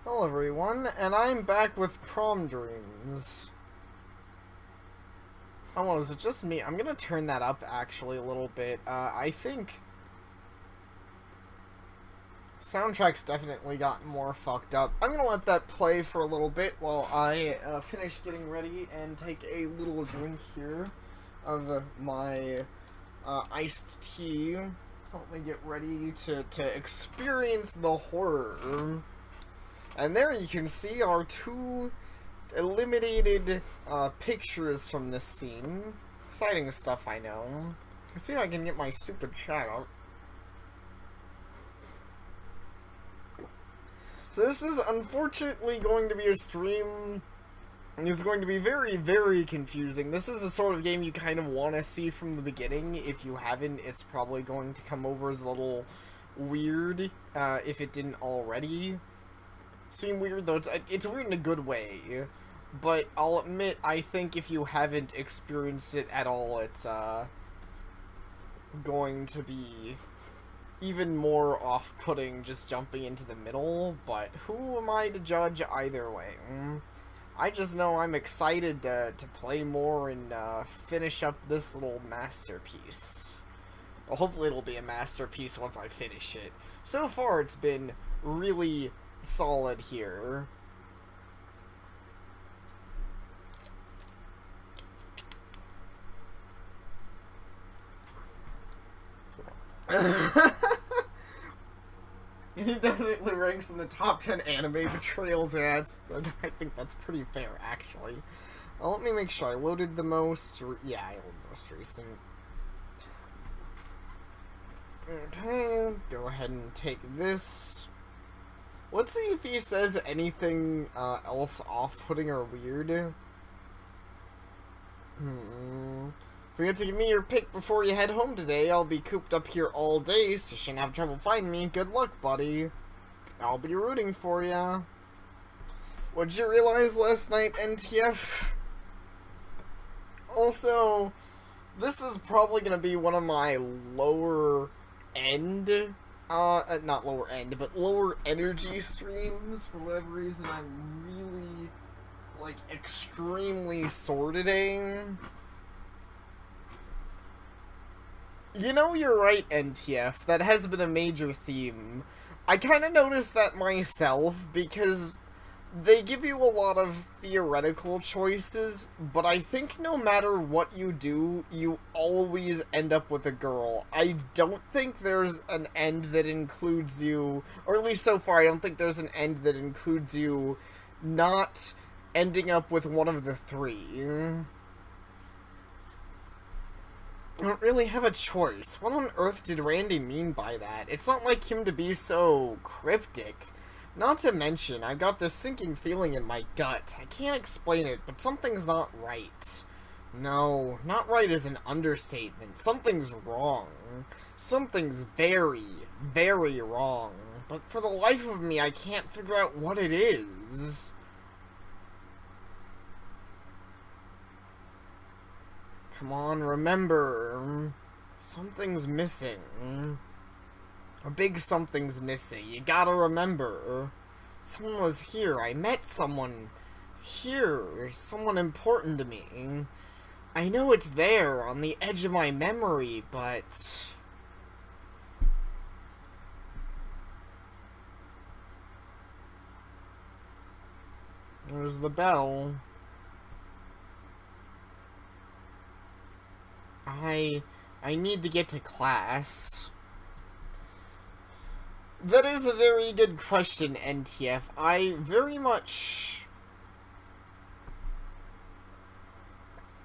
Hello everyone, and I'm back with Prom Dreams. Oh, is it just me? I'm gonna turn that up actually a little bit. I think soundtrack's definitely gotten more fucked up. I'm gonna let that play for a little bit while I finish getting ready and take a little drink here of my iced tea. Help me get ready to experience the horror. And there you can see our two eliminated pictures from this scene. Exciting stuff, I know. Let's see if I can get my stupid chat up. So this is unfortunately going to be a stream. It's going to be very, very confusing. This is the sort of game you kind of want to see from the beginning. If you haven't, it's probably going to come over as a little weird, if it didn't already seem weird, though. It's weird in a good way. But I'll admit, I think if you haven't experienced it at all, it's going to be even more off-putting just jumping into the middle. But who am I to judge either way? I just know I'm excited to play more and finish up this little masterpiece. Well, hopefully it'll be a masterpiece once I finish it. So far, it's been really solid here. He definitely ranks in the top 10 anime betrayals. I think that's pretty fair, actually. Let me make sure I loaded the most. Yeah, I loaded the most recent. Okay, go ahead and take this. Let's see if he says anything else off-putting or weird. Forget to give me your pick before you head home today. I'll be cooped up here all day, so you shouldn't have trouble finding me. Good luck, buddy. I'll be rooting for ya. What'd you realize last night, NTF? Also, this is probably gonna be one of my lower end, not lower end, but lower energy streams. For whatever reason, I'm really, like, extremely sore today. You know, you're right, NTF. That has been a major theme. I kind of noticed that myself, because they give you a lot of theoretical choices, but I think no matter what you do, you always end up with a girl. I don't think there's an end that includes you, or at least so far, I don't think there's an end that includes you not ending up with one of the three. I don't really have a choice. What on earth did Randy mean by that? It's not like him to be so cryptic. Not to mention, I've got this sinking feeling in my gut. I can't explain it, but something's not right. No, not right is an understatement. Something's wrong. Something's very, very wrong. But for the life of me, I can't figure out what it is. Come on, remember. Something's missing. A big something's missing. You gotta remember. Someone was here. I met someone here. Someone important to me. I know it's there, on the edge of my memory, but... There's the bell. I need to get to class. That is a very good question, NTF. I very much...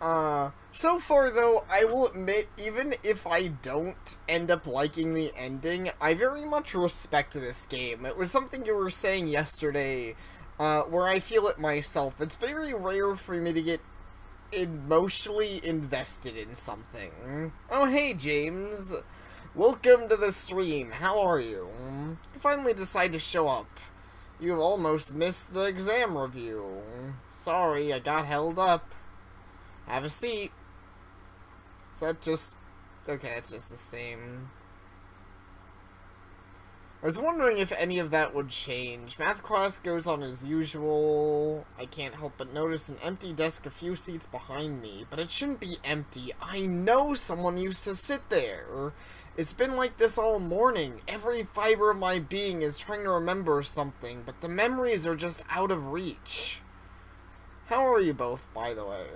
so far, though, I will admit, even if I don't end up liking the ending, I very much respect this game. It was something you were saying yesterday, where I feel it myself. It's very rare for me to get emotionally invested in something. Oh, hey, James. Welcome to the stream. How are you? You finally decide to show up. You've almost missed the exam review. Sorry, I got held up. Have a seat. Is that just... Okay, it's just the same. I was wondering if any of that would change. Math class goes on as usual. I can't help but notice an empty desk a few seats behind me, but it shouldn't be empty. I know someone used to sit there. It's been like this all morning. Every fiber of my being is trying to remember something, but the memories are just out of reach. How are you both, by the way?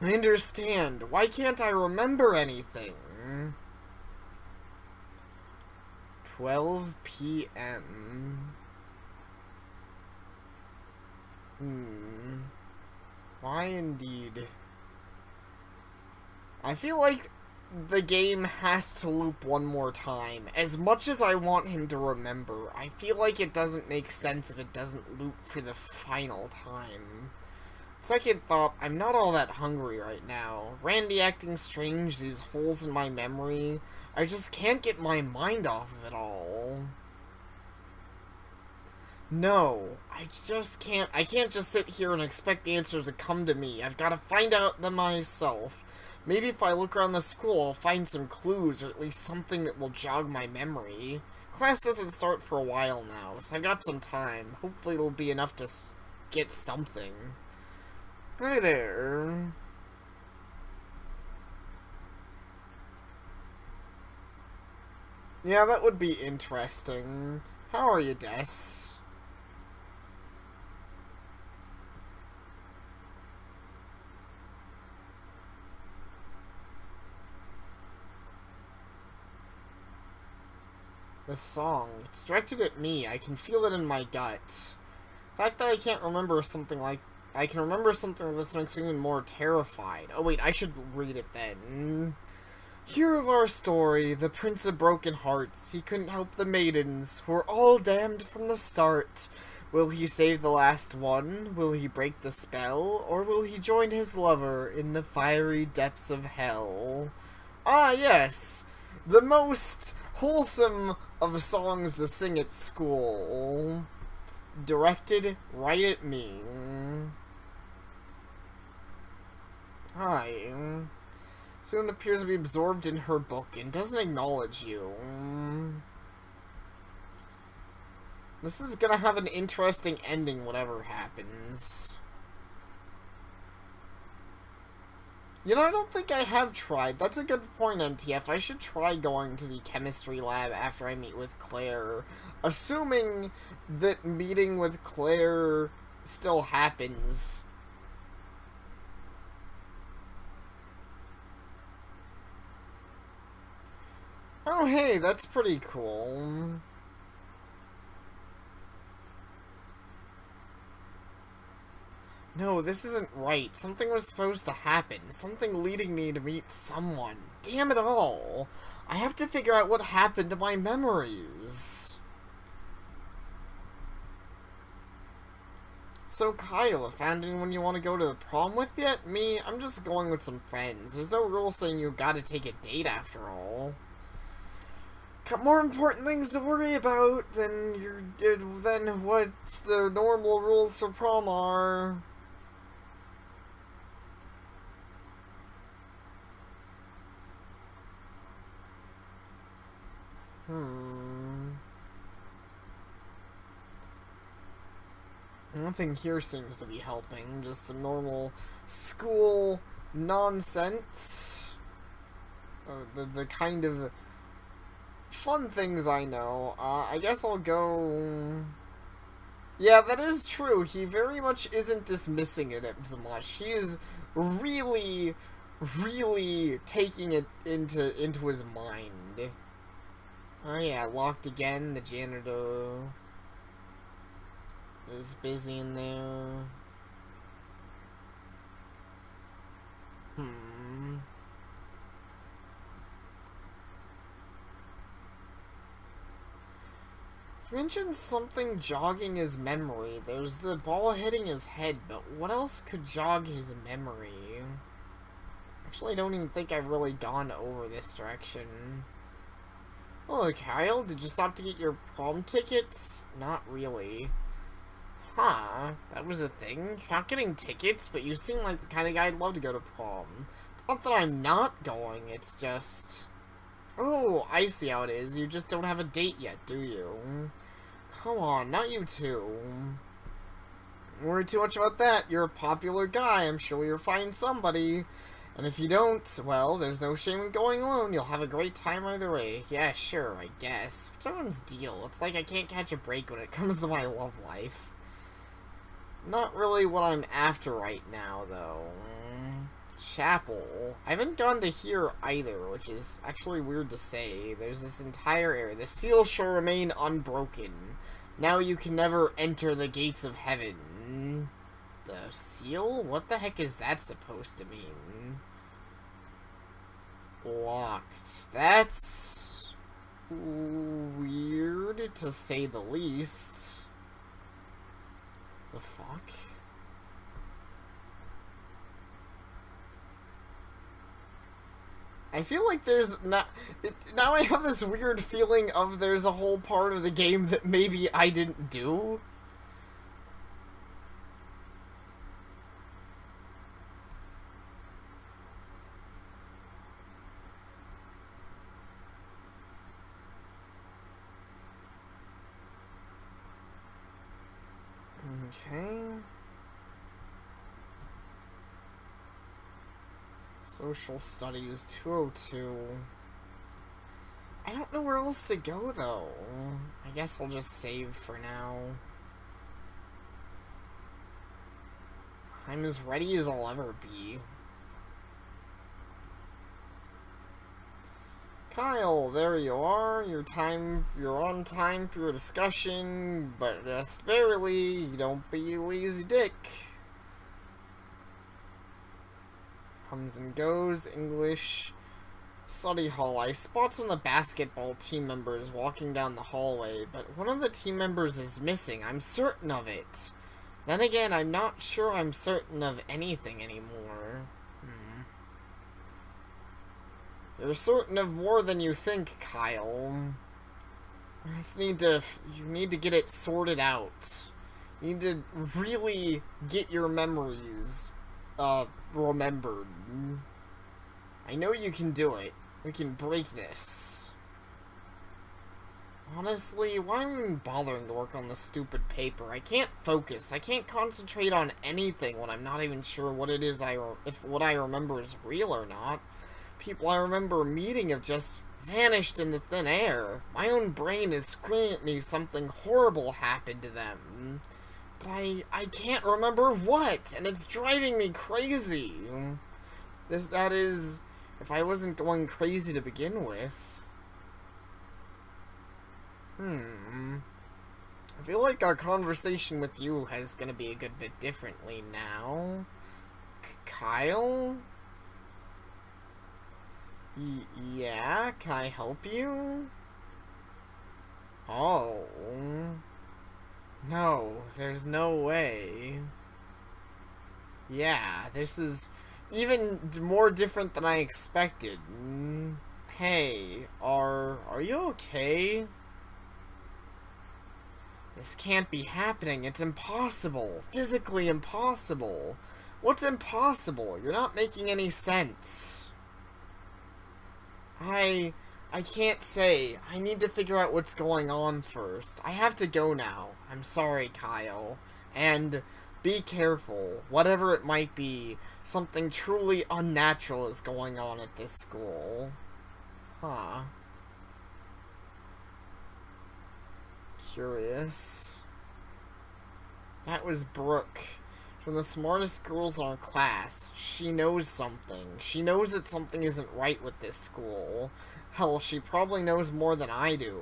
I understand. Why can't I remember anything? 12 p.m. Why indeed? I feel like the game has to loop one more time. As much as I want him to remember, I feel like it doesn't make sense if it doesn't loop for the final time. Second thought, I'm not all that hungry right now. Randy acting strange, these holes in my memory. I just can't get my mind off of it all. No, I can't just sit here and expect the answers to come to me. I've got to find out them myself. Maybe if I look around the school, I'll find some clues, or at least something that will jog my memory. Class doesn't start for a while now, so I've got some time. Hopefully it'll be enough to get something. Hi there. Yeah, that would be interesting. How are you, Des? This song, it's directed at me. I can feel it in my gut. The fact that I can remember something like this makes me even more terrified. Oh wait, I should read it then. Hero of our story, the Prince of Broken Hearts, he couldn't help the maidens, who were all damned from the start. Will he save the last one? Will he break the spell? Or will he join his lover in the fiery depths of hell? Ah, yes! The most wholesome of songs to sing at school. Directed right at me. Hi. Soon appears to be absorbed in her book and doesn't acknowledge you. This is gonna have an interesting ending, whatever happens. You know, I don't think I have tried. That's a good point, NTF. I should try going to the chemistry lab after I meet with Claire. Assuming that meeting with Claire still happens. Oh, hey, that's pretty cool. No, this isn't right. Something was supposed to happen. Something leading me to meet someone. Damn it all. I have to figure out what happened to my memories. So, Kyle, found anyone you want to go to the prom with yet? Me, I'm just going with some friends. There's no rule saying you gotta take a date after all. Got more important things to worry about than what the normal rules for prom are. Nothing here seems to be helping. Just some normal school nonsense. The kind of fun things I know. I guess I'll go... Yeah, that is true. He very much isn't dismissing it as much. He is really, really taking it into his mind. Oh yeah, locked again. The janitor is busy in there. You mentioned something jogging his memory. There's the ball hitting his head, but what else could jog his memory? Actually, I don't even think I've really gone over this direction. Oh, Kyle, did you stop to get your prom tickets? Not really. Huh, that was a thing? Not getting tickets, but you seem like the kind of guy I'd love to go to prom. Not that I'm not going, it's just... Oh, I see how it is. You just don't have a date yet, do you? Come on, not you two. Don't worry too much about that. You're a popular guy. I'm sure you'll find somebody. And if you don't, well, there's no shame in going alone. You'll have a great time either way. Yeah, sure, I guess. What's everyone's deal? It's like I can't catch a break when it comes to my love life. Not really what I'm after right now, though. Chapel. I haven't gone to here either, which is actually weird to say. There's this entire area. The seal shall remain unbroken. Now you can never enter the gates of heaven. The seal? What the heck is that supposed to mean? Locked. That's weird, to say the least. The fuck? I feel like there's not... now I have this weird feeling of there's a whole part of the game that maybe I didn't do. Okay. Social Studies 202. I don't know where else to go, though. I guess I'll just save for now. I'm as ready as I'll ever be. Kyle, there you are. You're on time for your discussion, but just barely. Don't be a lazy dick. Comes and goes. English study hall. I spot some of the basketball team members walking down the hallway, but one of the team members is missing. I'm certain of it. Then again, I'm not sure I'm certain of anything anymore. You're certain of more than you think, Kyle. You need to get it sorted out. You need to really get your memories, remembered. I know you can do it. We can break this. Honestly, why am I even bothering to work on this stupid paper? I can't focus. I can't concentrate on anything when I'm not even sure what it is if what I remember is real or not. People I remember meeting have just vanished in the thin air. My own brain is screaming at me something horrible happened to them. But I can't remember what, and it's driving me crazy. That is, if I wasn't going crazy to begin with. I feel like our conversation with you is gonna be a good bit differently now. Kyle? Yeah, can I help you? Oh. No, there's no way. Yeah, this is even more different than I expected. Hey, are you okay? This can't be happening. It's impossible. Physically impossible. What's impossible? You're not making any sense. I can't say. I need to figure out what's going on first. I have to go now. I'm sorry, Kyle. And be careful. Whatever it might be, something truly unnatural is going on at this school. Huh. Curious. That was Brooke. From the smartest girls in our class. She knows something. She knows that something isn't right with this school. Hell, she probably knows more than I do.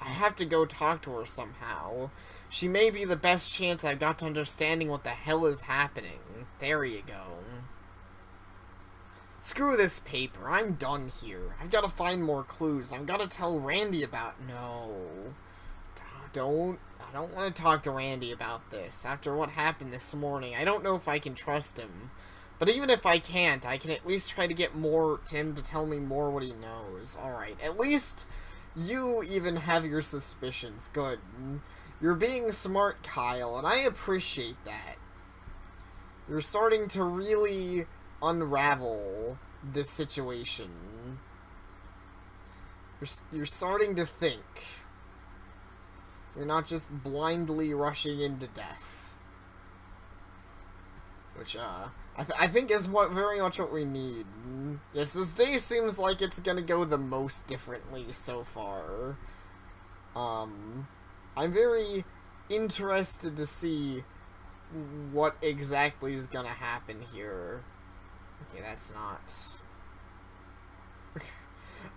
I have to go talk to her somehow. She may be the best chance I've got to understanding what the hell is happening. There you go. Screw this paper. I'm done here. I've got to find more clues. I've got to tell Randy about... No. I don't want to talk to Randy about this. After what happened this morning, I don't know if I can trust him. But even if I can't, I can at least try to get him to tell me more what he knows. Alright, at least you even have your suspicions. Good. You're being smart, Kyle, and I appreciate that. You're starting to really unravel this situation. You're starting to think. You're not just blindly rushing into death. Which, I think is very much what we need. Yes, this day seems like it's gonna go the most differently so far. I'm very interested to see what exactly is gonna happen here. Okay, that's not...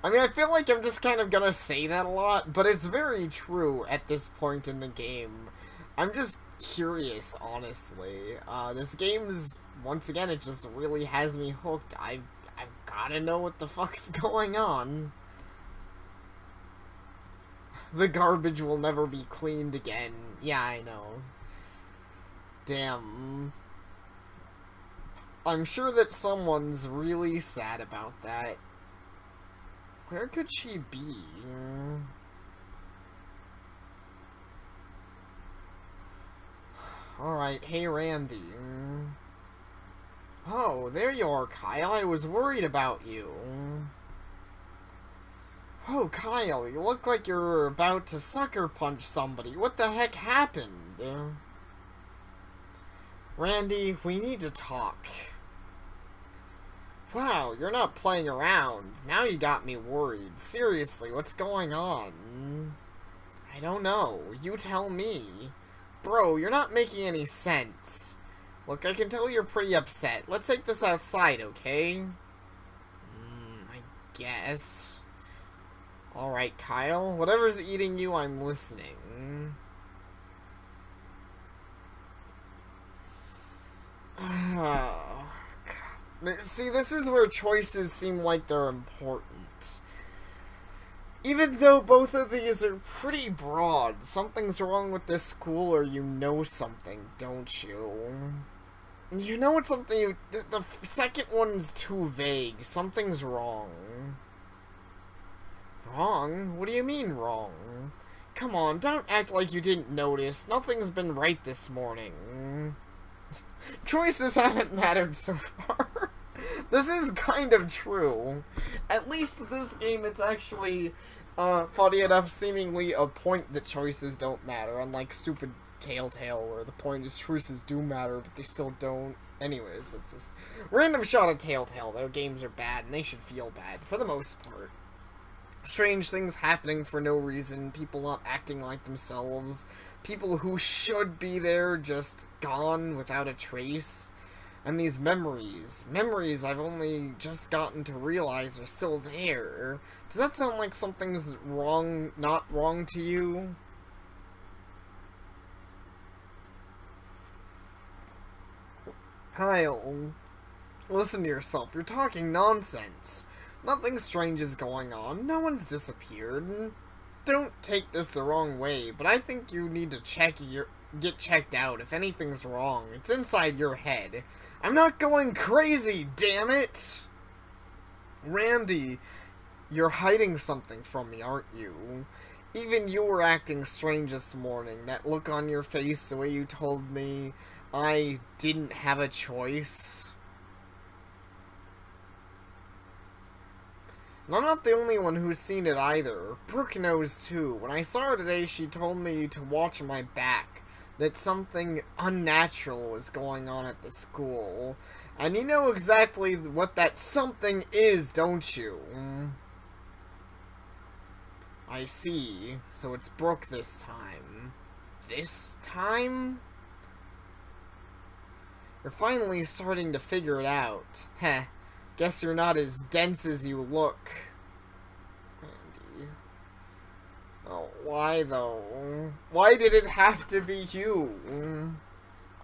I mean, I feel like I'm just kind of gonna say that a lot, but it's very true at this point in the game. I'm just curious, honestly. This game's, once again, it just really has me hooked. I've gotta know what the fuck's going on. The garbage will never be cleaned again. Yeah, I know. Damn. I'm sure that someone's really sad about that. Where could she be? Alright, hey Randy. Oh, there you are, Kyle. I was worried about you. Oh, Kyle, you look like you're about to sucker punch somebody. What the heck happened? Randy, we need to talk. Wow, you're not playing around. Now you got me worried. Seriously, what's going on? I don't know. You tell me. Bro, you're not making any sense. Look, I can tell you're pretty upset. Let's take this outside, okay? I guess. Alright, Kyle. Whatever's eating you, I'm listening. See, this is where choices seem like they're important. Even though both of these are pretty broad, something's wrong with this school or you know something, don't you? You know it's something you... The second one's too vague. Something's wrong. Wrong? What do you mean wrong? Come on, don't act like you didn't notice. Nothing's been right this morning. Choices haven't mattered so far. This is kind of true. At least this game, it's actually, funny enough, seemingly a point that choices don't matter, unlike stupid Telltale, where the point is choices do matter, but they still don't. Anyways, it's just random shot at Telltale. Their games are bad, and they should feel bad, for the most part. Strange things happening for no reason, people not acting like themselves, people who should be there just gone without a trace. And these memories I've only just gotten to realize are still there. Does that sound like something's wrong, not wrong to you? Kyle, listen to yourself. You're talking nonsense. Nothing strange is going on. No one's disappeared. Don't take this the wrong way, but I think you need to get checked out if anything's wrong. It's inside your head. I'm not going crazy, damn it! Randy, you're hiding something from me, aren't you? Even you were acting strange this morning. That look on your face, the way you told me I didn't have a choice. And I'm not the only one who's seen it either. Brooke knows too. When I saw her today, she told me to watch my back. That something unnatural was going on at the school. And you know exactly what that something is, don't you? I see. So it's Brooke this time. This time? You're finally starting to figure it out. Heh. Guess you're not as dense as you look. Andy. Oh, why though? Why did it have to be you?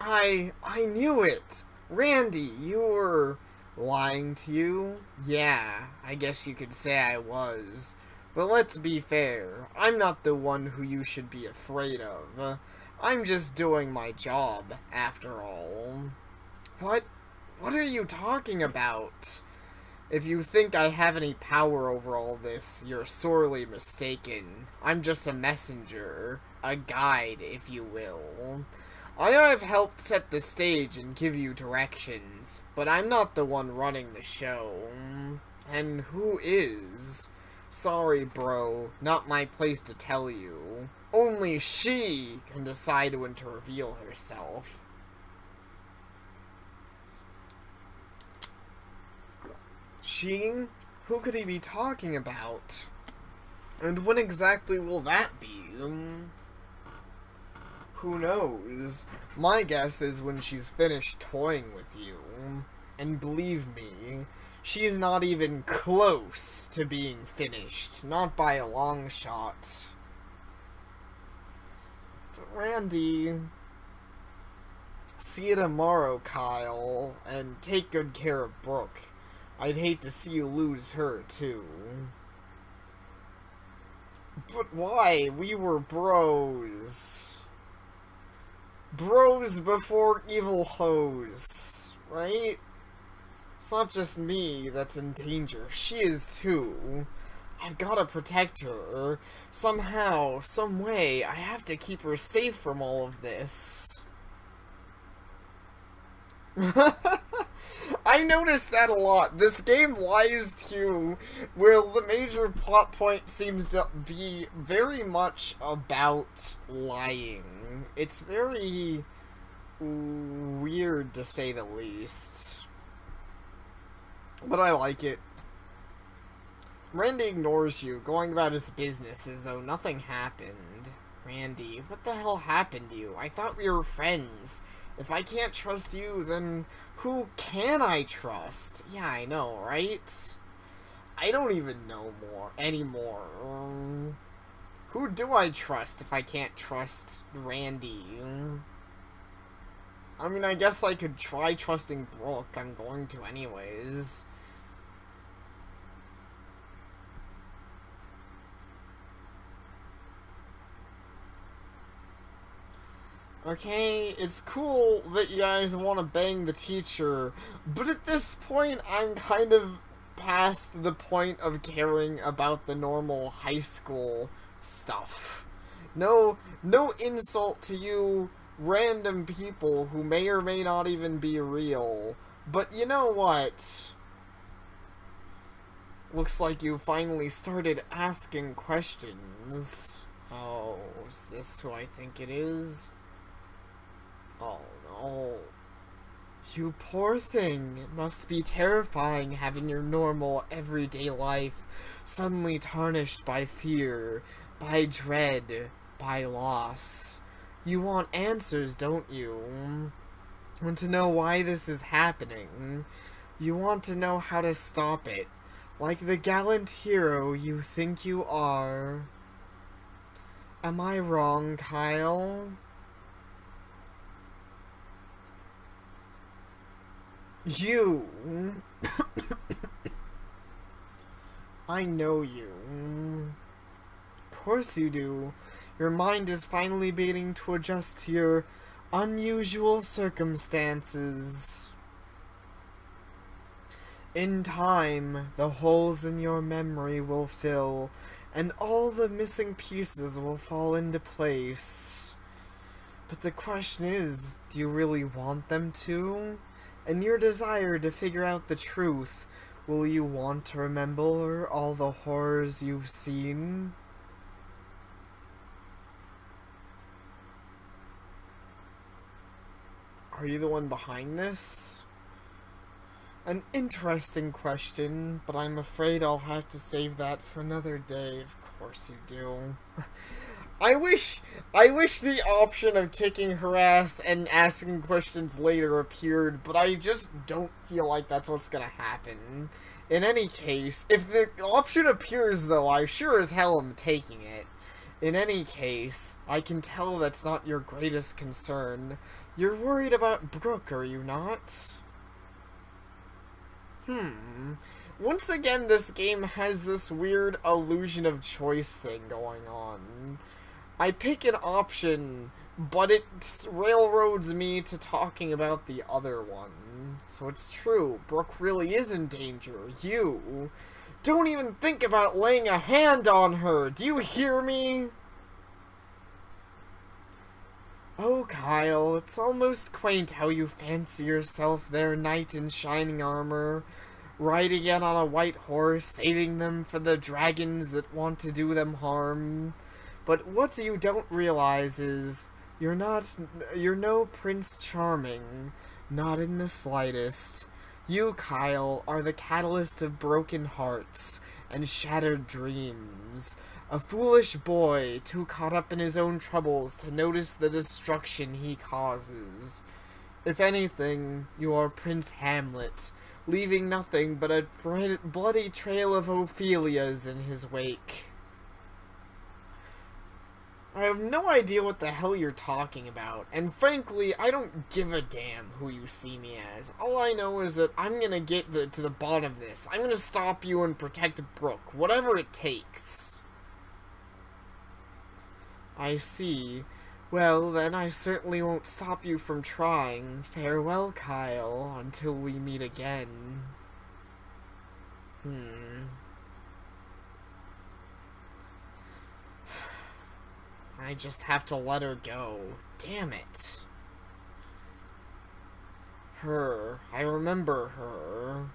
I knew it. Randy, you were lying to you? Yeah, I guess you could say I was. But let's be fair. I'm not the one who you should be afraid of. I'm just doing my job, after all. What are you talking about? If you think I have any power over all this, you're sorely mistaken. I'm just a messenger. A guide, if you will. I have helped set the stage and give you directions, but I'm not the one running the show. And who is? Sorry, bro. Not my place to tell you. Only she can decide when to reveal herself. She? Who could he be talking about? And when exactly will that be? Who knows? My guess is when she's finished toying with you. And believe me, she's not even close to being finished. Not by a long shot. But Randy... See you tomorrow, Kyle. And take good care of Brooke. I'd hate to see you lose her, too. But why? We were bros. Bros before evil hoes, right? It's not just me that's in danger. She is too. I've gotta protect her. Somehow, some way, I have to keep her safe from all of this. I noticed that a lot. This game lies to you, where the major plot point seems to be very much about lying. It's very weird, to say the least. But I like it. Randy ignores you, going about his business as though nothing happened. Randy, what the hell happened to you? I thought we were friends. If I can't trust you, then who can I trust? Yeah, I know, right? I don't even know anymore. Who do I trust if I can't trust Randy? I mean, I guess I could try trusting Brooke. I'm going to anyways. Okay, it's cool that you guys want to bang the teacher, but at this point, I'm kind of past the point of caring about the normal high school stuff. No insult to you random people who may or may not even be real, but you know what? Looks like you finally started asking questions. Oh, is this who I think it is? Oh no. You poor thing. It must be terrifying having your normal, everyday life suddenly tarnished by fear, by dread, by loss. You want answers, don't you? Want to know why this is happening. You want to know how to stop it. Like the gallant hero you think you are. Am I wrong, Kyle? You. I know you. Of course you do. Your mind is finally beginning to adjust to your unusual circumstances. In time, the holes in your memory will fill, and all the missing pieces will fall into place. But the question is, do you really want them to? And your desire to figure out the truth, will you want to remember all the horrors you've seen? Are you the one behind this? An interesting question, but I'm afraid I'll have to save that for another day. Of course you do. I wish the option of kicking her ass and asking questions later appeared, but I just don't feel like that's what's gonna happen. In any case, if the option appears though, I sure as hell am taking it. In any case, I can tell that's not your greatest concern. You're worried about Brooke, are you not? Once again, this game has this weird illusion of choice thing going on. I pick an option, but it railroads me to talking about the other one. So it's true, Brooke really is in danger. You don't even think about laying a hand on her. Do you hear me? Oh, Kyle, it's almost quaint how you fancy yourself their knight in shining armor. riding in on a white horse, saving them from the dragons that want to do them harm. But what you don't realize is you're no Prince Charming, not in the slightest. You, Kyle, are the catalyst of broken hearts and shattered dreams. A foolish boy, too caught up in his own troubles to notice the destruction he causes. If anything, you are Prince Hamlet, leaving nothing but a bloody trail of Ophelias in his wake. I have no idea what the hell you're talking about, and frankly, I don't give a damn who you see me as. All I know is that I'm gonna get to the bottom of this. I'm gonna stop you and protect Brooke, whatever it takes. I see. Well, then I certainly won't stop you from trying. Farewell, Kyle, until we meet again. I just have to let her go. Damn it. Her. I remember her.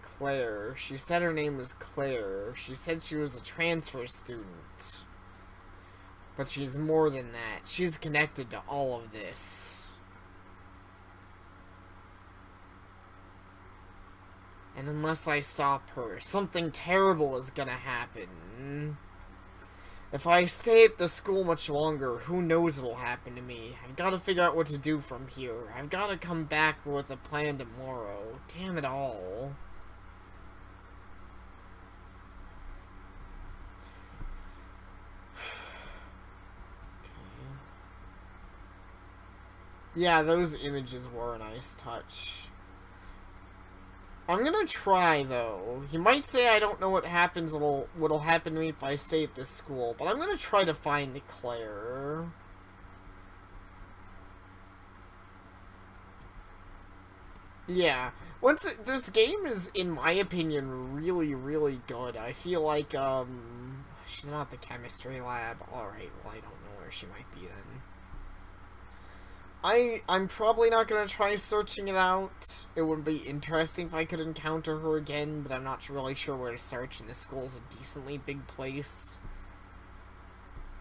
Claire. She said her name was Claire. She said she was a transfer student. But she's more than that. She's connected to all of this. And unless I stop her, something terrible is gonna happen. If I stay at the school much longer, who knows what'll happen to me. I've got to figure out what to do from here. I've got to come back with a plan tomorrow. Damn it all. Yeah, those images were a nice touch. I'm gonna try, though. He might say I don't know what'll happen to me if I stay at this school, but I'm gonna try to find Claire. Yeah. This game is, in my opinion, really, really good. I feel like, she's not at the chemistry lab. Alright, well, I don't know where she might be then. I'm probably not going to try searching it out. It would be interesting if I could encounter her again, but I'm not really sure where to search, and this school's a decently big place.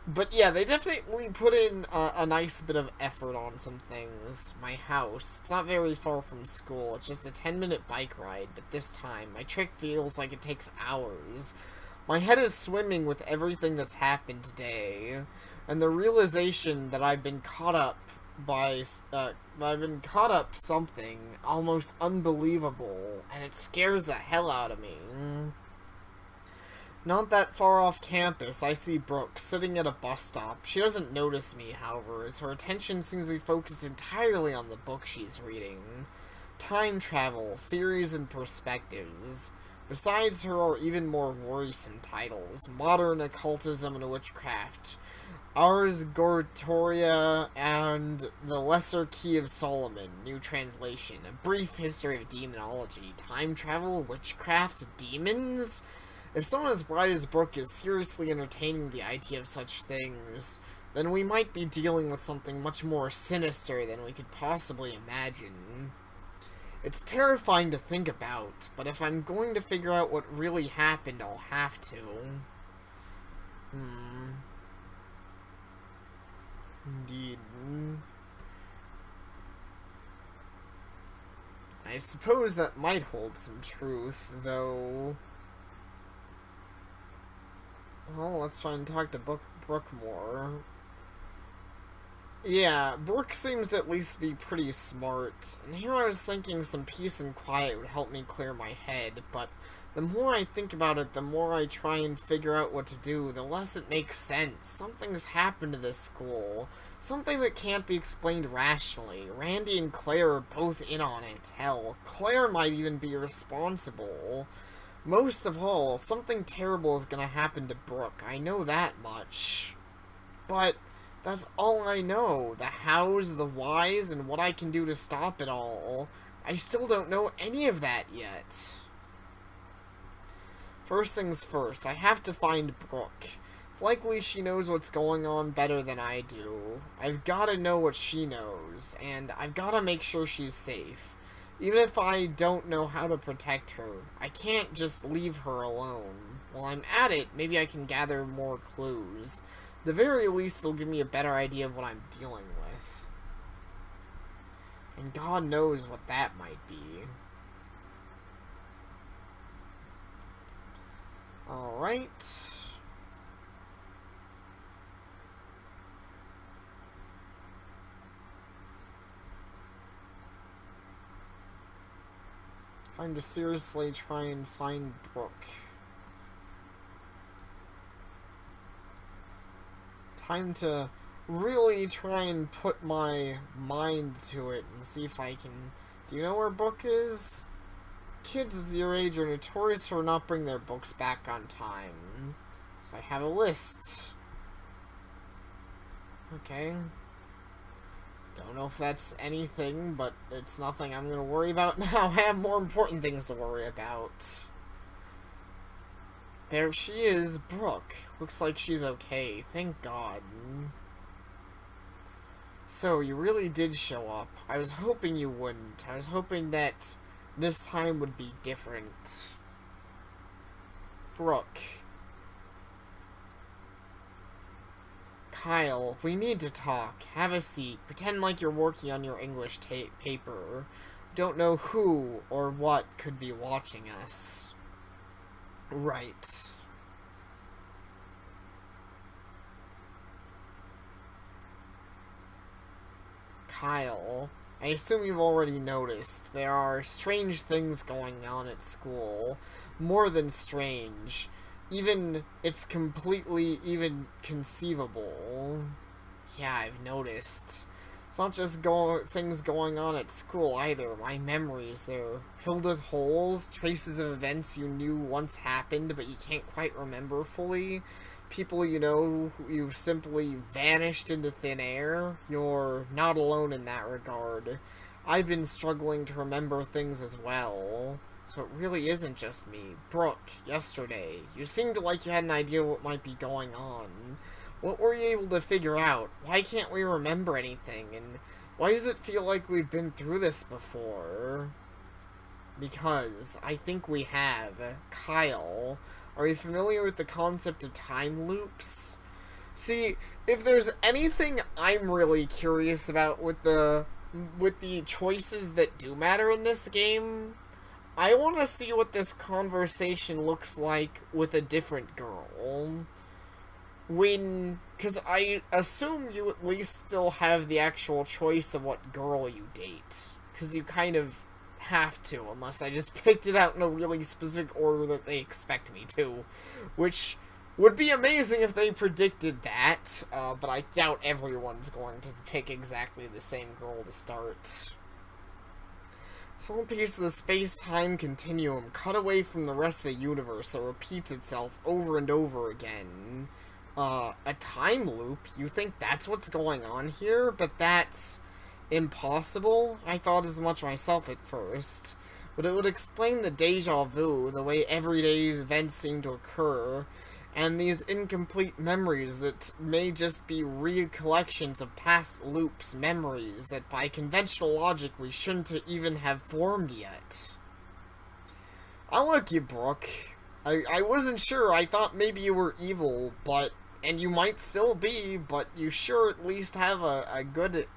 But yeah, they definitely put in a nice bit of effort on some things. My house, it's not very far from school, it's just a 10-minute bike ride, but this time, my trick feels like it takes hours. My head is swimming with everything that's happened today, and the realization that I've been caught up something almost unbelievable, and it scares the hell out of me. Not that far off campus, I see Brooke sitting at a bus stop. She doesn't notice me, however, as her attention seems to be focused entirely on the book she's reading. Time travel, theories and perspectives. Besides her are even more worrisome titles. Modern occultism and witchcraft. Ars Goretoria and The Lesser Key of Solomon, new translation. A brief history of demonology. Time travel, witchcraft, demons? If someone as bright as Brooke is seriously entertaining the idea of such things, then we might be dealing with something much more sinister than we could possibly imagine. It's terrifying to think about, but if I'm going to figure out what really happened, I'll have to. Indeed. I suppose that might hold some truth, though. Well, let's try and talk to Brooke more. Yeah, Brooke seems to at least be pretty smart, and here I was thinking some peace and quiet would help me clear my head, but the more I think about it, the more I try and figure out what to do, the less it makes sense. Something's happened to this school. Something that can't be explained rationally. Randy and Claire are both in on it. Hell, Claire might even be responsible. Most of all, something terrible is gonna happen to Brooke. I know that much. But that's all I know. The hows, the whys, and what I can do to stop it all. I still don't know any of that yet. First things first, I have to find Brooke. It's likely she knows what's going on better than I do. I've gotta know what she knows, and I've gotta make sure she's safe. Even if I don't know how to protect her, I can't just leave her alone. While I'm at it, maybe I can gather more clues. The very least, it'll give me a better idea of what I'm dealing with. And God knows what that might be. Alright. Time to seriously try and find Brooke. Time to really try and put my mind to it and see if I can... Do you know where Brooke is? Kids your age are notorious for not bringing their books back on time. So I have a list. Okay. Don't know if that's anything, but it's nothing I'm gonna worry about now. I have more important things to worry about. There she is, Brooke. Looks like she's okay. Thank God. So, you really did show up. I was hoping you wouldn't. I was hoping that this time would be different. Brooke. Kyle, we need to talk. Have a seat. Pretend like you're working on your English paper. Don't know who or what could be watching us. Right. Kyle, I assume you've already noticed. There are strange things going on at school. More than strange. It's completely even conceivable. Yeah, I've noticed. It's not just things going on at school either. My memories, they're filled with holes, traces of events you knew once happened, but you can't quite remember fully. People you know you've simply vanished into thin air. You're not alone in that regard. I've been struggling to remember things as well. So it really isn't just me. Brooke, yesterday, you seemed like you had an idea what might be going on. What were you able to figure out? Why can't we remember anything? And why does it feel like we've been through this before? Because I think we have. Kyle, are you familiar with the concept of time loops? See, if there's anything I'm really curious about with the choices that do matter in this game, I want to see what this conversation looks like with a different girl. Because I assume you at least still have the actual choice of what girl you date. Because you kind of have to, unless I just picked it out in a really specific order that they expect me to. Which would be amazing if they predicted that, but I doubt everyone's going to pick exactly the same girl to start. Small piece of the space-time continuum cut away from the rest of the universe that repeats itself over and over again. A time loop? You think that's what's going on here? But that's impossible? I thought as much myself at first. But it would explain the deja vu, the way everyday events seem to occur, and these incomplete memories that may just be recollections of past loops, memories that by conventional logic we shouldn't even have formed yet. I like you, Brooke. I wasn't sure. I thought maybe you were evil, but... And you might still be, but you sure at least have a good...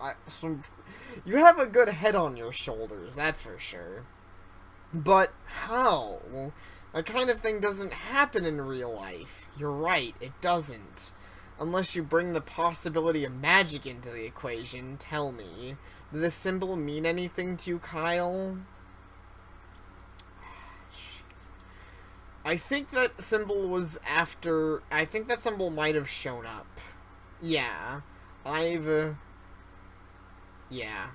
you have a good head on your shoulders, that's for sure. But how? That kind of thing doesn't happen in real life. You're right, it doesn't. Unless you bring the possibility of magic into the equation, tell me. Did this symbol mean anything to you, Kyle? I think that symbol was after... I think that symbol might have shown up. Yeah. Yeah.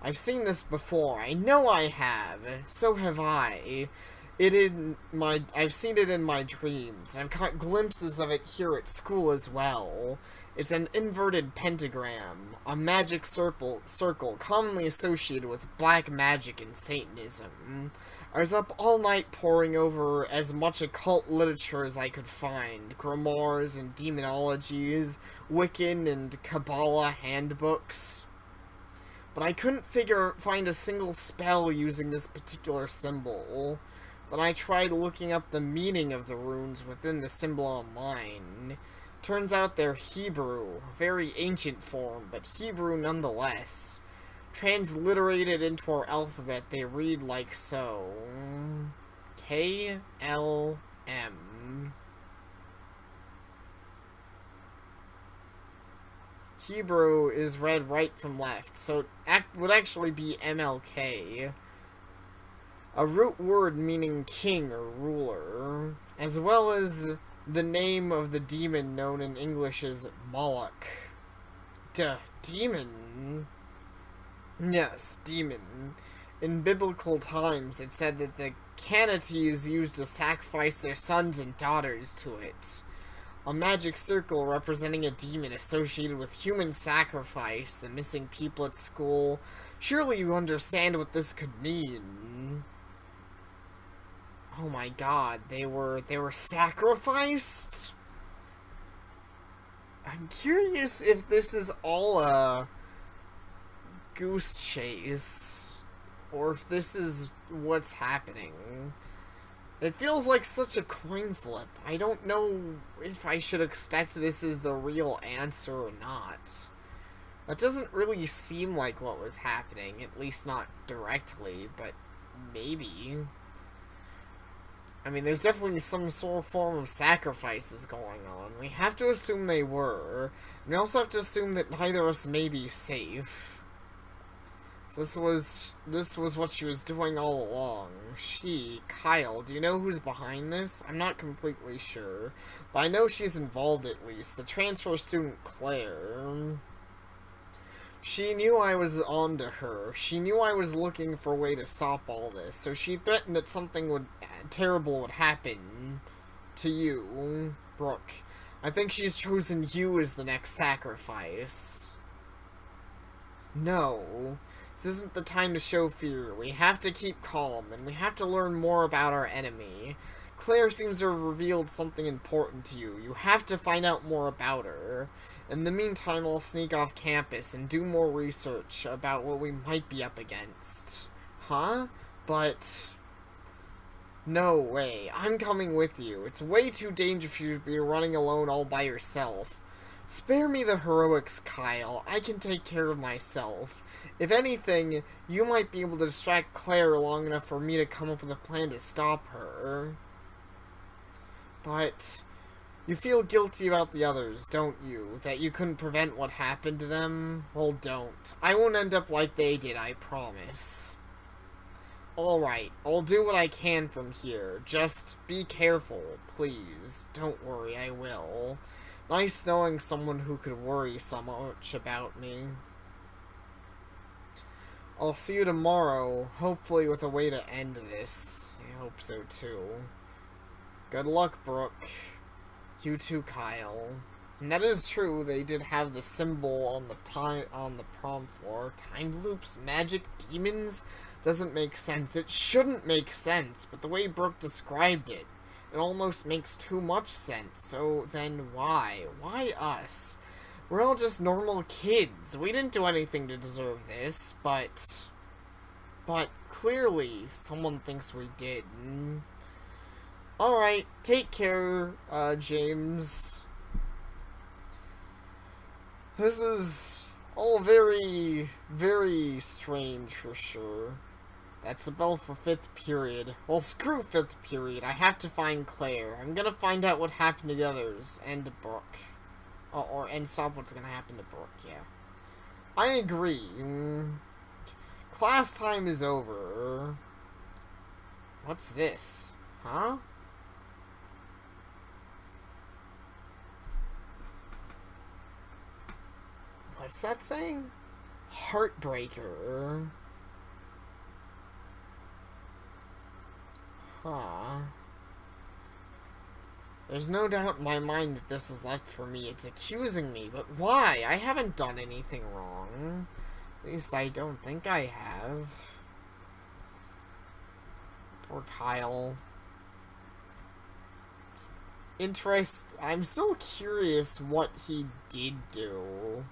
I've seen this before. I know I have. So have I. I've seen it in my dreams. I've caught glimpses of it here at school as well. It's an inverted pentagram, a magic circle commonly associated with black magic and Satanism. I was up all night poring over as much occult literature as I could find, grimoires and demonologies, Wiccan and Kabbalah handbooks. but I couldn't find a single spell using this particular symbol. Then I tried looking up the meaning of the runes within the symbol online. Turns out they're Hebrew, very ancient form, but Hebrew nonetheless. Transliterated into our alphabet, they read like so. K-L-M. Hebrew is read right from left, so it would actually be MLK. A root word meaning king or ruler, as well as the name of the demon known in English as Moloch. Demon? Yes, demon. In biblical times, it said that the Canaanites used to sacrifice their sons and daughters to it. A magic circle representing a demon associated with human sacrifice, the missing people at school. Surely you understand what this could mean. Oh my god, they were sacrificed? I'm curious if this is all a goose chase, or if this is what's happening. It feels like such a coin flip. I don't know if I should expect this is the real answer or not. That doesn't really seem like what was happening, at least not directly, but maybe. I mean, there's definitely some sort of form of sacrifices going on. We have to assume they were. We also have to assume that neither of us may be safe. So this was what she was doing all along. Kyle, do you know who's behind this? I'm not completely sure, but I know she's involved at least. The transfer student Claire. She knew I was onto her. She knew I was looking for a way to stop all this, so she threatened that something terrible would happen to you, Brooke. I think she's chosen you as the next sacrifice. No. This isn't the time to show fear. We have to keep calm, and we have to learn more about our enemy. Claire seems to have revealed something important to you. You have to find out more about her. In the meantime, I'll sneak off campus and do more research about what we might be up against. Huh? But... no way. I'm coming with you. It's way too dangerous for you to be running alone all by yourself. Spare me the heroics, Kyle. I can take care of myself. If anything, you might be able to distract Claire long enough for me to come up with a plan to stop her. But you feel guilty about the others, don't you? That you couldn't prevent what happened to them? Well, don't. I won't end up like they did, I promise. Alright, I'll do what I can from here. Just be careful, please. Don't worry, I will. Nice knowing someone who could worry so much about me. I'll see you tomorrow, hopefully with a way to end this. I hope so too. Good luck, Brooke. You too, Kyle. And that is true, they did have the symbol on the prom floor. Time loops, magic, demons? Doesn't make sense. It shouldn't make sense, but the way Brooke described it, it almost makes too much sense. So then why? Why us? We're all just normal kids. We didn't do anything to deserve this, but clearly someone thinks we did. Alright, take care, James. This is all very, very strange for sure. That's the bell for 5th period. Well, screw 5th period. I have to find Claire. I'm gonna find out what happened to the others and to Brooke. And stop what's gonna happen to Brooke, yeah. I agree. Class time is over. What's this? Huh? What's that saying? Heartbreaker. Huh. There's no doubt in my mind that this is left for me. It's accusing me, but why? I haven't done anything wrong. At least I don't think I have. Poor Kyle. I'm still curious what he did do.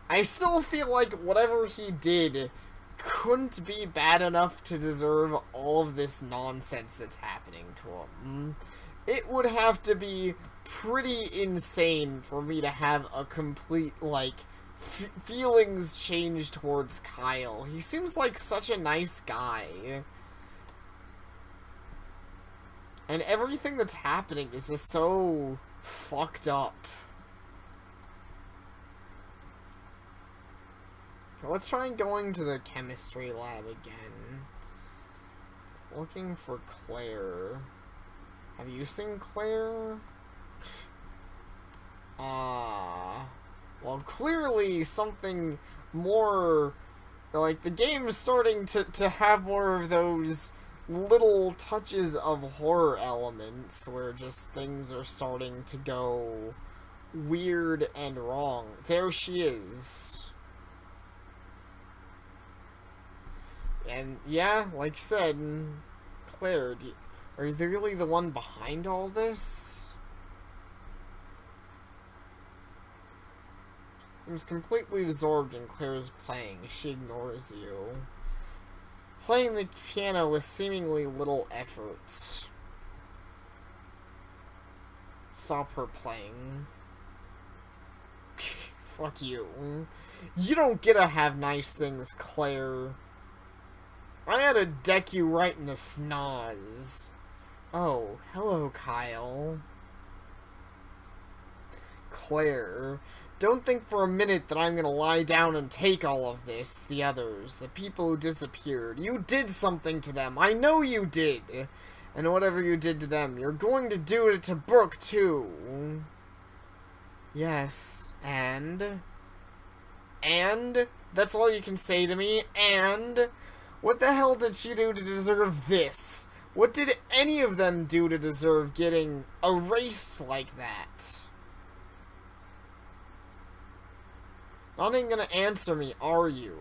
I still feel like whatever he did couldn't be bad enough to deserve all of this nonsense that's happening to him. It would have to be pretty insane for me to have a complete, like, feelings change towards Kyle. He seems like such a nice guy. And everything that's happening is just so fucked up. Let's try going to the chemistry lab again. Looking for Claire. Have you seen Claire? Well, clearly something more... Like, the game's starting to have more of those little touches of horror elements where just things are starting to go weird and wrong. There she is. And, yeah, like I said, Claire, are you really the one behind all this? Seems completely absorbed in Claire's playing. She ignores you. Playing the piano with seemingly little effort. Stop her playing. Fuck you. You don't get to have nice things, Claire. I had to deck you right in the schnoz. Oh, hello, Kyle. Claire, don't think for a minute that I'm gonna lie down and take all of this. The others, the people who disappeared. You did something to them. I know you did. And whatever you did to them, you're going to do it to Brooke, too. Yes, and? And? That's all you can say to me? And? What the hell did she do to deserve this? What did any of them do to deserve getting erased like that? Not even gonna answer me, are you?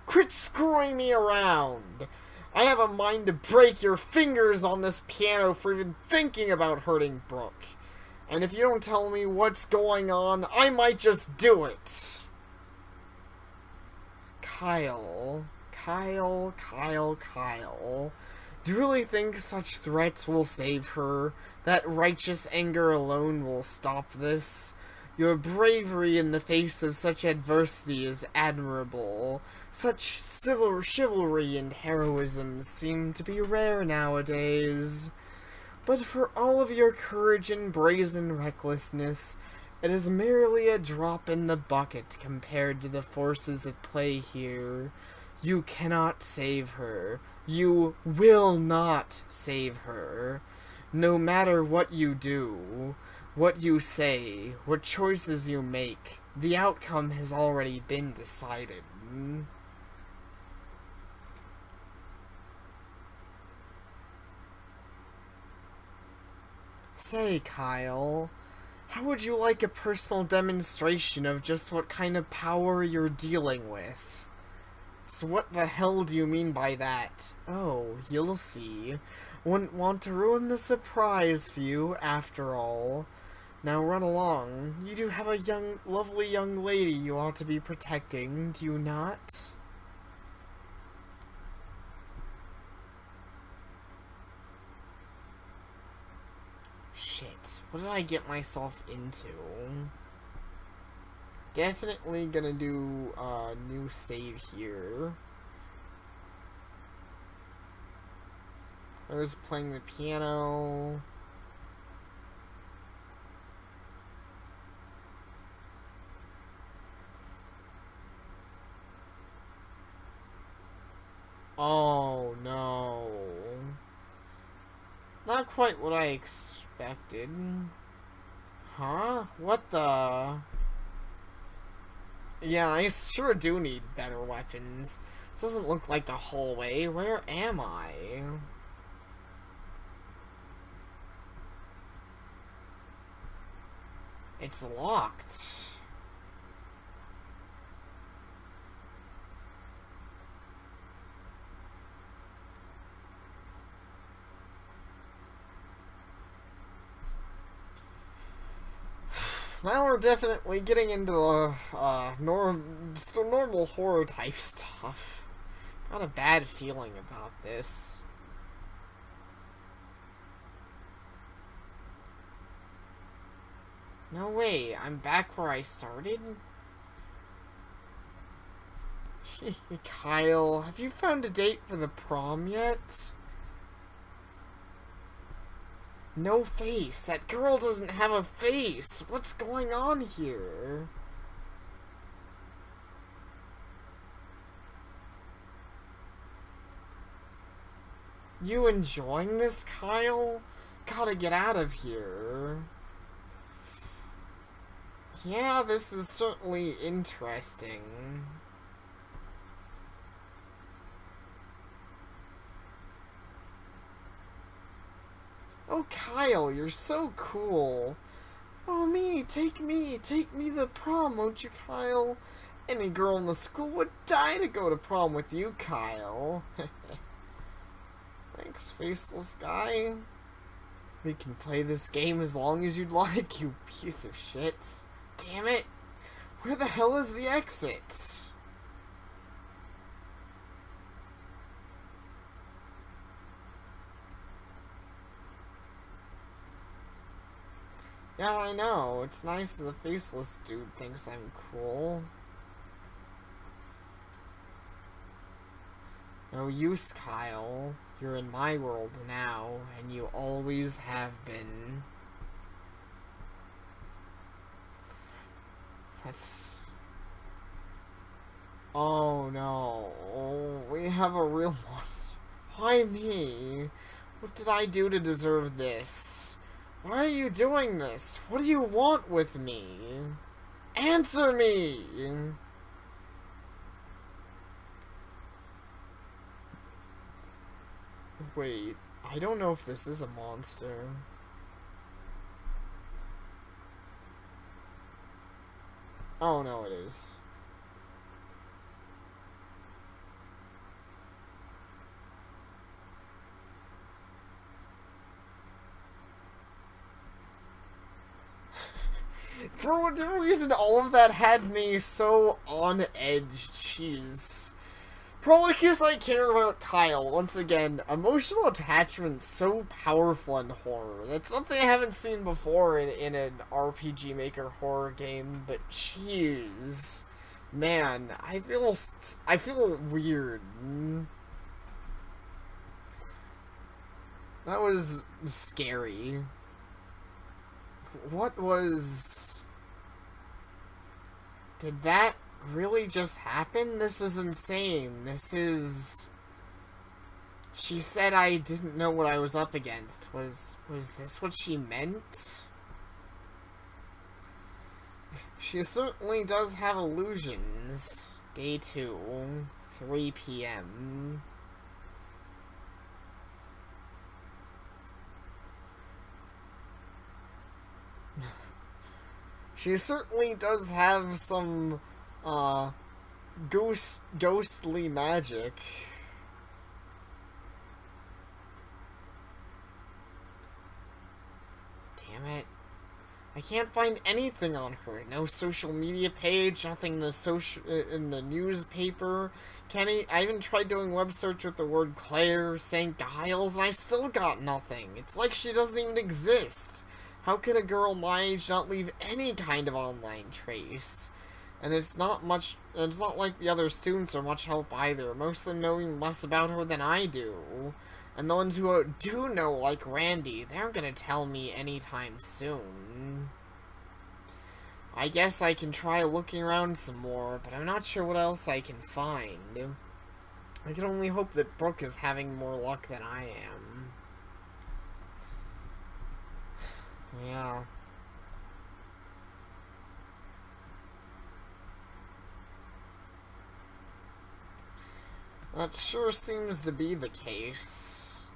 Quit screwing me around! I have a mind to break your fingers on this piano for even thinking about hurting Brooke. And if you don't tell me what's going on, I might just do it! Kyle... Kyle. Do you really think such threats will save her? That righteous anger alone will stop this? Your bravery in the face of such adversity is admirable. Such chivalry and heroism seem to be rare nowadays. But for all of your courage and brazen recklessness, it is merely a drop in the bucket compared to the forces at play here. You cannot save her. You will not save her. No matter what you do, what you say, what choices you make, the outcome has already been decided. Say, Kyle, how would you like a personal demonstration of just what kind of power you're dealing with? So what the hell do you mean by that? Oh, you'll see. Wouldn't want to ruin the surprise for you, after all. Now run along. You do have a lovely young lady you ought to be protecting, do you not? Shit, what did I get myself into? Definitely gonna do a new save here. I was playing the piano. Oh no. Not quite what I expected. Huh? What the... Yeah, I sure do need better weapons. This doesn't look like the hallway. Where am I? It's locked. Now we're definitely getting into the normal horror type stuff. Got a bad feeling about this. No way, I'm back where I started? Kyle, have you found a date for the prom yet? No face. That girl doesn't have a face. What's going on here? You enjoying this, Kyle? Gotta get out of here. Yeah, this is certainly interesting. Oh, Kyle, you're so cool. Oh, take me to the prom, won't you, Kyle? Any girl in the school would die to go to prom with you, Kyle. Thanks, faceless guy. We can play this game as long as you'd like, you piece of shit. Damn it. Where the hell is the exit? Yeah, I know. It's nice that the faceless dude thinks I'm cool. No use, Kyle. You're in my world now, and you always have been. That's... Oh no. We have a real monster. Why me? What did I do to deserve this? Why are you doing this? What do you want with me? Answer me! Wait, I don't know if this is a monster. Oh no, it is. For whatever reason, all of that had me so on edge. Jeez. Probably because I care about Kyle. Once again, emotional attachment so powerful in horror. That's something I haven't seen before in an RPG Maker horror game, but jeez. Man, I feel weird. That was scary. What was... Did that really just happen? This is insane. This is... She said I didn't know what I was up against. Was this what she meant? She certainly does have illusions. Day 2, 3 p.m. She certainly does have some, ghostly magic. Damn it. I can't find anything on her. No social media page, nothing in the in the newspaper. I even tried doing web search with the word Claire, St. Giles, and I still got nothing. It's like she doesn't even exist. How could a girl my age not leave any kind of online trace? And it's not like the other students are much help either, most of them knowing less about her than I do. And the ones who do know, like Randy, they aren't gonna tell me anytime soon. I guess I can try looking around some more, but I'm not sure what else I can find. I can only hope that Brooke is having more luck than I am. Yeah. That sure seems to be the case.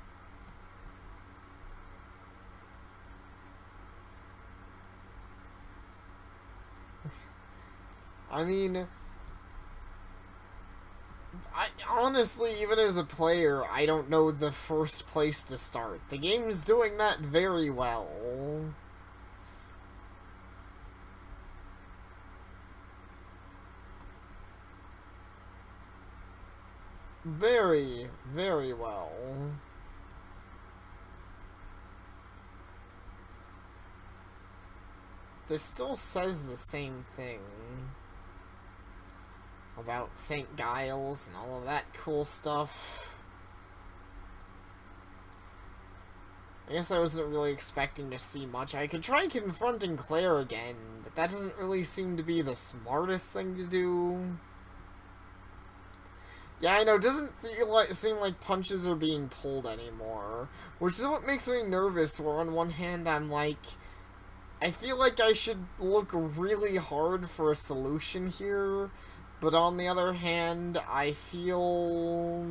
I mean, honestly, even as a player, I don't know the first place to start. The game's doing that very well. Very, very well. This still says the same thing about St. Giles and all of that cool stuff. I guess I wasn't really expecting to see much. I could try confronting Claire again, but that doesn't really seem to be the smartest thing to do. Yeah, I know, it doesn't seem like punches are being pulled anymore, which is what makes me nervous, where on one hand I'm like, I feel like I should look really hard for a solution here, but on the other hand, I feel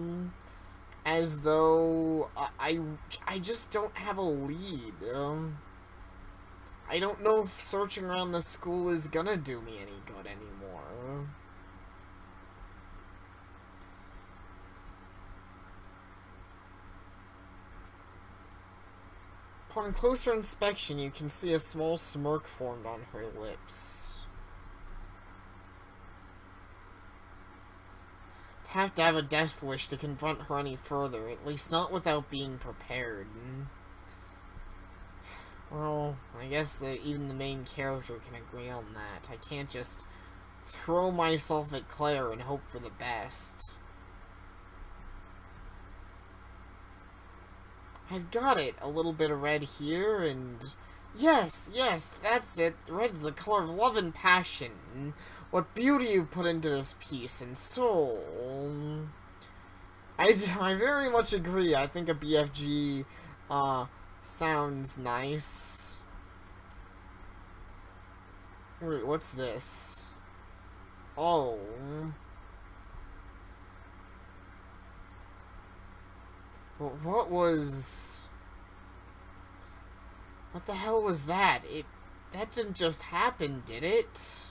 as though I just don't have a lead. I don't know if searching around the school is gonna do me any good anymore. Upon closer inspection, you can see a small smirk formed on her lips. Have to have a death wish to confront her any further, at least not without being prepared. Well, I guess that even the main character can agree on that. I can't just throw myself at Claire and hope for the best. I've got it. A little bit of red here, and... Yes, that's it. Red is the color of love and passion. What beauty you put into this piece, and soul. I very much agree. I think a BFG, sounds nice. Wait, what's this? Oh... What was... What the hell was that? That didn't just happen, did it?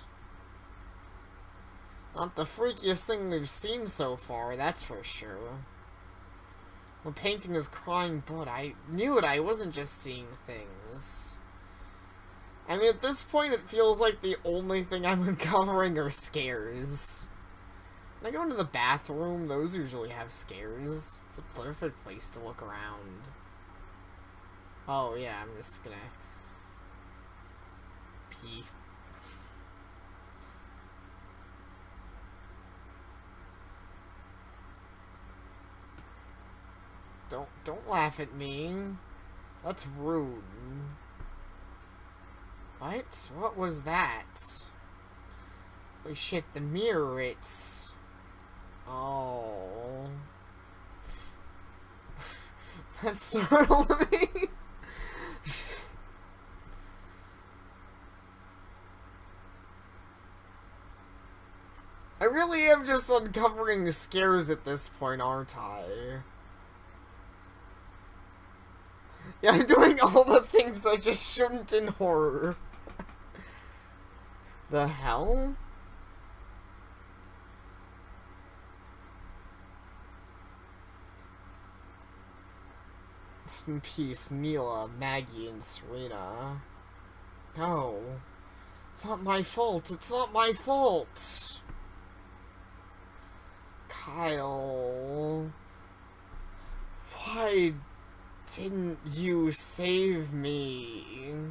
Not the freakiest thing we've seen so far, that's for sure. The painting is crying blood. I knew it, I wasn't just seeing things. I mean, at this point, it feels like the only thing I'm uncovering are scares. When I go into the bathroom, those usually have scares. It's a perfect place to look around. Oh, yeah, I'm just gonna... pee. Don't laugh at me. That's rude. What? What was that? Holy shit, the mirror, it's... Oh. That's startled me. I really am just uncovering scares at this point, aren't I? Yeah, I'm doing all the things I just shouldn't in horror. The hell? Rest in peace, Neela, Maggie, and Serena. No. It's not my fault. It's not my fault. Kyle. Why didn't you save me?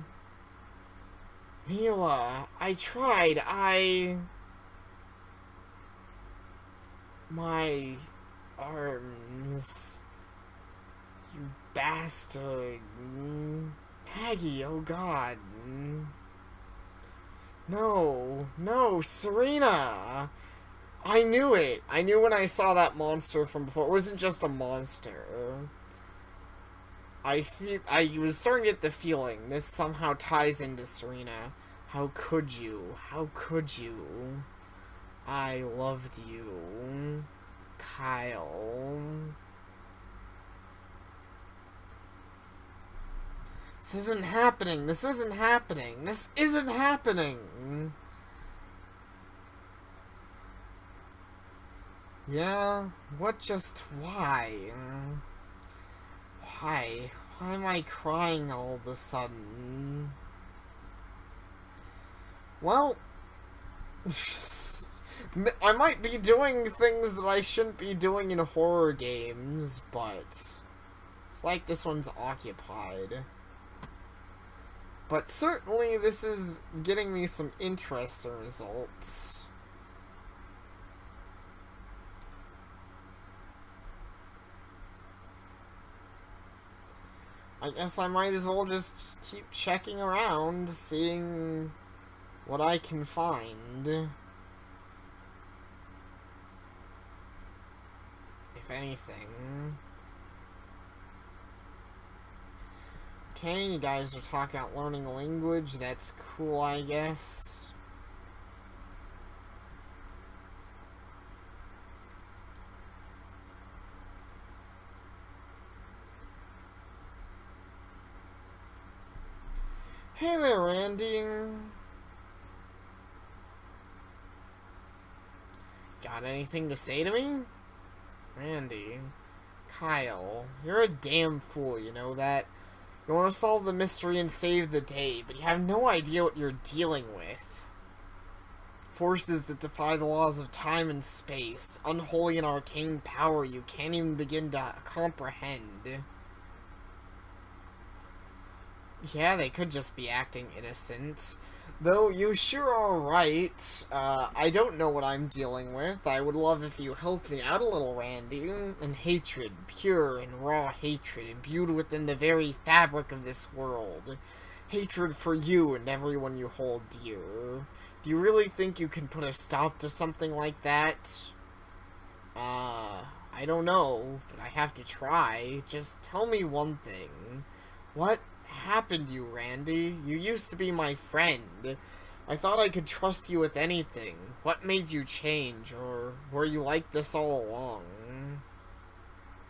Neela, I tried. My arms. You bastard. Maggie, oh god. No, Serena! I knew it. I knew when I saw that monster from before. It wasn't just a monster. I was starting to get the feeling this somehow ties into Serena. How could you? How could you? I loved you. Kyle. This isn't happening. This isn't happening. This isn't happening. Yeah? What just... why? Why? Why am I crying all of a sudden? Well... I might be doing things that I shouldn't be doing in horror games, but it's like this one's occupied. But certainly this is getting me some interesting results. I guess I might as well just keep checking around, seeing what I can find. If anything. Okay, you guys are talking about learning a language. That's cool, I guess. Hey there, Randy. Got anything to say to me? Randy. Kyle, you're a damn fool, you know that? You want to solve the mystery and save the day, but you have no idea what you're dealing with. Forces that defy the laws of time and space. Unholy and arcane power you can't even begin to comprehend. Yeah, they could just be acting innocent. Though you sure are right. I don't know what I'm dealing with. I would love if you helped me out a little, Randy. And hatred, pure and raw hatred, imbued within the very fabric of this world. Hatred for you and everyone you hold dear. Do you really think you can put a stop to something like that? I don't know, but I have to try. Just tell me one thing. What happened to you, Randy? You used to be my friend. I thought I could trust you with anything. What made you change, or were you like this all along?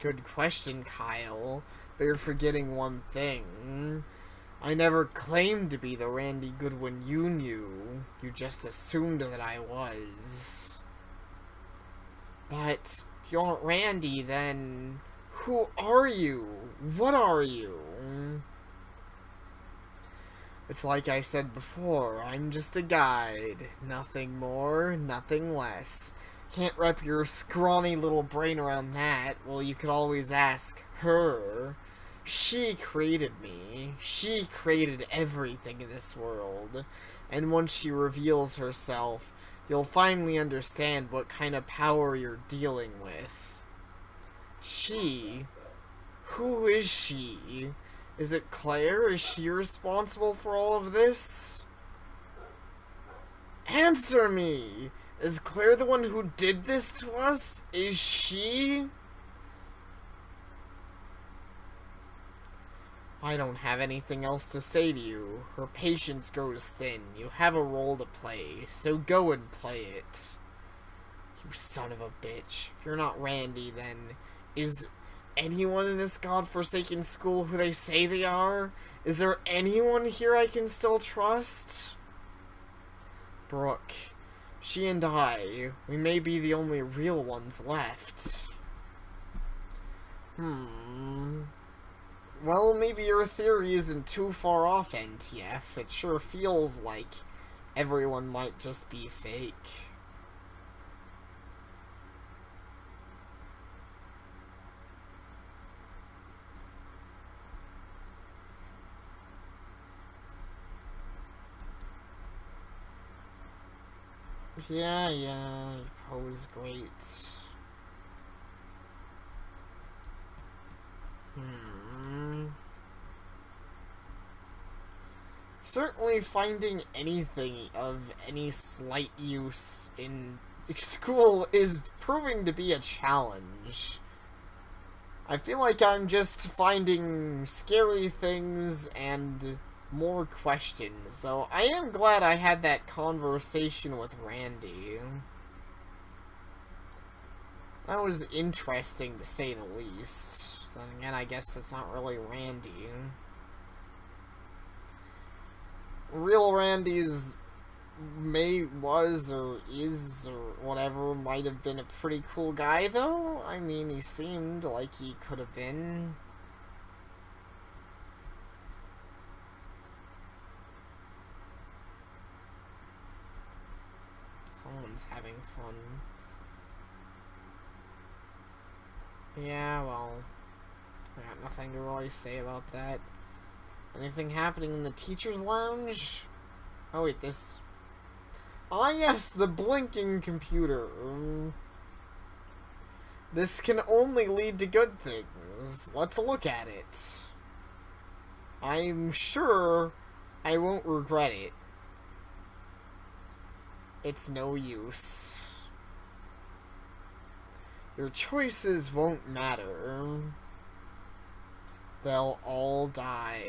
Good question, Kyle, but you're forgetting one thing. I never claimed to be the Randy Goodwin you knew. You just assumed that I was. But if you aren't Randy, then who are you? What are you? It's like I said before, I'm just a guide. Nothing more, nothing less. Can't wrap your scrawny little brain around that. Well, you could always ask her. She created me. She created everything in this world. And once she reveals herself, you'll finally understand what kind of power you're dealing with. She? Who is she? Is it Claire? Is she responsible for all of this? Answer me! Is Claire the one who did this to us? Is she? I don't have anything else to say to you. Her patience grows thin. You have a role to play, so go and play it. You son of a bitch. If you're not Randy, then is anyone in this godforsaken school who they say they are? Is there anyone here I can still trust? Brooke. She and I, we may be the only real ones left. Well, maybe your theory isn't too far off, NTF. It sure feels like everyone might just be fake. Yeah, you pose great. Certainly finding anything of any slight use in school is proving to be a challenge. I feel like I'm just finding scary things and more questions, so I am glad I had that conversation with Randy. That was interesting, to say the least. Then again, I guess it's not really Randy. Real Randy's was or is or whatever might have been a pretty cool guy, though. I mean, he seemed like he could have been. Someone's having fun. Yeah, well, I got nothing to really say about that. Anything happening in the teacher's lounge? Oh wait, this... Ah yes, the blinking computer. This can only lead to good things. Let's look at it. I'm sure I won't regret it. It's no use. Your choices won't matter. They'll all die.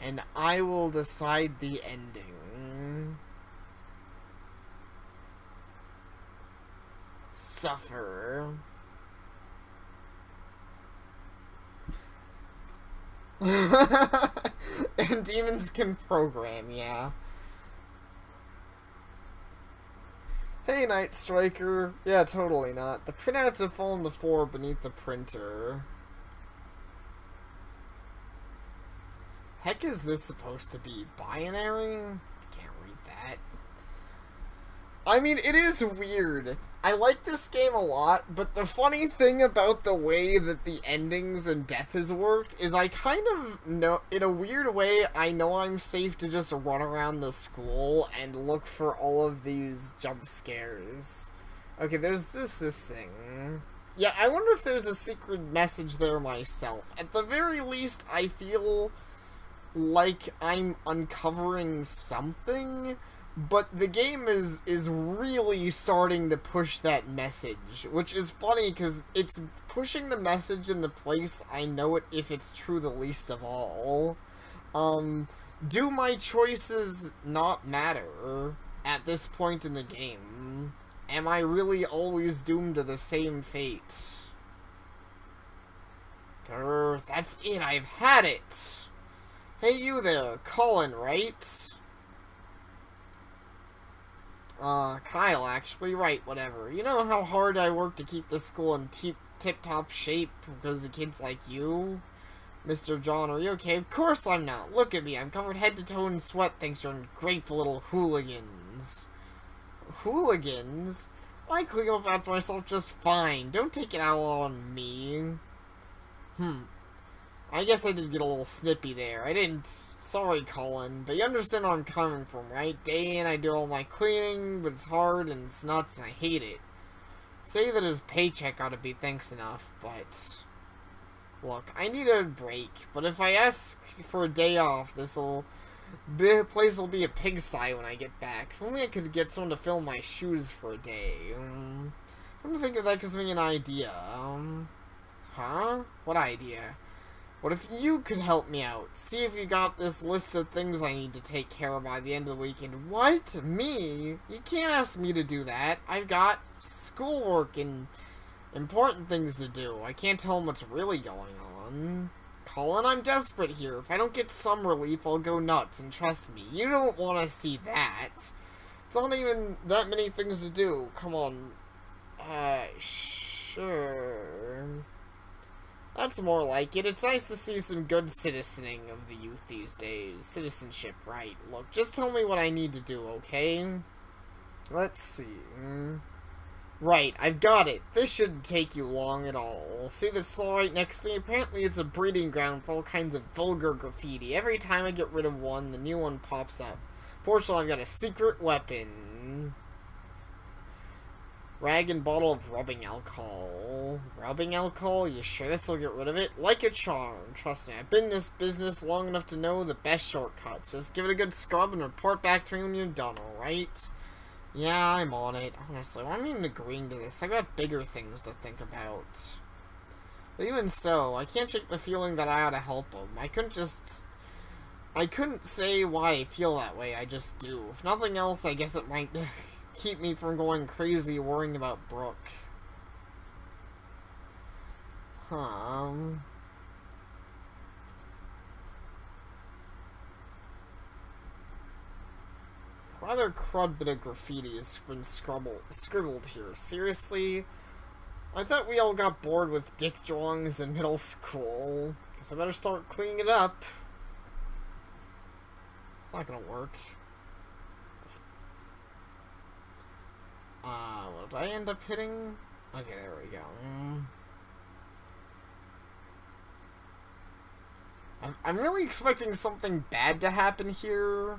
And I will decide the ending. Suffer. And demons can program, yeah. Hey, Night Striker. Yeah, totally not. The printouts have fallen to the floor beneath the printer. Heck is this supposed to be? Binary? I can't read that. I mean, it is weird. I like this game a lot, but the funny thing about the way that the endings and death has worked is I kind of know, in a weird way, I know I'm safe to just run around the school and look for all of these jump scares. Okay, there's this thing. Yeah, I wonder if there's a secret message there myself. At the very least, I feel like I'm uncovering something, but the game is really starting to push that message, which is funny because it's pushing the message in the place I know it if it's true the least of all. Do my choices not matter at this point in the game? Am I really always doomed to the same fate? Grr, that's it, I've had it! Hey you there, Colin, right? Kyle, actually, right, whatever. You know how hard I work to keep the school in tip-top shape because of kids like you? Mr. John, are you okay? Of course I'm not. Look at me, I'm covered head to toe in sweat thanks to ungrateful little hooligans. Hooligans? I clean up after myself just fine. Don't take it out on me. I guess I did get a little snippy there. I didn't... Sorry, Colin. But you understand where I'm coming from, right? Day in, I do all my cleaning, but it's hard and it's nuts and I hate it. Say that his paycheck ought to be thanks enough, but... Look, I need a break, but if I ask for a day off, this place will be a pigsty when I get back. If only I could get someone to fill my shoes for a day. Come to think of that gives me an idea. Huh? What idea? What if you could help me out? See if you got this list of things I need to take care of by the end of the weekend. What? Me? You can't ask me to do that. I've got schoolwork and important things to do. I can't tell them what's really going on. Colin, I'm desperate here. If I don't get some relief, I'll go nuts. And trust me, you don't want to see that. It's not even that many things to do. Come on. Sure. That's more like it. It's nice to see some good citizening of the youth these days. Citizenship, right. Look, just tell me what I need to do, okay? Let's see. Right, I've got it. This shouldn't take you long at all. See this slow right next to me? Apparently it's a breeding ground for all kinds of vulgar graffiti. Every time I get rid of one, the new one pops up. Fortunately, I've got a secret weapon. Rag and bottle of rubbing alcohol. Rubbing alcohol? You sure this will get rid of it? Like a charm. Trust me, I've been in this business long enough to know the best shortcuts. Just give it a good scrub and report back to me when you're done, alright? Yeah, I'm on it. Honestly, why am I even agreeing to this? I got bigger things to think about. But even so, I can't shake the feeling that I ought to help him. I couldn't say why I feel that way, I just do. If nothing else, I guess it might keep me from going crazy worrying about Brooke. Rather crud bit of graffiti has been scribbled here. Seriously? I thought we all got bored with dick drawings in middle school. Guess I better start cleaning it up. It's not gonna work. What did I end up hitting? Okay, there we go. I'm really expecting something bad to happen here.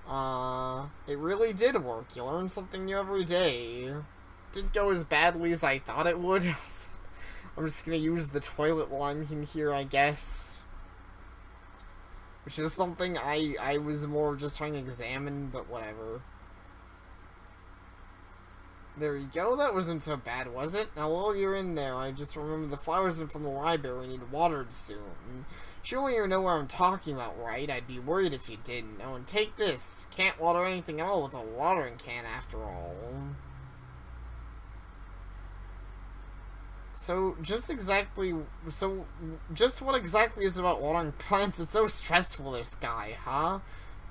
It really did work. You learn something new every day. Didn't go as badly as I thought it would. I'm just gonna use the toilet while I'm in here, I guess. Which is something I was more just trying to examine, but whatever. There you go, that wasn't so bad, was it? Now while you're in there, I just remembered the flowers from the library need watered soon. Surely you know what I'm talking about, right? I'd be worried if you didn't. Oh, and take this. Can't water anything at all with a watering can, after all. So, just what exactly is it about watering plants? It's so stressful, this guy, huh?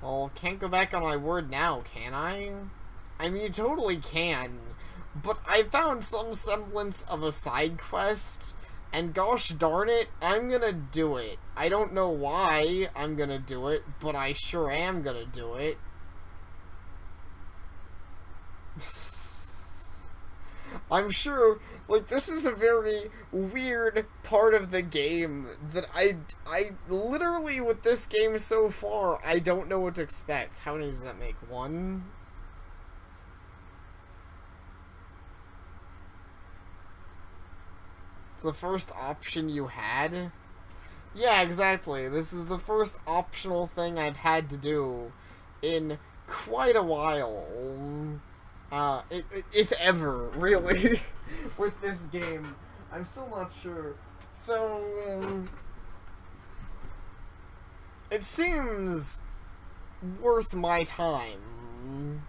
Well, can't go back on my word now, can I? I mean, you totally can. But I found some semblance of a side quest, and gosh darn it, I'm gonna do it. I don't know why I'm gonna do it, but I sure am gonna do it. I'm sure, like, this is a very weird part of the game that I literally, with this game so far, I don't know what to expect. How many does that make? One? It's the first option you had? Yeah, exactly. This is the first optional thing I've had to do in quite a while. If ever, really, with this game. I'm still not sure. So, it seems worth my time.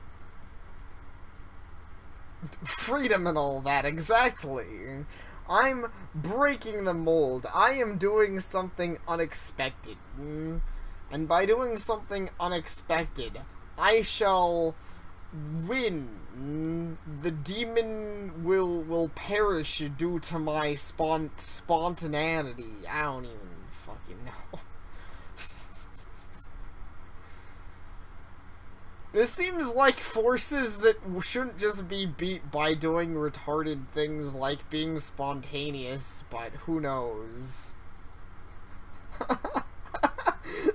Freedom and all that, exactly. I'm breaking the mold. I am doing something unexpected. And by doing something unexpected, I shall win. The demon will perish due to my spontaneity. I don't even fucking know. This seems like forces that shouldn't just be beat by doing retarded things like being spontaneous, but who knows.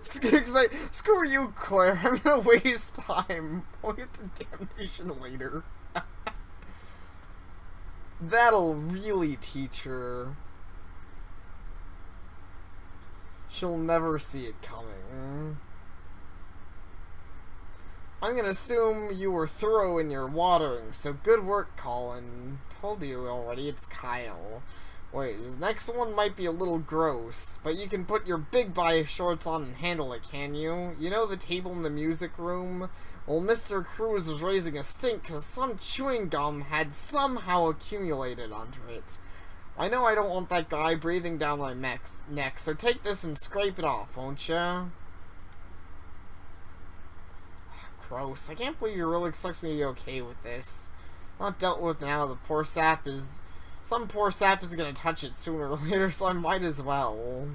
Screw you, Claire. I'm gonna waste time. I'll get to damnation later. That'll really teach her. She'll never see it coming. I'm gonna assume you were thorough in your watering, so good work, Colin. Told you already, it's Kyle. Wait, his next one might be a little gross, but you can put your big boy shorts on and handle it, can you? You know the table in the music room? Well, Mr. Cruz was raising a stink because some chewing gum had somehow accumulated onto it. I know I don't want that guy breathing down my neck, so take this and scrape it off, won't ya? Gross. I can't believe you're really expecting to be okay with this. Not dealt with now, some poor sap is gonna touch it sooner or later, so I might as well.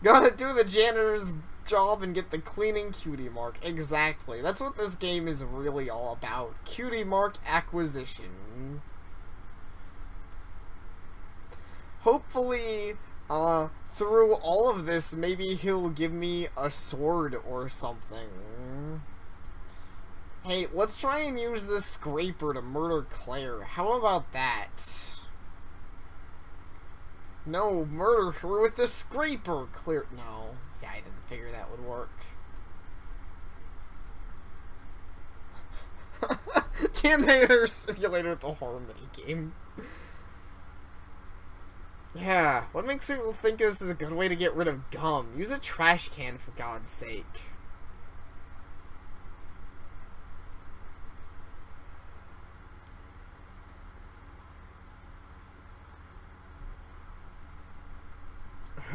Gotta do the janitor's job and get the cleaning cutie mark. Exactly. That's what this game is really all about. Cutie mark acquisition. Hopefully, through all of this, maybe he'll give me a sword or something. Hey, let's try and use this scraper to murder Claire. How about that? No, murder her with the scraper! Clear. No. Yeah, I didn't figure that would work. Janitor Simulator, the horror minigame. Yeah, what makes people think this is a good way to get rid of gum? Use a trash can, for God's sake.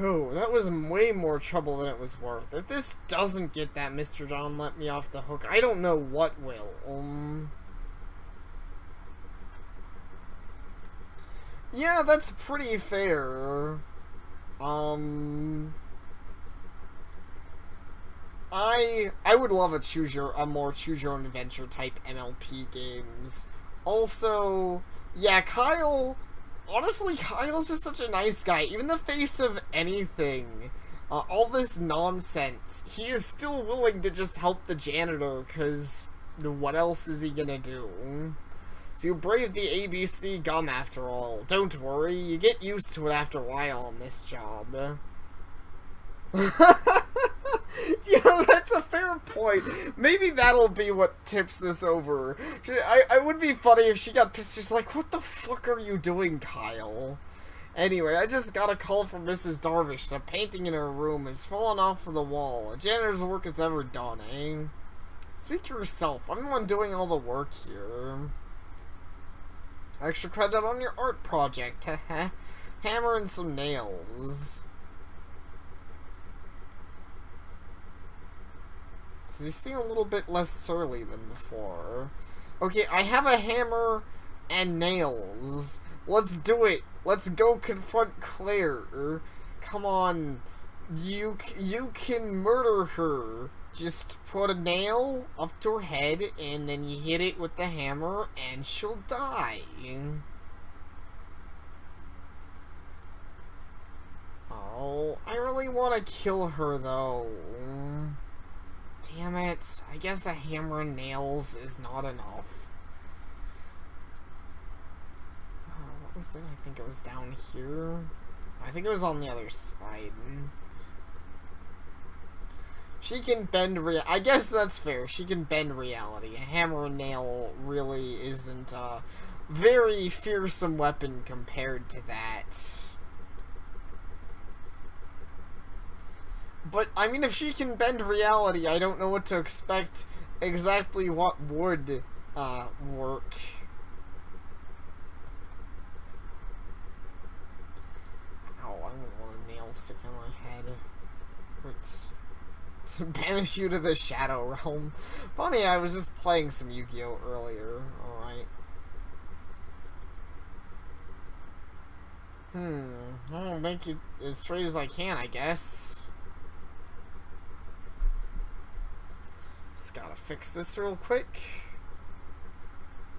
Oh, that was way more trouble than it was worth. If this doesn't get that Mr. John let me off the hook, I don't know what will. Yeah, that's pretty fair. I would love a more choose your own adventure type MLP games. Also, yeah, Kyle. Honestly, Kyle's just such a nice guy. Even in the face of anything, all this nonsense, he is still willing to just help the janitor, because what else is he gonna do? So you braved the ABC gum after all. Don't worry, you get used to it after a while on this job. You know, that's a fair point. Maybe that'll be what tips this over. I would be funny if she got pissed. She's like, what the fuck are you doing, Kyle? Anyway, I just got a call from Mrs. Darvish. The painting in her room has fallen off of the wall. A janitor's work is ever done, eh? Speak to yourself. I'm the one doing all the work here. Extra credit on your art project. Hammer and some nails. So you seem a little bit less surly than before. Okay, I have a hammer and nails. Let's do it. Let's go confront Claire. Come on. You can murder her. Just put a nail up to her head, and then you hit it with the hammer, and she'll die. Oh, I really want to kill her, though. Damn it. I guess a hammer and nails is not enough. Oh, what was it? I think it was down here. I think it was on the other side. She can bend I guess that's fair. She can bend reality. A hammer and nail really isn't a very fearsome weapon compared to that. But, I mean, if she can bend reality, I don't know what to expect exactly what would, work. Ow, I don't want a nail stick in my head. Hurts. Banish you to the Shadow Realm. Funny, I was just playing some Yu-Gi-Oh! Earlier. Alright. I'll make it as straight as I can, I guess. Just gotta fix this real quick.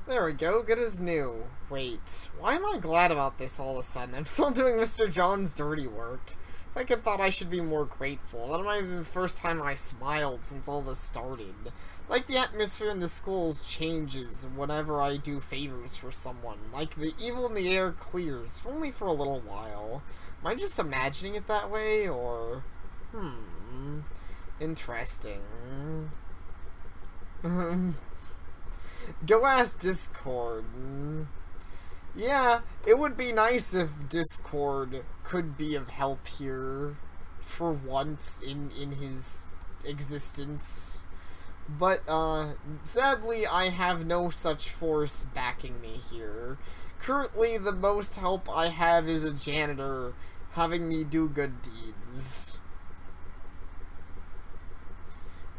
There we go, good as new. Wait, why am I glad about this all of a sudden? I'm still doing Mr. John's dirty work. It's like I thought I should be more grateful. That might have been the first time I smiled since all this started. It's like the atmosphere in the schools changes whenever I do favors for someone. Like the evil in the air clears, only for a little while. Am I just imagining it that way, or... Interesting. Go ask Discord. Yeah, it would be nice if Discord could be of help here for once in his existence. But, sadly, I have no such force backing me here. Currently, the most help I have is a janitor having me do good deeds.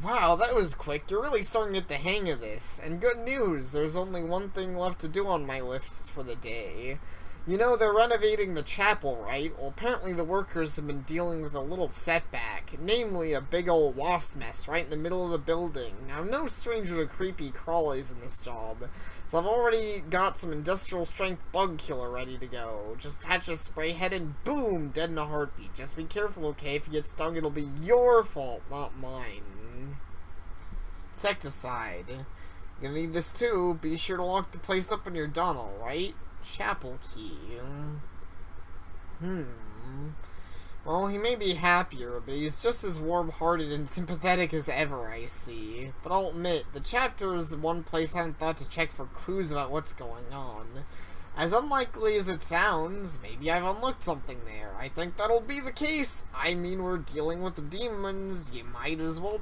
Wow, that was quick. You're really starting to get the hang of this. And good news, there's only one thing left to do on my list for the day. You know, they're renovating the chapel, right? Well, apparently the workers have been dealing with a little setback. Namely, a big old wasp nest right in the middle of the building. Now, I'm no stranger to creepy crawlies in this job. So I've already got some industrial strength bug killer ready to go. Just attach a spray head and boom, dead in a heartbeat. Just be careful, okay? If you get stung, it'll be your fault, not mine. Insecticide. You're gonna need this too. Be sure to lock the place up when you're done, alright? Chapel key. Well, he may be happier, but he's just as warm-hearted and sympathetic as ever, I see. But I'll admit, the chapter is the one place I haven't thought to check for clues about what's going on. As unlikely as it sounds, maybe I've unlocked something there. I think that'll be the case. I mean, we're dealing with demons. You might as well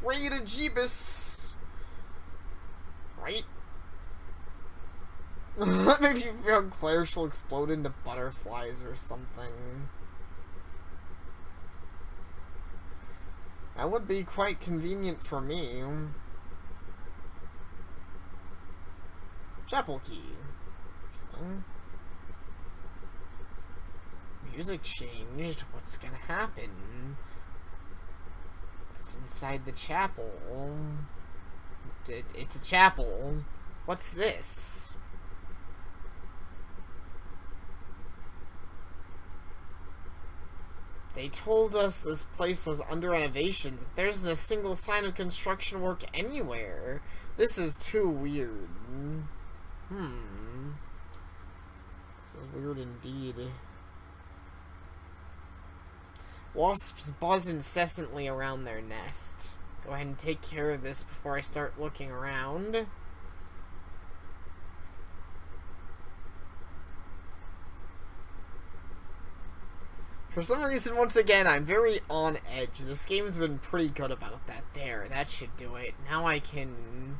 pray to Jeebus. Right? Maybe you feel Claire she'll explode into butterflies or something. That would be quite convenient for me. Chapel key. Music changed. What's gonna happen? It's inside the chapel. It's a chapel. What's this? They told us this place was under renovations, but there isn't a single sign of construction work anywhere. This is too weird. This is weird indeed. Wasps buzz incessantly around their nest. Go ahead and take care of this before I start looking around. For some reason, once again, I'm very on edge. This game's been pretty good about that. There, that should do it. Now I can...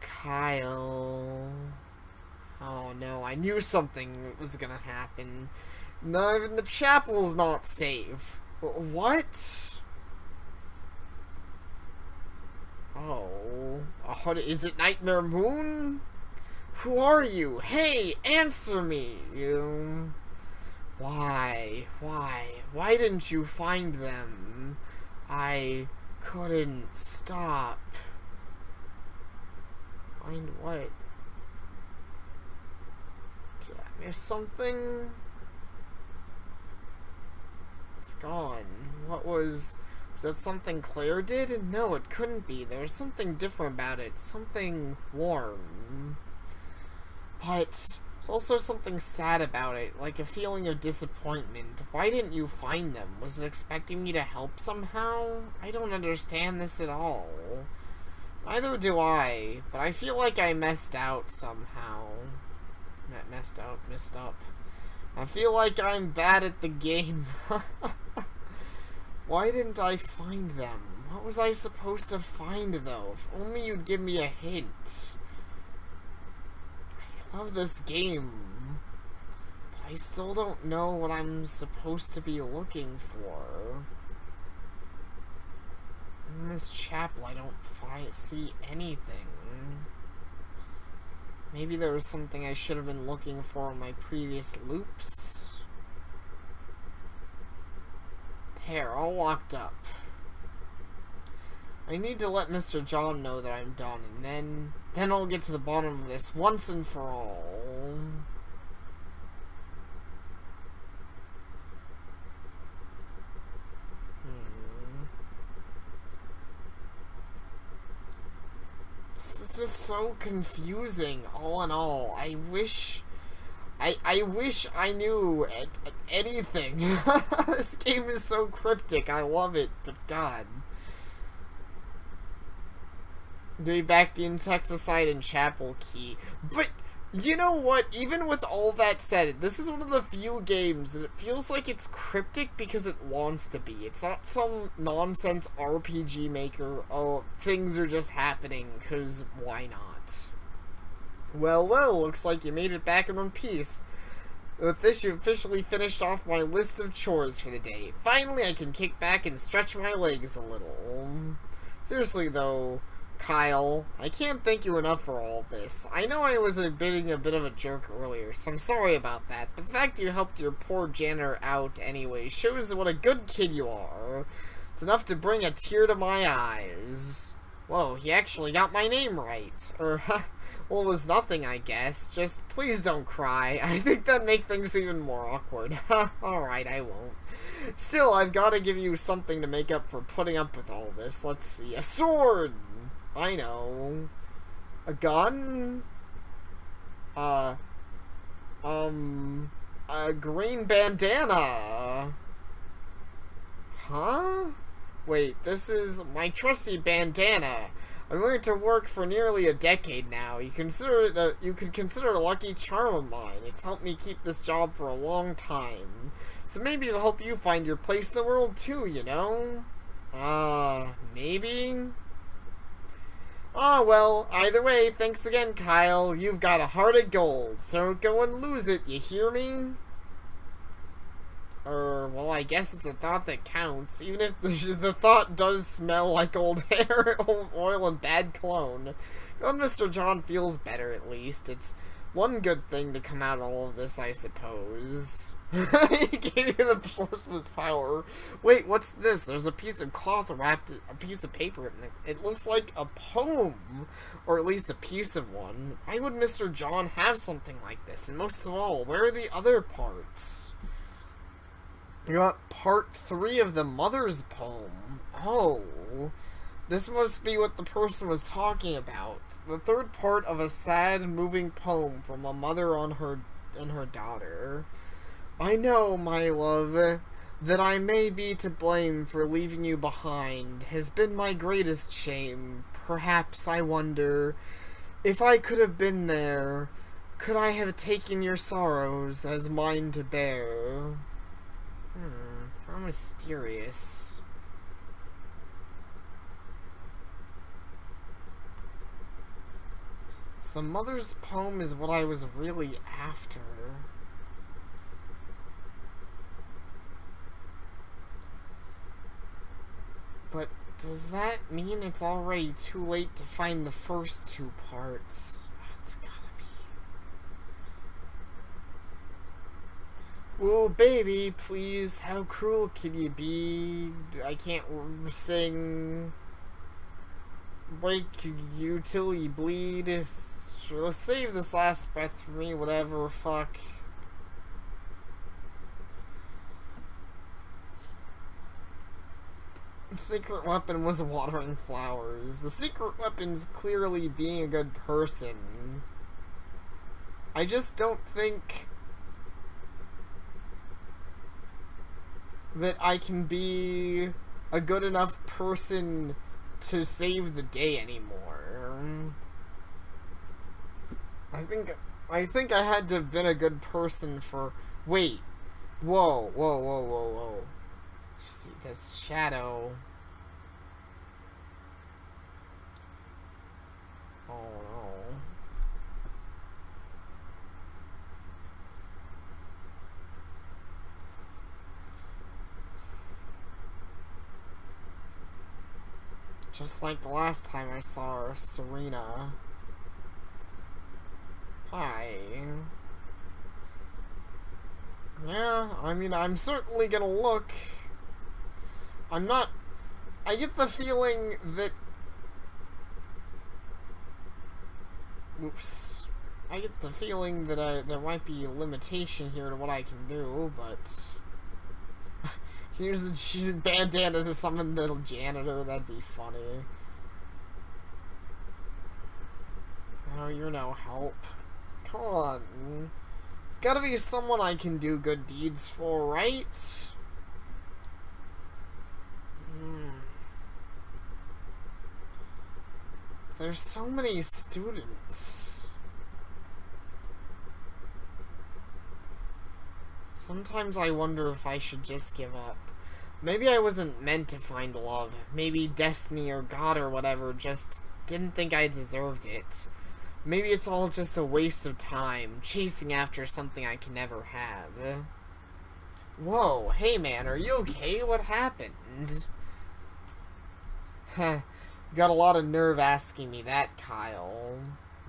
Kyle... Oh no, I knew something was gonna happen. No, even the chapel's not safe. What? Oh... Is it Nightmare Moon? Who are you? Hey, answer me! Why didn't you find them? I couldn't stop. Find what? Did I miss something? It's gone. Was that something Claire did? No, it couldn't be. There was something different about it. Something warm. But... there's also something sad about it, like a feeling of disappointment. Why didn't you find them? Was it expecting me to help somehow? I don't understand this at all. Neither do I, but I feel like I messed out somehow. Not messed up. I feel like I'm bad at the game. Why didn't I find them? What was I supposed to find, though? If only you'd give me a hint. I love this game, but I still don't know what I'm supposed to be looking for. In this chapel, I don't see anything. Maybe there was something I should have been looking for in my previous loops. There, all locked up. I need to let Mr. John know that I'm done, and then I'll get to the bottom of this once and for all. This is just so confusing, all in all. I wish I knew anything. This game is so cryptic. I love it, but God. Give back the insecticide and chapel key. But, you know what? Even with all that said, this is one of the few games that it feels like it's cryptic because it wants to be. It's not some nonsense RPG maker, oh, things are just happening, because why not? Well, looks like you made it back in one piece. With this, you officially finished off my list of chores for the day. Finally, I can kick back and stretch my legs a little. Seriously, though... Kyle, I can't thank you enough for all this. I know I was being a bit of a jerk earlier, so I'm sorry about that, but the fact you helped your poor janitor out anyway shows what a good kid you are. It's enough to bring a tear to my eyes. Whoa, he actually got my name right. Well, it was nothing, I guess. Just, please don't cry. I think that'd make things even more awkward. Alright, I won't. Still, I've got to give you something to make up for putting up with all this. Let's see. A sword! I know. A gun? A green bandana. Huh? Wait, this is my trusty bandana. I'm going to work for nearly a decade now. You could consider it a lucky charm of mine. It's helped me keep this job for a long time. So maybe it'll help you find your place in the world too, you know? Maybe? Oh, well, either way, thanks again, Kyle. You've got a heart of gold, so don't go and lose it, you hear me? Well, I guess it's a thought that counts, even if the thought does smell like old hair, old oil, and bad cologne. Well, Mr. John feels better, at least. It's One good thing to come out of all of this, I suppose. He gave you the force of his power. Wait, what's this? There's a piece of cloth wrapped in a piece of paper. It looks like a poem, or at least a piece of one. Why would Mr. John have something like this? And most of all, where are the other parts? You got part 3 of the mother's poem. Oh, this must be what the person was talking about. The third part of a sad, moving poem from a mother on her and her daughter. I know, my love, that I may be to blame for leaving you behind has been my greatest shame. Perhaps I wonder, if I could have been there, could I have taken your sorrows as mine to bear? How mysterious. So the mother's poem is what I was really after. But does that mean it's already too late to find the first 2 parts? It's gotta be. Oh, baby, please, how cruel can you be? I can't sing. Break you till you bleed. Let's save this last breath for me, whatever, fuck. Secret weapon was watering flowers. The secret weapon's clearly being a good person. I just don't think that I can be a good enough person to save the day anymore. I think I had to have been a good person for... Wait. Whoa. See, this shadow. Oh no. Just like the last time I saw her, Serena. Hi. Yeah, I mean, I'm certainly gonna look. I'm not... I get the feeling that... Oops. I get the feeling that there might be a limitation here to what I can do, but... Here's a bandana to summon the janitor, that'd be funny. Oh, you're no help. Come on. There's gotta be someone I can do good deeds for, right? There's so many students. Sometimes I wonder if I should just give up. Maybe I wasn't meant to find love. Maybe destiny or God or whatever just didn't think I deserved it. Maybe it's all just a waste of time, chasing after something I can never have. Whoa, hey man, are you okay? What happened? Heh, you got a lot of nerve asking me that, Kyle.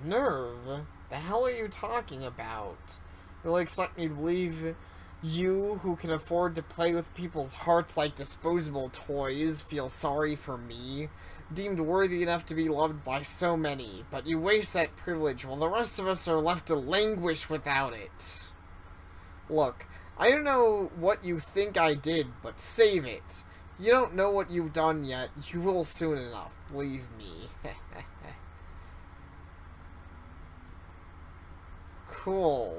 Nerve? The hell are you talking about? Really expect me to believe you, who can afford to play with people's hearts like disposable toys, feel sorry for me? Deemed worthy enough to be loved by so many, but you waste that privilege while the rest of us are left to languish without it. Look, I don't know what you think I did, but save it. You don't know what you've done yet. You will soon enough, believe me. Cool.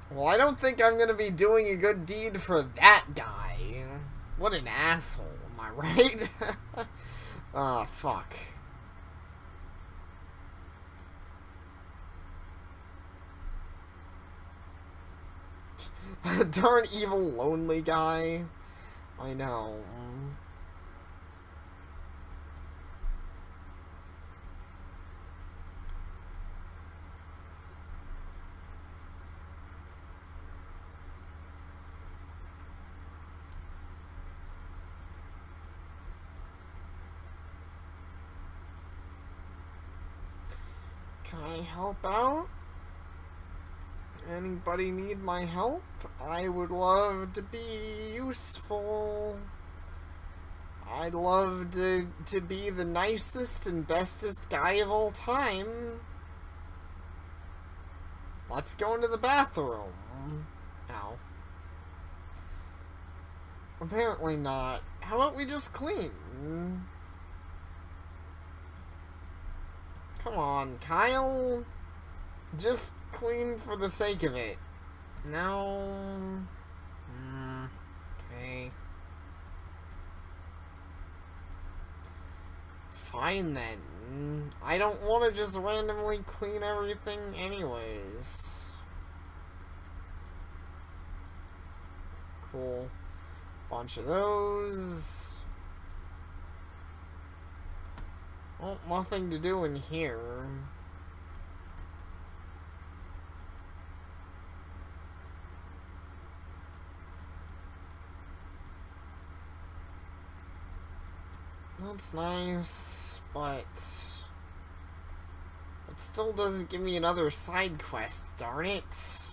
Well, I don't think I'm gonna be doing a good deed for that guy. What an asshole, am I right? Ah, fuck. Darn evil, lonely guy. I know. Can I help out? Anybody need my help? I would love to be useful. I'd love to be the nicest and bestest guy of all time. Let's go into the bathroom. Ow. Apparently not. How about we just clean? Come on, Kyle. Just clean for the sake of it. No. Okay. Fine then. I don't want to just randomly clean everything anyways. Cool. Bunch of those. Well, nothing to do in here. That's nice, but it still doesn't give me another side quest, darn it.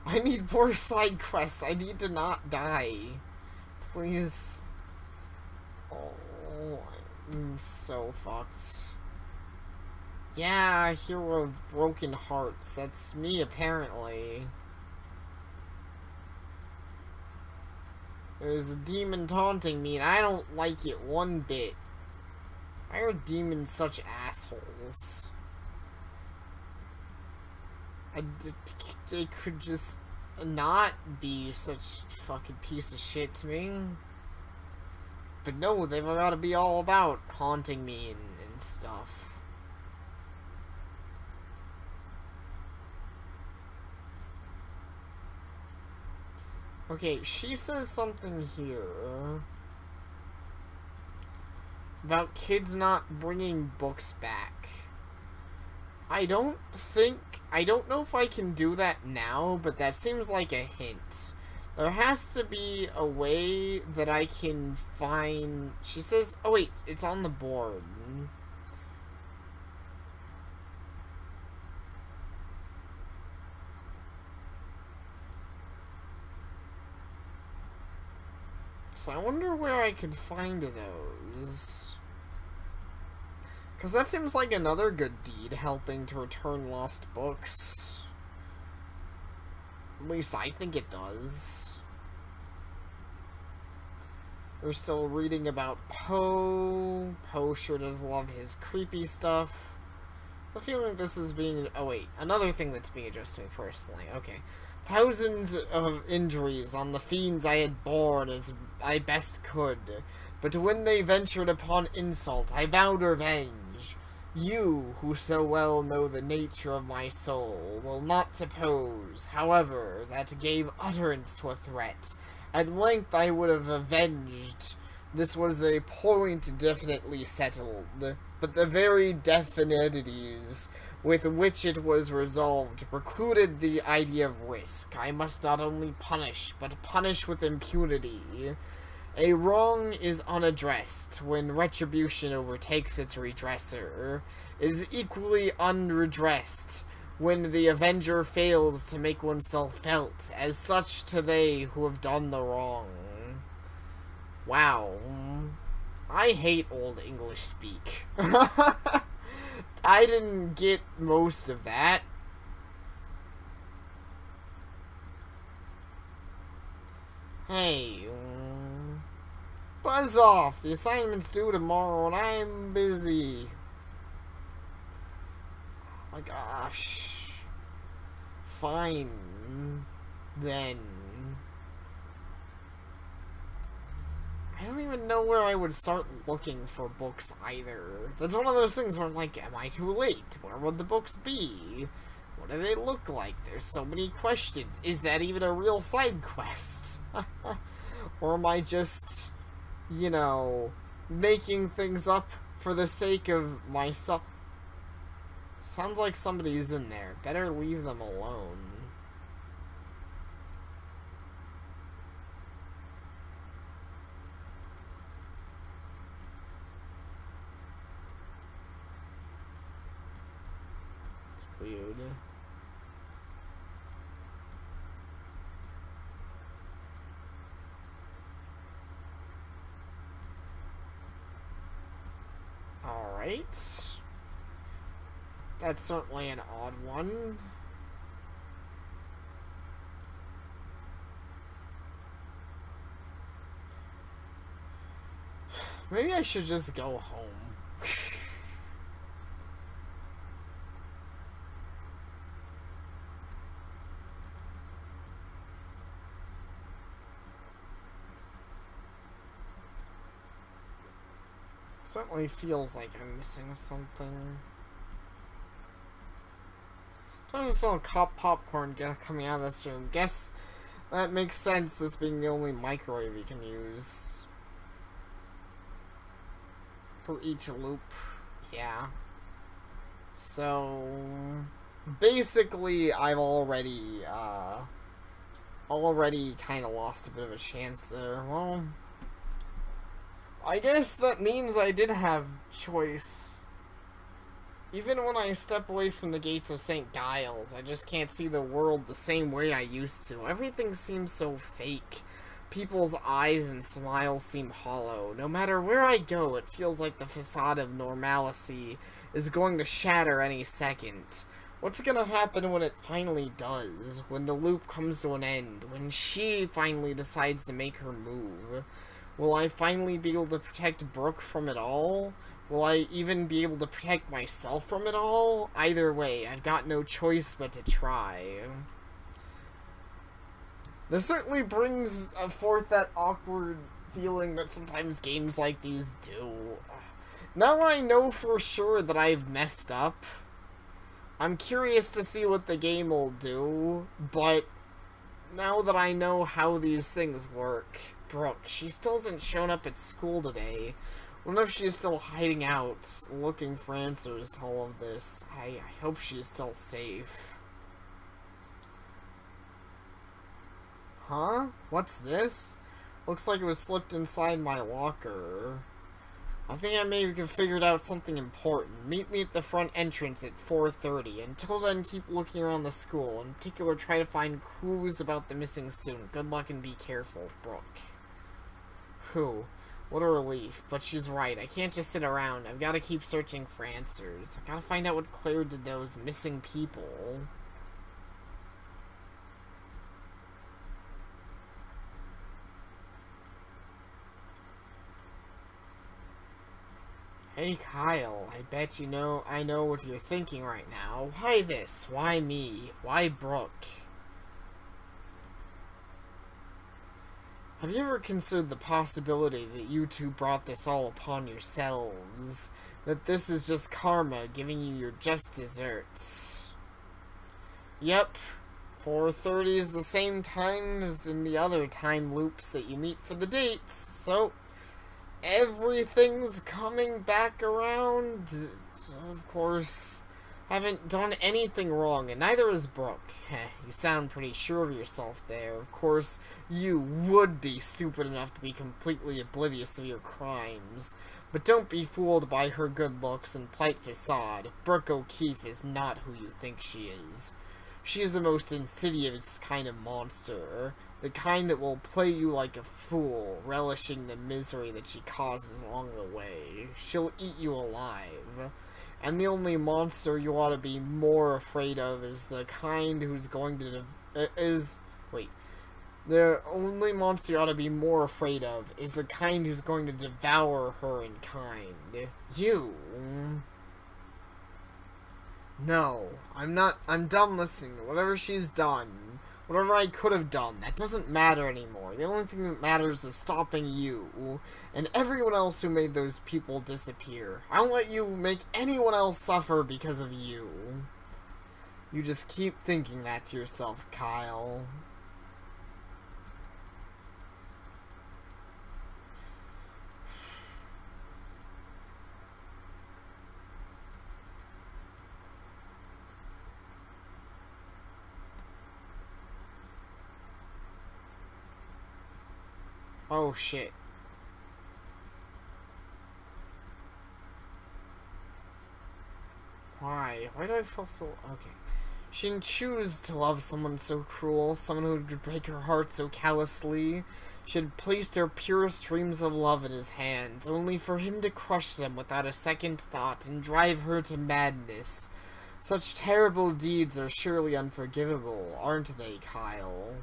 I need more side quests. I need to not die. Please. Oh, I'm so fucked. Yeah, hero of broken hearts. That's me, apparently. There's a demon taunting me, and I don't like it one bit. Why are demons such assholes? They could just not be such a fucking piece of shit to me. But no, they've got to be all about haunting me and stuff. Okay, she says something here about kids not bringing books back. I don't know if I can do that now, but that seems like a hint. There has to be a way that I can find... She says... Oh wait, it's on the board. So I wonder where I could find those. Because that seems like another good deed, helping to return lost books. At least I think it does. We're still reading about Poe. Poe sure does love his creepy stuff. The feeling this is being... Oh wait, another thing that's being addressed to me personally. Okay. Thousands of injuries on the fiends I had borne as I best could, but when they ventured upon insult, I vowed revenge. You, who so well know the nature of my soul, will not suppose, however, that gave utterance to a threat. At length I would have avenged. This was a point definitely settled, but the very definitities with which it was resolved precluded the idea of risk. I must not only punish, but punish with impunity. A wrong is unaddressed when retribution overtakes its redresser. It is equally unredressed when the avenger fails to make oneself felt as such to they who have done the wrong. Wow. I hate Old English speak. I didn't get most of that. Hey, buzz off. The assignment's due tomorrow and I'm busy. Oh my gosh. Fine. Then. I don't even know where I would start looking for books either. That's one of those things where I'm like, am I too late? Where would the books be? What do they look like? There's so many questions. Is that even a real side quest? Or am I just, you know, making things up for the sake of myself? Sounds like somebody's in there. Better leave them alone. It's weird. Alright. That's certainly an odd one. Maybe I should just go home. Certainly feels like I'm missing something. There's this little popcorn coming out of this room. Guess that makes sense, this being the only microwave you can use. For each loop. Yeah. So basically I've already kind of lost a bit of a chance there. Well, I guess that means I did have choice. Even when I step away from the gates of St. Giles, I just can't see the world the same way I used to. Everything seems so fake. People's eyes and smiles seem hollow. No matter where I go, it feels like the facade of normalcy is going to shatter any second. What's gonna happen when it finally does? When the loop comes to an end? When she finally decides to make her move? Will I finally be able to protect Brooke from it all? Will I even be able to protect myself from it all? Either way, I've got no choice but to try. This certainly brings forth that awkward feeling that sometimes games like these do. Now I know for sure that I've messed up. I'm curious to see what the game will do, but now that I know how these things work... Brooke, she still hasn't shown up at school today. I wonder if she's still hiding out, looking for answers to all of this. I hope she's still safe. Huh? What's this? Looks like it was slipped inside my locker. I think I maybe have figured out something important. Meet me at the front entrance at 4:30. Until then, keep looking around the school. In particular, try to find clues about the missing student. Good luck and be careful, Brooke. Whew. What a relief. But she's right. I can't just sit around. I've got to keep searching for answers. I've got to find out what Claire did to those missing people. Hey Kyle, I bet you know I know what you're thinking right now. Why this? Why me? Why Brooke? Have you ever considered the possibility that you two brought this all upon yourselves? That this is just karma giving you your just desserts? Yep, 4:30 is the same time as in the other time loops that you meet for the dates, so... everything's coming back around. Of course, haven't done anything wrong, and neither is Brooke. You sound pretty sure of yourself there. Of course, you would be stupid enough to be completely oblivious of your crimes. But don't be fooled by her good looks and polite facade. Brooke O'Keefe is not who you think she is. She is the most insidious kind of monster. The kind that will play you like a fool, relishing the misery that she causes along the way. She'll eat you alive. And the only monster you ought to be more afraid of is the kind who's going to... The only monster you ought to be more afraid of is the kind who's going to devour her in kind. You... No, I'm done listening to whatever she's done. Whatever I could have done, that doesn't matter anymore. The only thing that matters is stopping you and everyone else who made those people disappear. I won't let you make anyone else suffer because of you. You just keep thinking that to yourself, Kyle. Oh shit. Why? Why do I feel so... Okay. She didn't choose to love someone so cruel, someone who would break her heart so callously. She had placed her purest dreams of love in his hands, only for him to crush them without a second thought and drive her to madness. Such terrible deeds are surely unforgivable, aren't they, Kyle?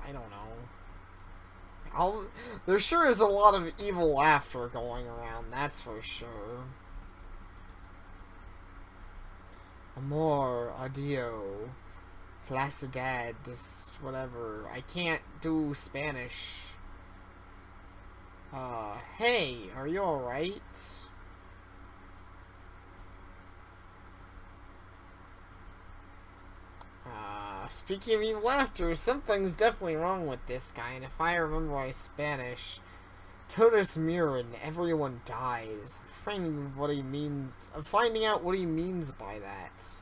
I don't know. There sure is a lot of evil laughter going around, that's for sure. Amor, adio. Felicidad, this, whatever. I can't do Spanish. Hey, are you alright? Speaking of evil laughter, something's definitely wrong with this guy, and if I remember my Spanish, totus mirin, everyone dies. Finding out what he means by that.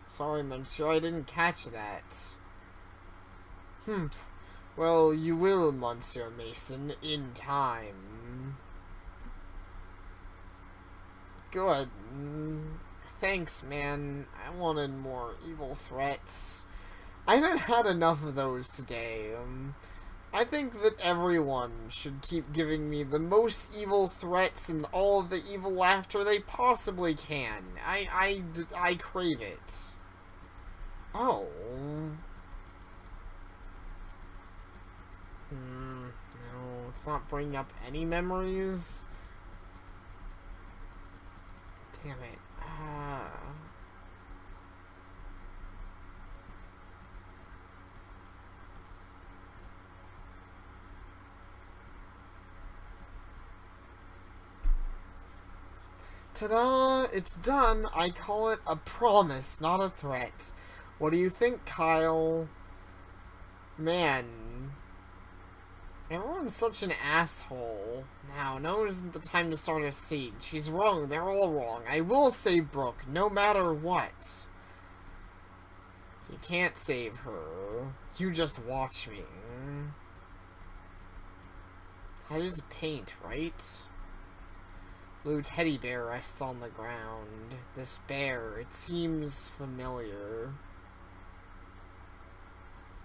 Sorry, monsieur, I didn't catch that. Well, you will, Monsieur Mason, in time. Good. Thanks, man. I wanted more evil threats. I haven't had enough of those today. I think that everyone should keep giving me the most evil threats and all of the evil laughter they possibly can. I crave it. Oh. No, it's not bringing up any memories. Damn it. Ta-da! It's done! I call it a promise, not a threat. What do you think, Kyle? Man. Everyone's such an asshole. Now isn't the time to start a siege. She's wrong. They're all wrong. I will save Brooke, no matter what. You can't save her. You just watch me. That is paint, right? Blue teddy bear rests on the ground. This bear, it seems familiar.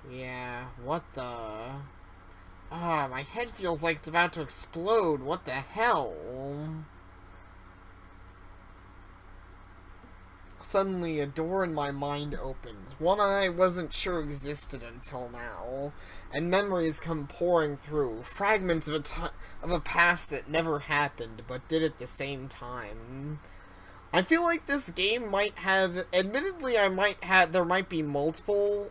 Yeah, what the... my head feels like it's about to explode. What the hell? Suddenly, a door in my mind opens. One I wasn't sure existed until now. And memories come pouring through. Fragments of a past that never happened, but did at the same time. I feel like this game might have, admittedly there might be multiple,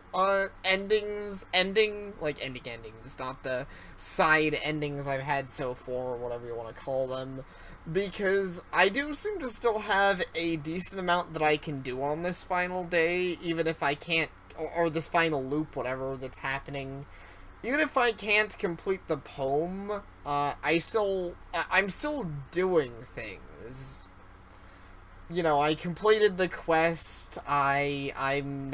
endings, not the side endings I've had so far, or whatever you want to call them, because I do seem to still have a decent amount that I can do on this final day, even if I can't, or this final loop, whatever that's happening. Even if I can't complete the poem, I'm still doing things. You know, I completed the quest, I'm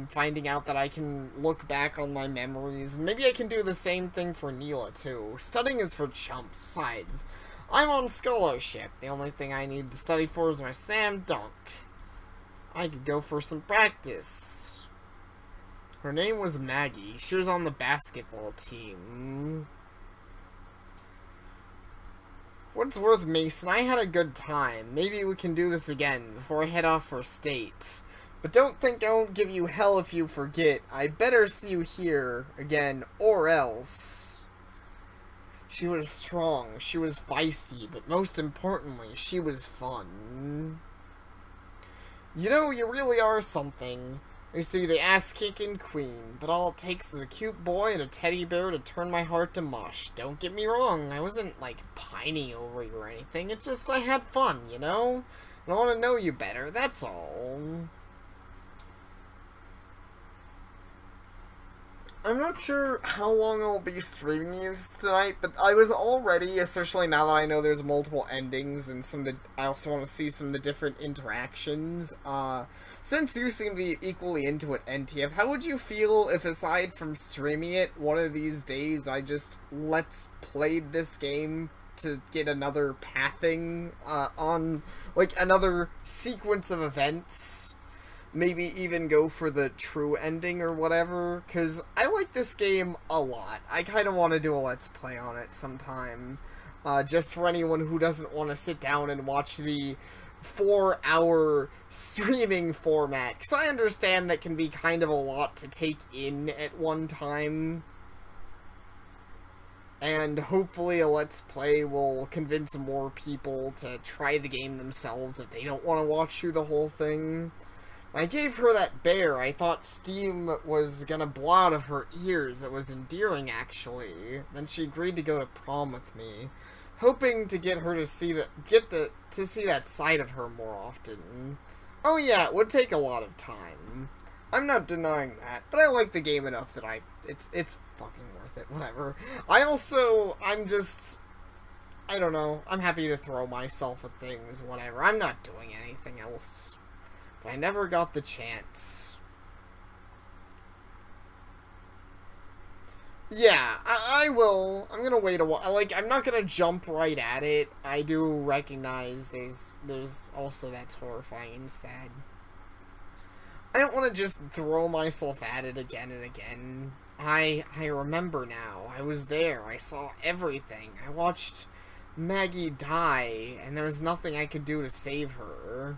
finding out that I can look back on my memories, and maybe I can do the same thing for Neela, too. Studying is for chumps. Besides, I'm on scholarship. The only thing I need to study for is my Sam Dunk. I could go for some practice. Her name was Maggie. She was on the basketball team. What's worth, Mason? I had a good time. Maybe we can do this again before I head off for state. But don't think I won't give you hell if you forget. I better see you here again, or else. She was strong, she was feisty, but most importantly, she was fun. You know, you really are something. I used to be the ass-kicking queen, but all it takes is a cute boy and a teddy bear to turn my heart to mush. Don't get me wrong, I wasn't, like, pining over you or anything. It's just I had fun, you know? I want to know you better, that's all. I'm not sure how long I'll be streaming this tonight, but I was all ready, especially now that I know there's multiple endings, and I also want to see some of the different interactions. Since you seem to be equally into it, NTF, how would you feel if, aside from streaming it, one of these days I just let's played this game to get another pathing on, like, another sequence of events. Maybe even go for the true ending or whatever, because I like this game a lot. I kind of want to do a Let's Play on it sometime. Just for anyone who doesn't want to sit down and watch the 4-hour streaming format, because I understand that can be kind of a lot to take in at one time. And hopefully a Let's Play will convince more people to try the game themselves if they don't want to watch through the whole thing. I gave her that bear. I thought steam was gonna blow out of her ears. It was endearing, actually. Then she agreed to go to prom with me, hoping to get her to see that side of her more often. Oh yeah, it would take a lot of time. I'm not denying that, but I like the game enough that it's fucking worth it. Whatever. I don't know. I'm happy to throw myself at things. Whatever. I'm not doing anything else. But I never got the chance. Yeah, I will. I'm gonna wait a while. Like, I'm not gonna jump right at it. I do recognize there's also that's horrifying and sad. I don't want to just throw myself at it again and again. I remember now. I was there. I saw everything. I watched Maggie die, and there was nothing I could do to save her.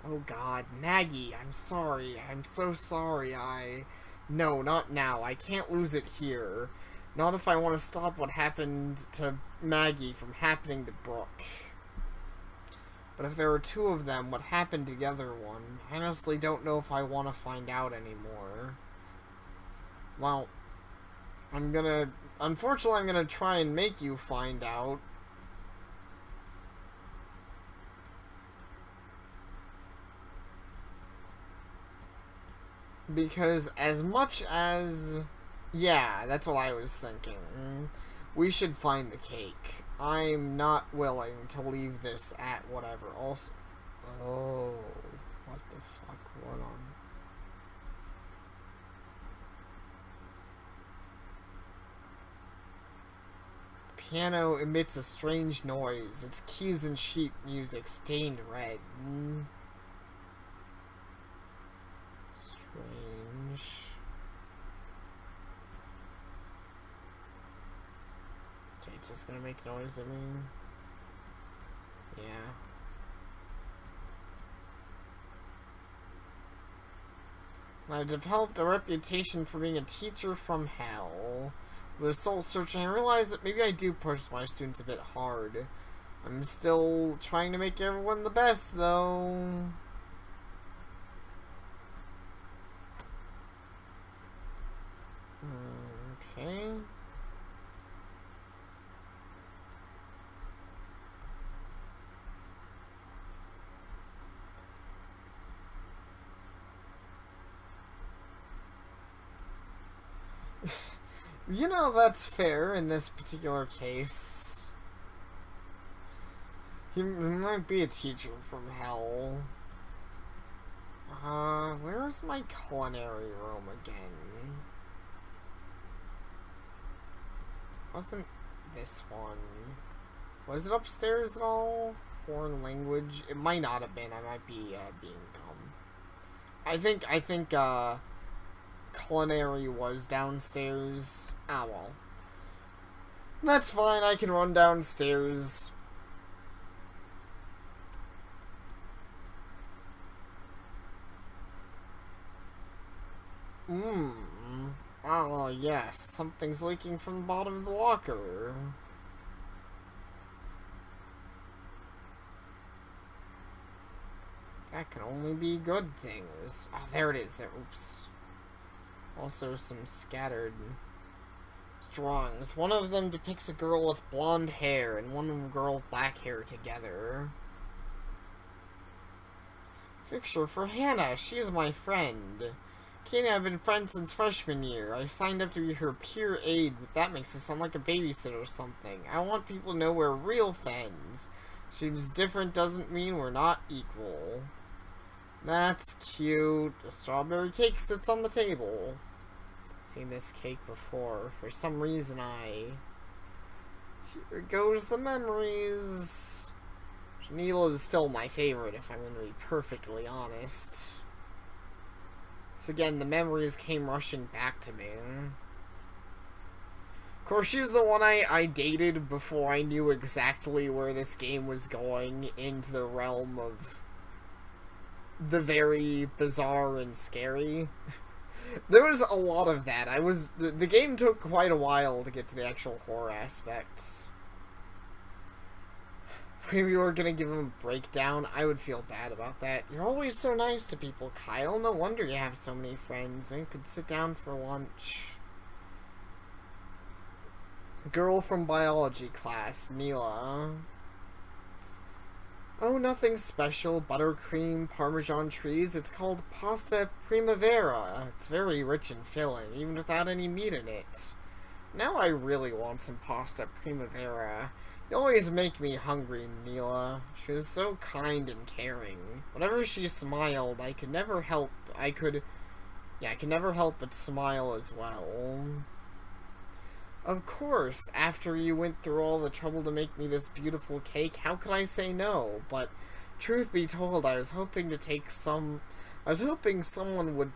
Oh god, Maggie, I'm sorry. I'm so sorry. No, not now. I can't lose it here. Not if I want to stop what happened to Maggie from happening to Brooke. But if there are two of them, what happened to the other one? I honestly don't know if I want to find out anymore. Well, unfortunately, I'm gonna try and make you find out. Because as much as... Yeah, that's what I was thinking. We should find the cake. I'm not willing to leave this at whatever. Also... Oh... What the fuck? What on... Piano emits a strange noise. Its keys and sheet music stained red. Strange. Okay, it's just gonna make noise at me. Yeah. I've developed a reputation for being a teacher from hell. With soul searching, I realized that maybe I do push my students a bit hard. I'm still trying to make everyone the best, though. Okay. You know, that's fair in this particular case. He might be a teacher from hell. Where's my culinary room again? Wasn't this one? Was it upstairs at all? Foreign language? It might not have been. I might be, being dumb. I think, culinary was downstairs. Ah, well. That's fine, I can run downstairs. Oh, yes, something's leaking from the bottom of the locker. That can only be good things. Oh, there it is. There. Oops. Also, some scattered drawings. One of them depicts a girl with blonde hair and one girl with black hair together. Picture for Hannah. She is my friend. Kate and I have been friends since freshman year. I signed up to be her peer aide, but that makes her sound like a babysitter or something. I want people to know we're real friends. She's different doesn't mean we're not equal. That's cute. A strawberry cake sits on the table. I've seen this cake before. For some reason, I Here goes the memories. Neela is still my favorite, if I'm going to be perfectly honest. So again, the memories came rushing back to me. Of course, she's the one I dated before I knew exactly where this game was going into the realm of the very bizarre and scary. There was a lot of that. The game took quite a while to get to the actual horror aspects. Maybe we were gonna give him a breakdown. I would feel bad about that. You're always so nice to people, Kyle. No wonder you have so many friends. We could sit down for lunch. Girl from biology class, Neela. Oh, nothing special. Buttercream, Parmesan cheese. It's called pasta primavera. It's very rich and filling, even without any meat in it. Now I really want some pasta primavera. You always make me hungry, Neela. She was so kind and caring. Whenever she smiled, I could never help but smile as well. Of course, after you went through all the trouble to make me this beautiful cake, how could I say no? But, truth be told, I was hoping someone would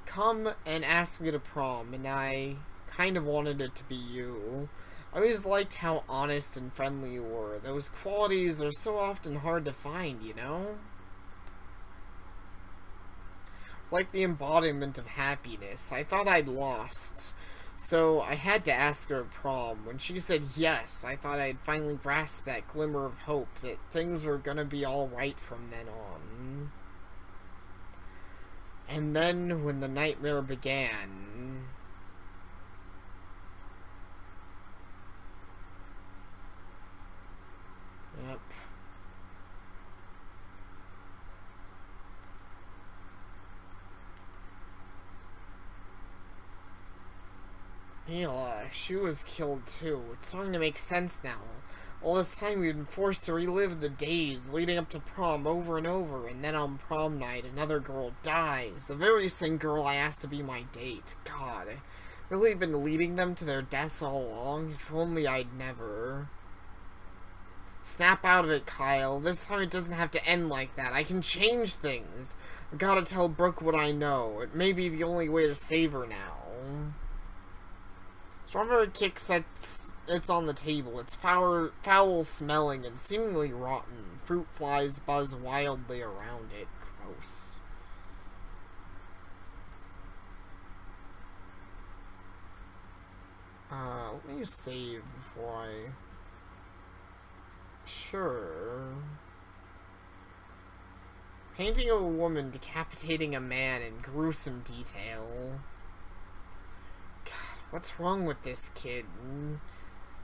come and ask me to prom, and I kind of wanted it to be you. I always liked how honest and friendly you were. Those qualities are so often hard to find, you know? It's like the embodiment of happiness. I thought I'd lost. So I had to ask her to prom. When she said yes, I thought I'd finally grasp that glimmer of hope that things were gonna be alright from then on. And then, when the nightmare began... Yep. Neela, she was killed too. It's starting to make sense now. All this time we've been forced to relive the days leading up to prom over and over, and then on prom night another girl dies. The very same girl I asked to be my date. God, I've really been leading them to their deaths all along? If only I'd never... Snap out of it, Kyle. This time it doesn't have to end like that. I can change things. I've gotta tell Brooke what I know. It may be the only way to save her now. Strawberry cake it's on the table. It's foul smelling and seemingly rotten. Fruit flies buzz wildly around it. Gross. Let me save before I... Sure. Painting of a woman decapitating a man in gruesome detail. God, what's wrong with this kid?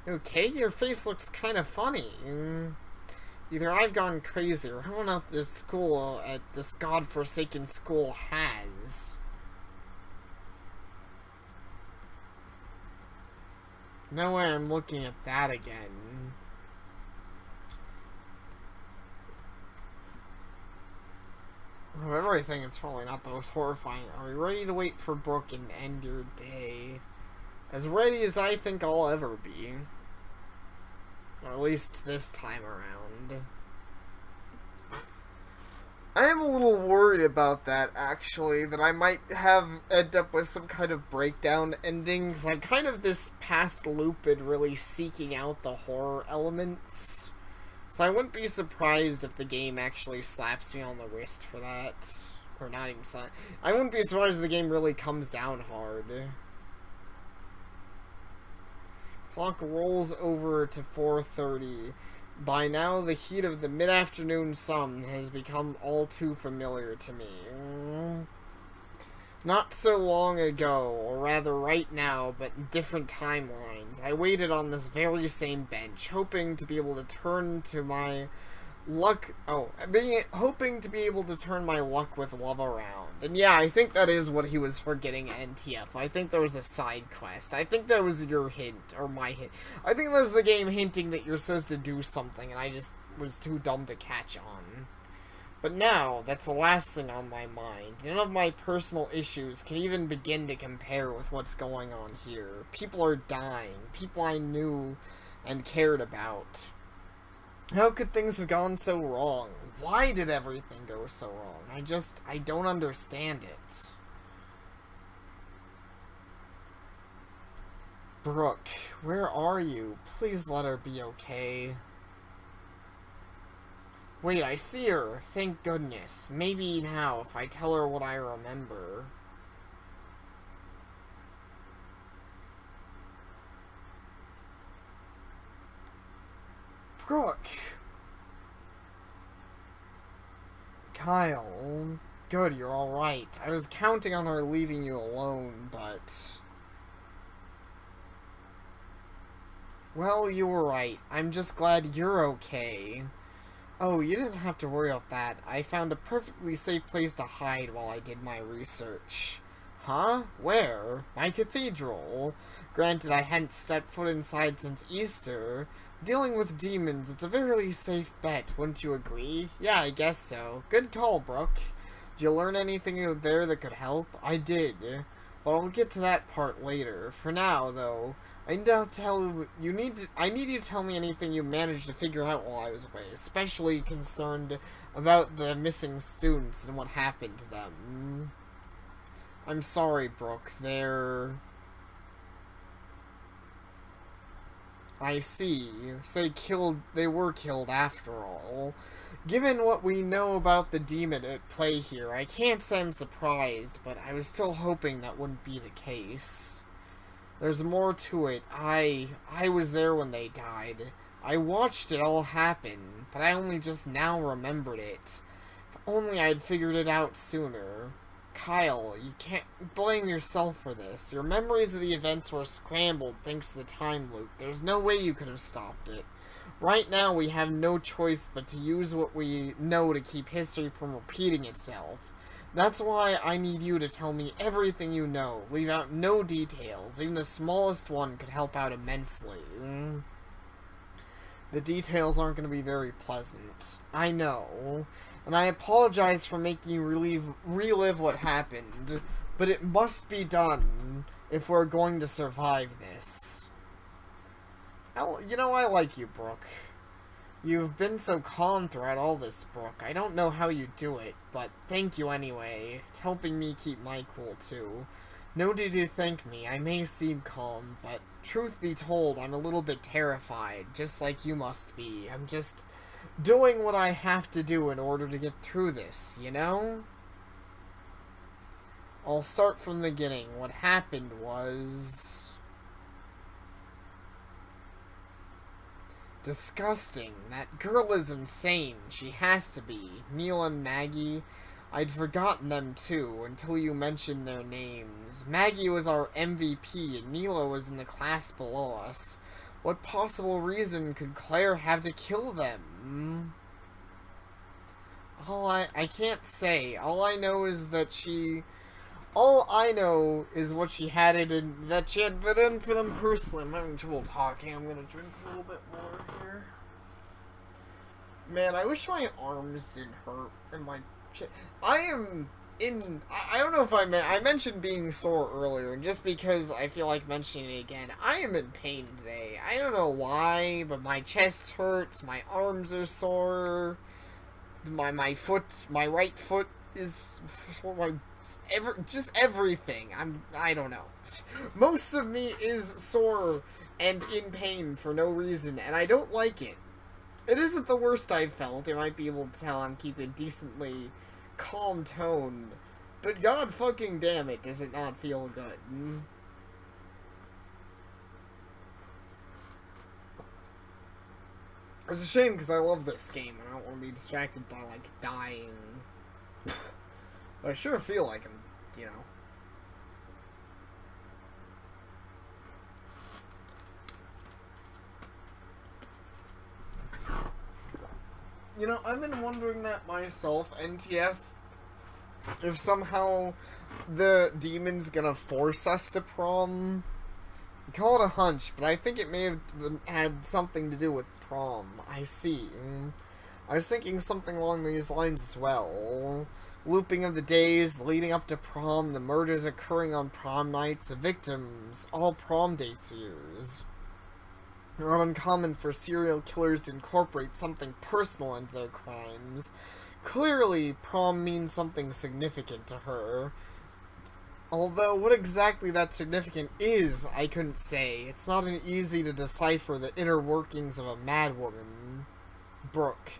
Okay, your face looks kind of funny. Either I've gone crazy or everyone at this school, at this godforsaken school, has. No way I'm looking at that again. Of everything, it's probably not the most horrifying. Are you ready to wait for Brooke and end your day? As ready as I think I'll ever be. Or at least this time around. I am a little worried about that, actually, that I might end up with some kind of breakdown ending, because I'm kind of this past loop in really seeking out the horror elements. So I wouldn't be surprised if the game actually slaps me on the wrist for that. Or not even slap. I wouldn't be surprised if the game really comes down hard. Clock rolls over to 4:30. By now, the heat of the mid-afternoon sun has become all too familiar to me. Not so long ago, or rather right now, but in different timelines, I waited on this very same bench, hoping to be able to turn to my luck... hoping to be able to turn my luck with love around. And yeah, I think that is what he was forgetting at NTF. I think there was a side quest. I think that was your hint, or my hint. I think that was the game hinting that you're supposed to do something, and I just was too dumb to catch on. But now, that's the last thing on my mind. None of my personal issues can even begin to compare with what's going on here. People are dying. People I knew and cared about. How could things have gone so wrong? Why did everything go so wrong? I don't understand it. Brooke, where are you? Please let her be okay. Wait, I see her. Thank goodness. Maybe now, if I tell her what I remember. Brooke! Kyle. Good, you're alright. I was counting on her leaving you alone, but... Well, you were right. I'm just glad you're okay. Oh, you didn't have to worry about that. I found a perfectly safe place to hide while I did my research. Huh? Where? My cathedral. Granted, I hadn't stepped foot inside since Easter. Dealing with demons, it's a very safe bet, wouldn't you agree? Yeah, I guess so. Good call, Brooke. Did you learn anything out there that could help? I did, but I'll get to that part later. For now, though, I need you to tell me anything you managed to figure out while I was away, especially concerned about the missing students and what happened to them. I'm sorry, Brooke. I see. They were killed after all. Given what we know about the demon at play here, I can't say I'm surprised, but I was still hoping that wouldn't be the case. There's more to it. I was there when they died. I watched it all happen, but I only just now remembered it. If only I'd figured it out sooner. Kyle, you can't blame yourself for this. Your memories of the events were scrambled thanks to the time loop. There's no way you could have stopped it. Right now, we have no choice but to use what we know to keep history from repeating itself. That's why I need you to tell me everything you know. Leave out no details. Even the smallest one could help out immensely. The details aren't going to be very pleasant. I know. And I apologize for making you relive what happened. But it must be done if we're going to survive this. You know, I like you, Brooke. You've been so calm throughout all this, Brooke. I don't know how you do it, but thank you anyway. It's helping me keep my cool, too. No need to thank me. I may seem calm, but truth be told, I'm a little bit terrified, just like you must be. I'm just doing what I have to do in order to get through this, you know? I'll start from the beginning. What happened was... disgusting. That girl is insane. She has to be. Neil and Maggie. I'd forgotten them too, until you mentioned their names. Maggie was our MVP, and Neela was in the class below us. What possible reason could Claire have to kill them? I can't say. All I know is what she had it in, that she had that in for them personally. I'm having trouble talking. I'm gonna drink a little bit more here. Man, I wish my arms didn't hurt and my chest. I don't know if I mentioned being sore earlier, and just because I feel like mentioning it again, I am in pain today. I don't know why, but my chest hurts, my arms are sore, my right foot is sore, just everything. I don't know. Most of me is sore and in pain for no reason, and I don't like it. It isn't the worst I've felt. You might be able to tell I'm keeping a decently calm tone, but god fucking damn it, does it not feel good. It's a shame because I love this game and I don't want to be distracted by, like, dying. But I sure feel like I'm, you know. You know, I've been wondering that myself, NTF, if somehow the demon's gonna force us to prom. I call it a hunch, but I think it may have had something to do with prom. I see. I was thinking something along these lines as well. Looping of the days leading up to prom, the murders occurring on prom nights, the victims, all prom dates use. Not uncommon for serial killers to incorporate something personal into their crimes. Clearly, prom means something significant to her. Although, what exactly that significant is, I couldn't say. It's not easy to decipher the inner workings of a madwoman. Brooke,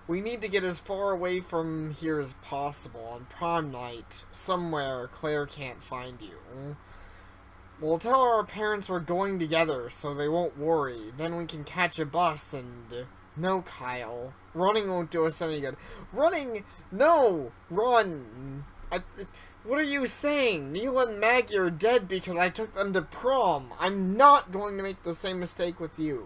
we need to get as far away from here as possible on prom night, somewhere Claire can't find you. We'll tell our parents we're going together so they won't worry. Then we can catch a bus and... No, Kyle. Running won't do us any good. Running? No! Run! What are you saying? Neil and Maggie are dead because I took them to prom. I'm not going to make the same mistake with you.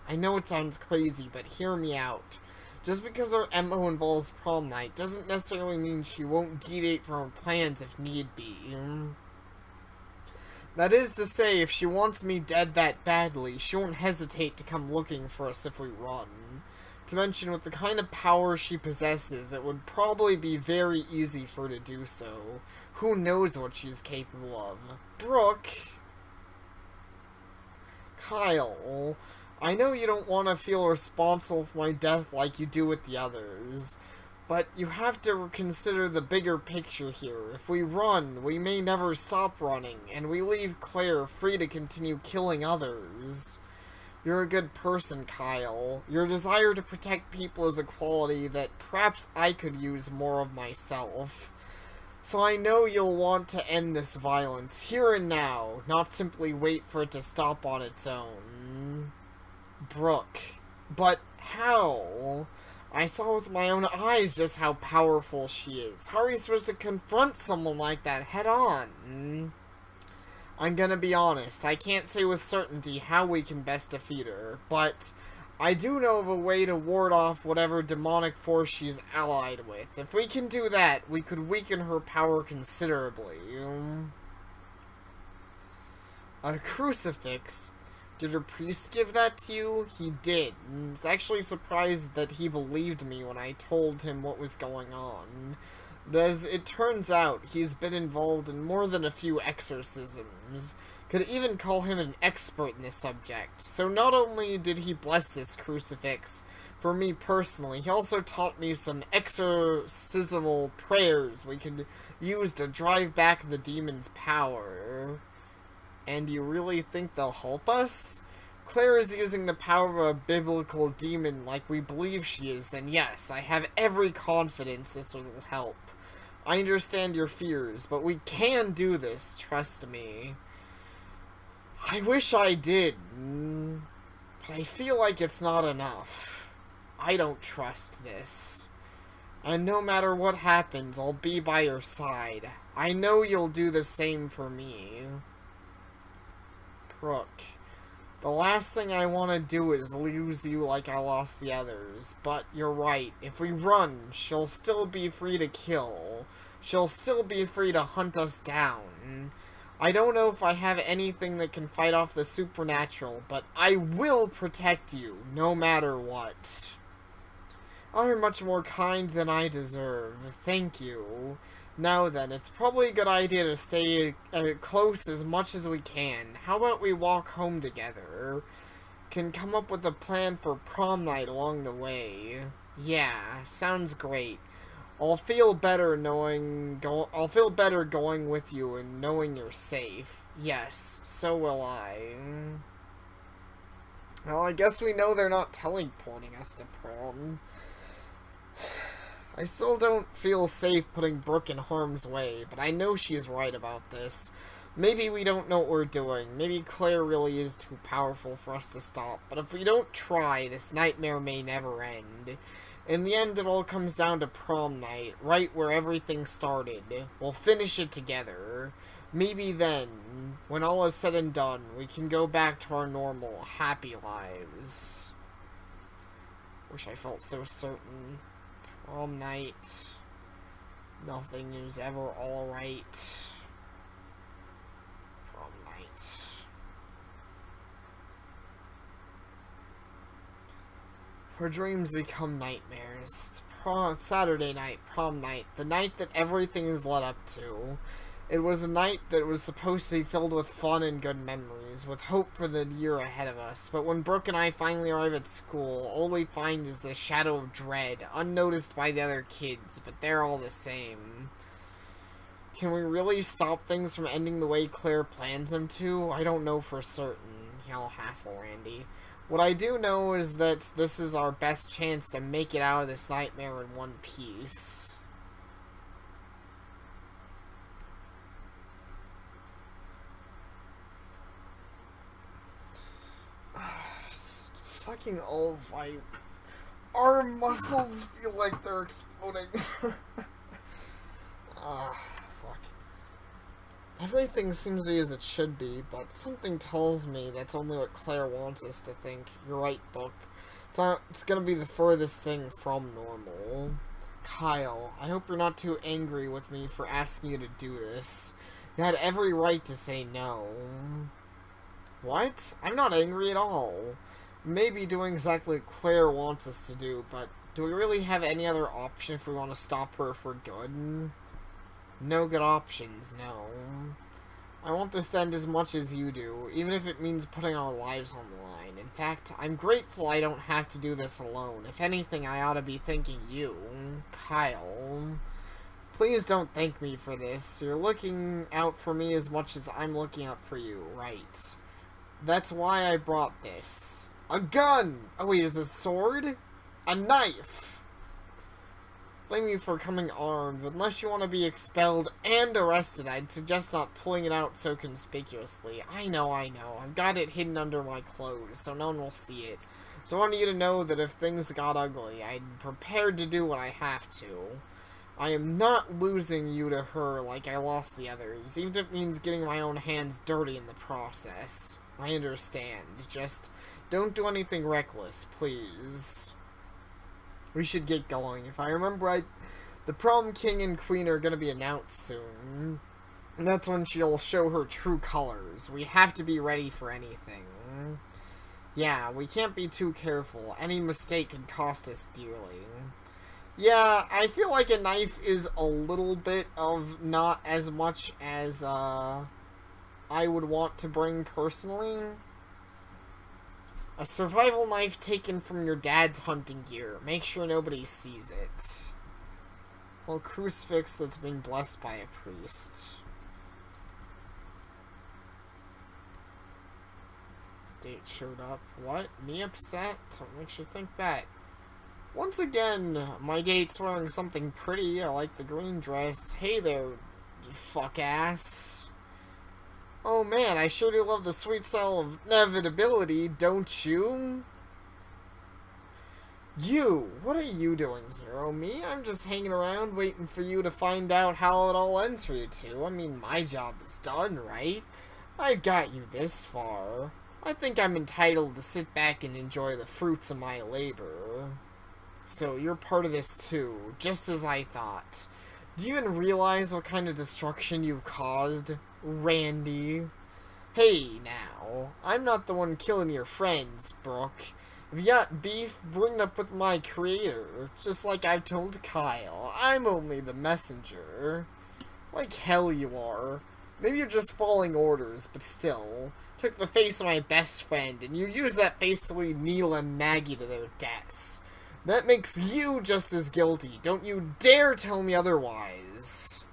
I know it sounds crazy, but hear me out. Just because our MO involves prom night doesn't necessarily mean she won't deviate from her plans if need be. That is to say, if she wants me dead that badly, she won't hesitate to come looking for us if we run. To mention, with the kind of power she possesses, it would probably be very easy for her to do so. Who knows what she's capable of? Brooke? Kyle, I know you don't want to feel responsible for my death like you do with the others. But you have to consider the bigger picture here. If we run, we may never stop running, and we leave Claire free to continue killing others. You're a good person, Kyle. Your desire to protect people is a quality that perhaps I could use more of myself. So I know you'll want to end this violence here and now, not simply wait for it to stop on its own. Brooke. But how? I saw with my own eyes just how powerful she is. How are you supposed to confront someone like that head on? I'm gonna be honest, I can't say with certainty how we can best defeat her, but I do know of a way to ward off whatever demonic force she's allied with. If we can do that, we could weaken her power considerably. A crucifix? Did her priest give that to you? He did. I was actually surprised that he believed me when I told him what was going on. As it turns out, he's been involved in more than a few exorcisms. Could even call him an expert in this subject. So not only did he bless this crucifix for me personally, he also taught me some exorcismal prayers we could use to drive back the demon's power. And you really think they'll help us? Claire is using the power of a biblical demon like we believe she is, then yes, I have every confidence this will help. I understand your fears, but we can do this, trust me. I wish I did, but I feel like it's not enough. I don't trust this. And no matter what happens, I'll be by your side. I know you'll do the same for me. Brooke, the last thing I want to do is lose you like I lost the others, but you're right. If we run, she'll still be free to kill. She'll still be free to hunt us down. I don't know if I have anything that can fight off the supernatural, but I will protect you, no matter what. You're much more kind than I deserve. Thank you. Now then, it's probably a good idea to stay close as much as we can. How about we walk home together? Can come up with a plan for prom night along the way. Yeah, sounds great. I'll feel better going with you and knowing you're safe. Yes, so will I. Well, I guess we know they're not teleporting us to prom. I still don't feel safe putting Brooke in harm's way, but I know she's right about this. Maybe we don't know what we're doing. Maybe Claire really is too powerful for us to stop. But if we don't try, this nightmare may never end. In the end, it all comes down to prom night, right where everything started. We'll finish it together. Maybe then, when all is said and done, we can go back to our normal, happy lives. Wish I felt so certain. Prom night. Nothing is ever alright. Prom night. Her dreams become nightmares. It's Saturday night, prom night. The night that everything is led up to. It was a night that was supposed to be filled with fun and good memories, with hope for the year ahead of us. But when Brooke and I finally arrive at school, all we find is the shadow of dread, unnoticed by the other kids, but they're all the same. Can we really stop things from ending the way Claire plans them to? I don't know for certain. He'll hassle Randy. What I do know is that this is our best chance to make it out of this nightmare in one piece. It's fucking all vibe. Our muscles feel like they're exploding. Fuck. Everything seems to be as it should be, but something tells me that's only what Claire wants us to think. You're right, Book. It's gonna be the furthest thing from normal. Kyle, I hope you're not too angry with me for asking you to do this. You had every right to say no. What? I'm not angry at all. Maybe doing exactly what Claire wants us to do, but do we really have any other option if we want to stop her for good? No good options, no. I want this to end as much as you do, even if it means putting our lives on the line. In fact, I'm grateful I don't have to do this alone. If anything, I ought to be thanking you, Kyle. Please don't thank me for this. You're looking out for me as much as I'm looking out for you, right? That's why I brought this. A gun! Oh wait, is it a sword? A knife! Blame you for coming armed, but unless you want to be expelled and arrested, I'd suggest not pulling it out so conspicuously. I know. I've got it hidden under my clothes, so no one will see it. So I want you to know that if things got ugly, I'm prepared to do what I have to. I am not losing you to her like I lost the others, even if it means getting my own hands dirty in the process. I understand. Just don't do anything reckless, please. We should get going. If I remember right, the prom king and queen are going to be announced soon. And that's when she'll show her true colors. We have to be ready for anything. Yeah, we can't be too careful. Any mistake could cost us dearly. Yeah, I feel like a knife is a little bit of not as much as I would want to bring personally. A survival knife taken from your dad's hunting gear. Make sure nobody sees it. A crucifix that's been blessed by a priest. Date showed up. What? Me upset? What makes you think that? Once again, my date's wearing something pretty. I like the green dress. Hey there, fuck ass. Oh man, I sure do love the sweet style of inevitability, don't you? You! What are you doing here? Oh, me? I'm just hanging around waiting for you to find out how it all ends for you two. I mean, my job is done, right? I got you this far. I think I'm entitled to sit back and enjoy the fruits of my labor. So, you're part of this too, just as I thought. Do you even realize what kind of destruction you've caused, Randy? Hey, now. I'm not the one killing your friends, Brooke. If you got beef, bring it up with my creator. Just like I've told Kyle. I'm only the messenger. Like hell you are. Maybe you're just following orders, but still. Took the face of my best friend, and you used that face to lead Neil and Maggie to their deaths. That makes you just as guilty. Don't you dare tell me otherwise.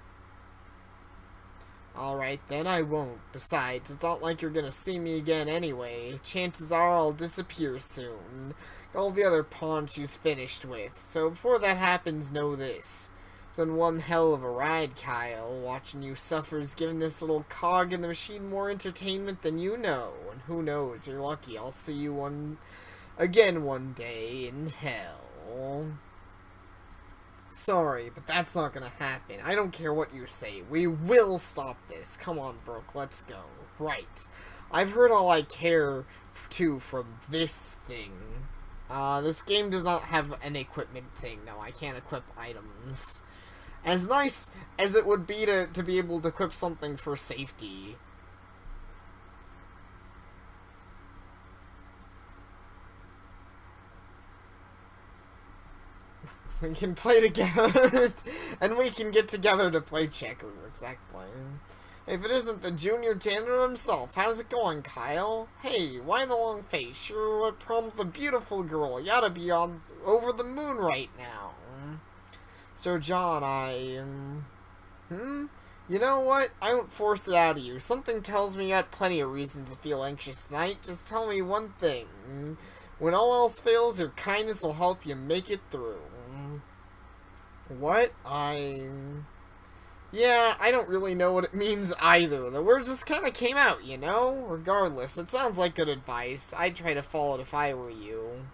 Alright, then I won't. Besides, it's not like you're gonna see me again anyway. Chances are I'll disappear soon. All the other pawns she's finished with. So before that happens, know this. It's been one hell of a ride, Kyle. Watching you suffer's given this little cog in the machine more entertainment than you know. And who knows, you're lucky I'll see you again one day in hell. Sorry, but that's not gonna happen. I don't care what you say. We will stop this. Come on, Brooke, let's go. Right. I've heard all I care to from this thing. This game does not have an equipment thing. No, I can't equip items. As nice as it would be to be able to equip something for safety. We can play together, and we can get together to play checkers, exactly. If it isn't the junior janitor himself, how's it going, Kyle? Hey, why the long face? You're at prom with a beautiful girl. You oughta be on over the moon right now. Sir John, You know what? I won't force it out of you. Something tells me you got plenty of reasons to feel anxious tonight. Just tell me one thing. When all else fails, your kindness will help you make it through. What? Yeah, I don't really know what it means either. The words just kind of came out, you know? Regardless, it sounds like good advice. I'd try to follow it if I were you.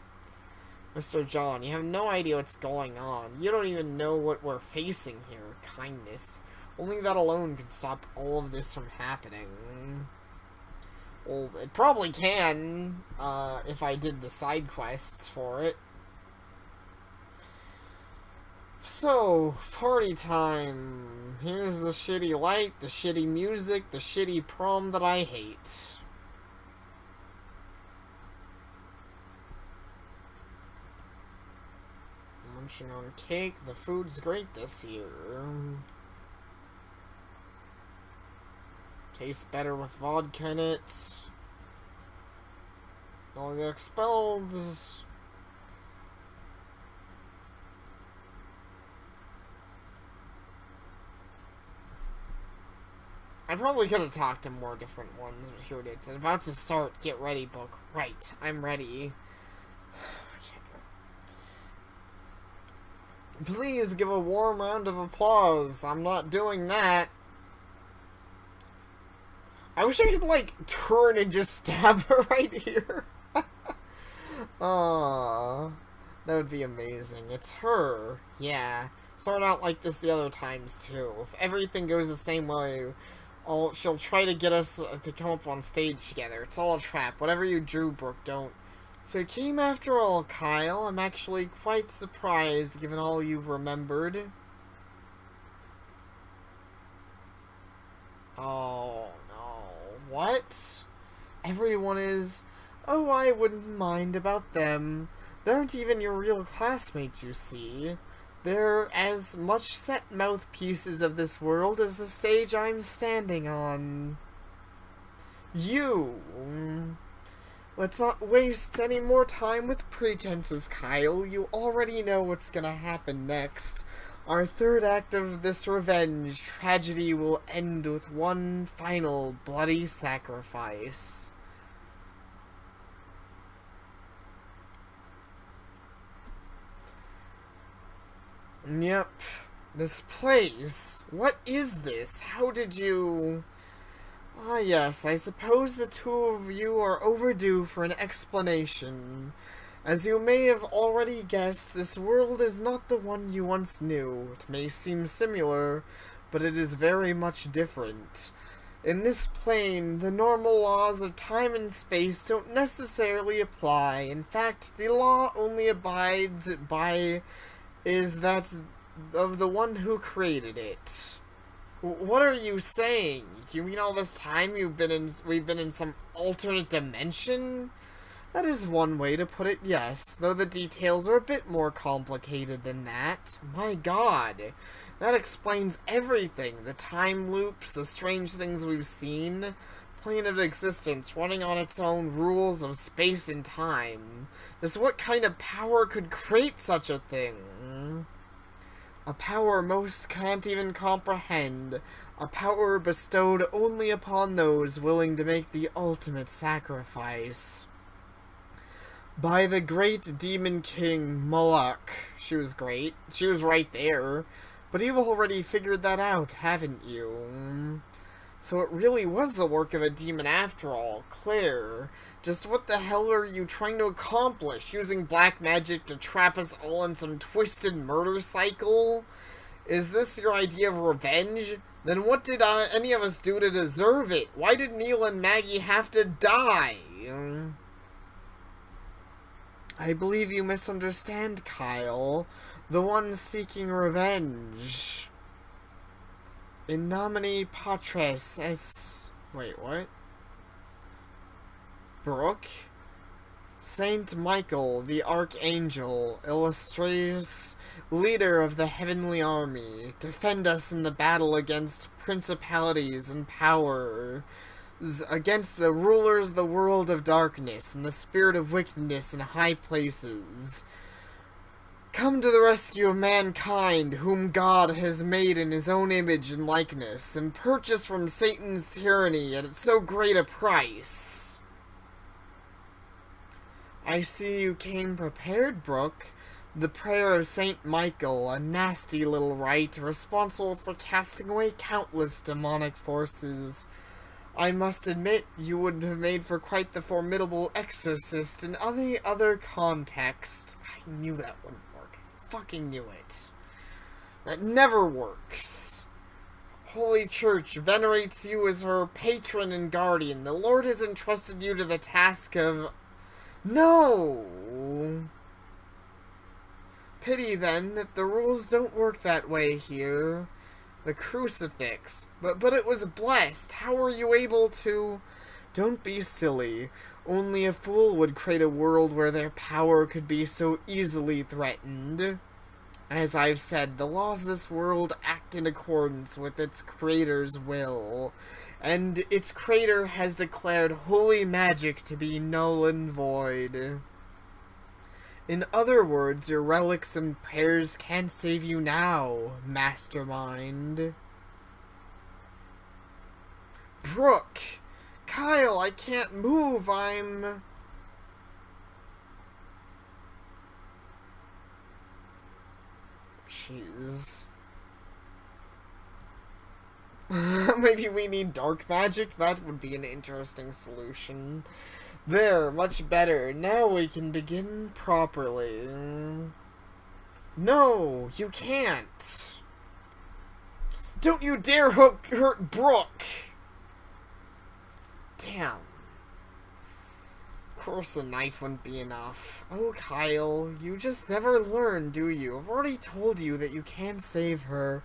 Mr. John, you have no idea what's going on. You don't even know what we're facing here. Kindness. Only that alone can stop all of this from happening. Well, it probably can, if I did the side quests for it. So, party time. Here's the shitty light, the shitty music, the shitty prom that I hate. Munching on cake. The food's great this year. Tastes better with vodka in it. Don't get expelled. I probably could have talked to more different ones, but here it is. It's about to start. Get ready, book. Right, I'm ready. Please give a warm round of applause. I'm not doing that. I wish I could, like, turn and just stab her right here. Aww. That would be amazing. It's her. Yeah. Start out like this the other times, too. If everything goes the same way, she'll try to get us to come up on stage together. It's all a trap. Whatever you drew, Brooke, don't. So you came after all, Kyle. I'm actually quite surprised, given all you've remembered. Oh, no. What? Everyone is... Oh, I wouldn't mind about them. They aren't even your real classmates, you see. They're as much set mouthpieces of this world as the stage I'm standing on. You... Let's not waste any more time with pretenses, Kyle. You already know what's gonna happen next. Our third act of this revenge tragedy will end with one final bloody sacrifice. Yep. This place. What is this? How did you... Ah, yes, I suppose the two of you are overdue for an explanation. As you may have already guessed, this world is not the one you once knew. It may seem similar, but it is very much different. In this plane, the normal laws of time and space don't necessarily apply. In fact, the law only abides by is that of the one who created it. What are you saying? You mean all this time we've been in some alternate dimension? That is one way to put it, yes, though the details are a bit more complicated than that. My god, that explains everything. The time loops, the strange things we've seen, plane of existence running on its own rules of space and time. Just what kind of power could create such a thing? A power most can't even comprehend. A power bestowed only upon those willing to make the ultimate sacrifice. By the great demon king, Moloch. She was great. She was right there. But you've already figured that out, haven't you? So it really was the work of a demon after all, Claire. Just what the hell are you trying to accomplish? Using black magic to trap us all in some twisted murder cycle? Is this your idea of revenge? Then what did any of us do to deserve it? Why did Neil and Maggie have to die? I believe you misunderstand, Kyle. The one seeking revenge. In nomine patres es... Wait, what? Brooke? Saint Michael, the Archangel, illustrious leader of the heavenly army, defend us in the battle against principalities and powers, against the rulers of the world of darkness and the spirit of wickedness in high places. Come to the rescue of mankind, whom God has made in his own image and likeness, and purchased from Satan's tyranny at so great a price. I see you came prepared, Brooke. The prayer of Saint Michael, a nasty little rite responsible for casting away countless demonic forces. I must admit, you would have made for quite the formidable exorcist in any other context. I knew that wouldn't work. I fucking knew it. That never works. Holy Church venerates you as her patron and guardian. The Lord has entrusted you to the task of... No! Pity, then, that the rules don't work that way here. The crucifix. But it was blessed. How were you able to... Don't be silly. Only a fool would create a world where their power could be so easily threatened. As I've said, the laws of this world act in accordance with its creator's will. And its creator has declared holy magic to be null and void. In other words, your relics and prayers can't save you now, mastermind. Brooke! Kyle, I can't move, I'm... Jeez. Maybe we need dark magic? That would be an interesting solution. There, much better. Now we can begin properly. No, you can't. Don't you dare hurt Brooke. Damn. Of course a knife wouldn't be enough. Oh, Kyle, you just never learn, do you? I've already told you that you can't save her.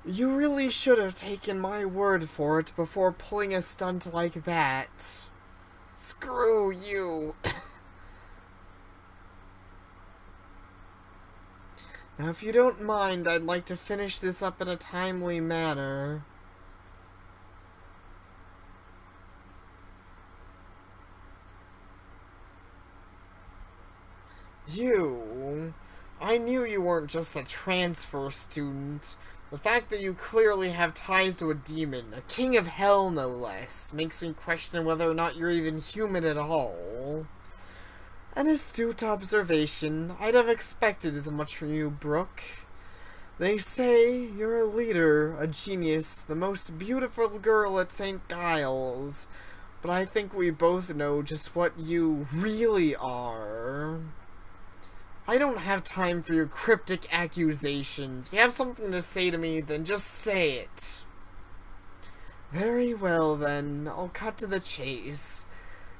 You really should have taken my word for it before pulling a stunt like that. Screw you. Now, if you don't mind, I'd like to finish this up in a timely manner. You... I knew you weren't just a transfer student. The fact that you clearly have ties to a demon, a king of hell no less, makes me question whether or not you're even human at all. An astute observation. I'd have expected as much from you, Brooke. They say you're a leader, a genius, the most beautiful girl at St. Giles. But I think we both know just what you really are. I don't have time for your cryptic accusations. If you have something to say to me, then just say it. Very well, then. I'll cut to the chase.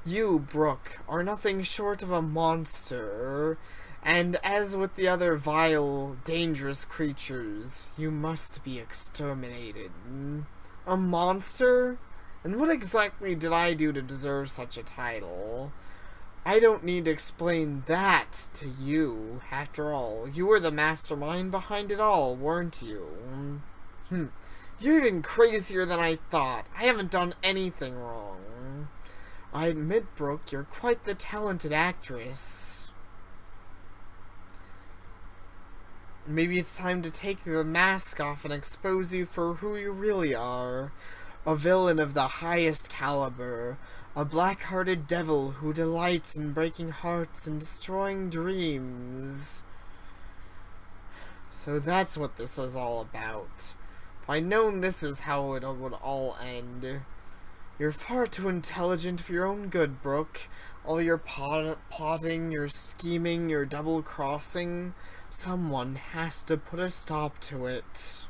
You, Brooke, are nothing short of a monster. And as with the other vile, dangerous creatures, you must be exterminated. A monster? And what exactly did I do to deserve such a title? I don't need to explain that to you. After all, you were the mastermind behind it all, weren't you? You're even crazier than I thought. I haven't done anything wrong. I admit, Brooke, you're quite the talented actress. Maybe it's time to take the mask off and expose you for who you really are. A villain of the highest caliber. A black-hearted devil who delights in breaking hearts and destroying dreams. So that's what this is all about. If I'd known this is how it would all end. You're far too intelligent for your own good, Brooke. All your plotting, your scheming, your double-crossing. Someone has to put a stop to it.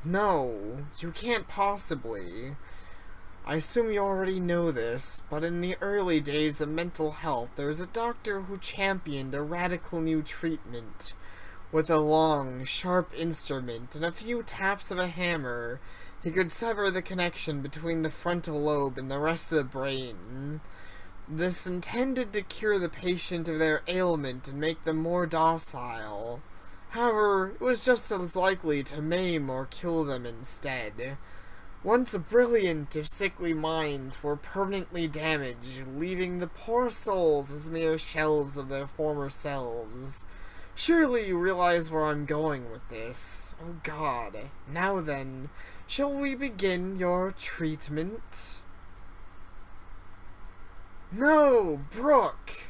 No, you can't possibly. I assume you already know this, but in the early days of mental health, there was a doctor who championed a radical new treatment. With a long, sharp instrument and a few taps of a hammer, he could sever the connection between the frontal lobe and the rest of the brain. This intended to cure the patient of their ailment and make them more docile. However, it was just as likely to maim or kill them instead. Once brilliant if sickly minds were permanently damaged, leaving the poor souls as mere shells of their former selves. Surely you realize where I'm going with this. Oh God. Now then, shall we begin your treatment? No, Brooke!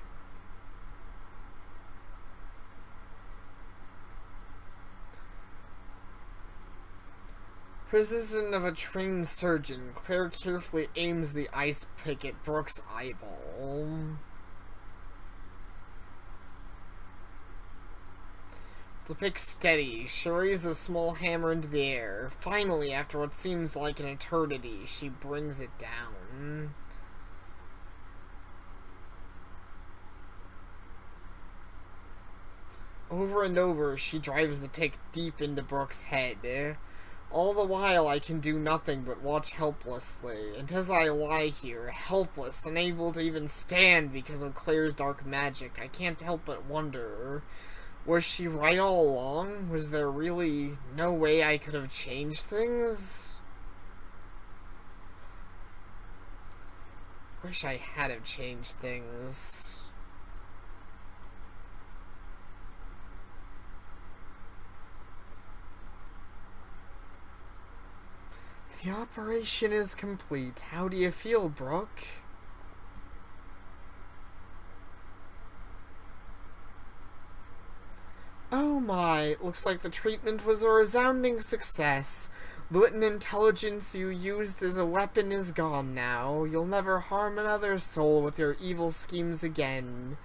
Precision of a trained surgeon, Claire carefully aims the ice pick at Brooke's eyeball. The pick steady, she raises a small hammer into the air. Finally, after what seems like an eternity, she brings it down. Over and over, she drives the pick deep into Brooke's head. All the while, I can do nothing but watch helplessly, and as I lie here, helpless, unable to even stand because of Claire's dark magic, I can't help but wonder, was she right all along? Was there really no way I could have changed things? Wish I had have changed things. The operation is complete. How do you feel, Brooke? Oh my, looks like the treatment was a resounding success. The wit and intelligence you used as a weapon is gone now. You'll never harm another soul with your evil schemes again.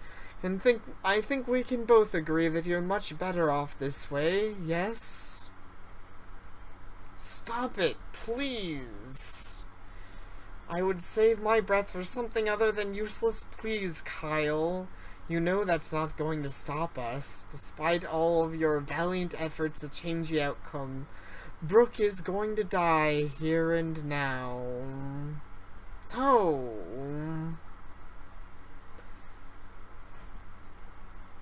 And I think we can both agree that you're much better off this way, yes? Stop it, please. I would save my breath for something other than useless pleas, Kyle. You know that's not going to stop us. Despite all of your valiant efforts to change the outcome, Brooke is going to die here and now. Oh.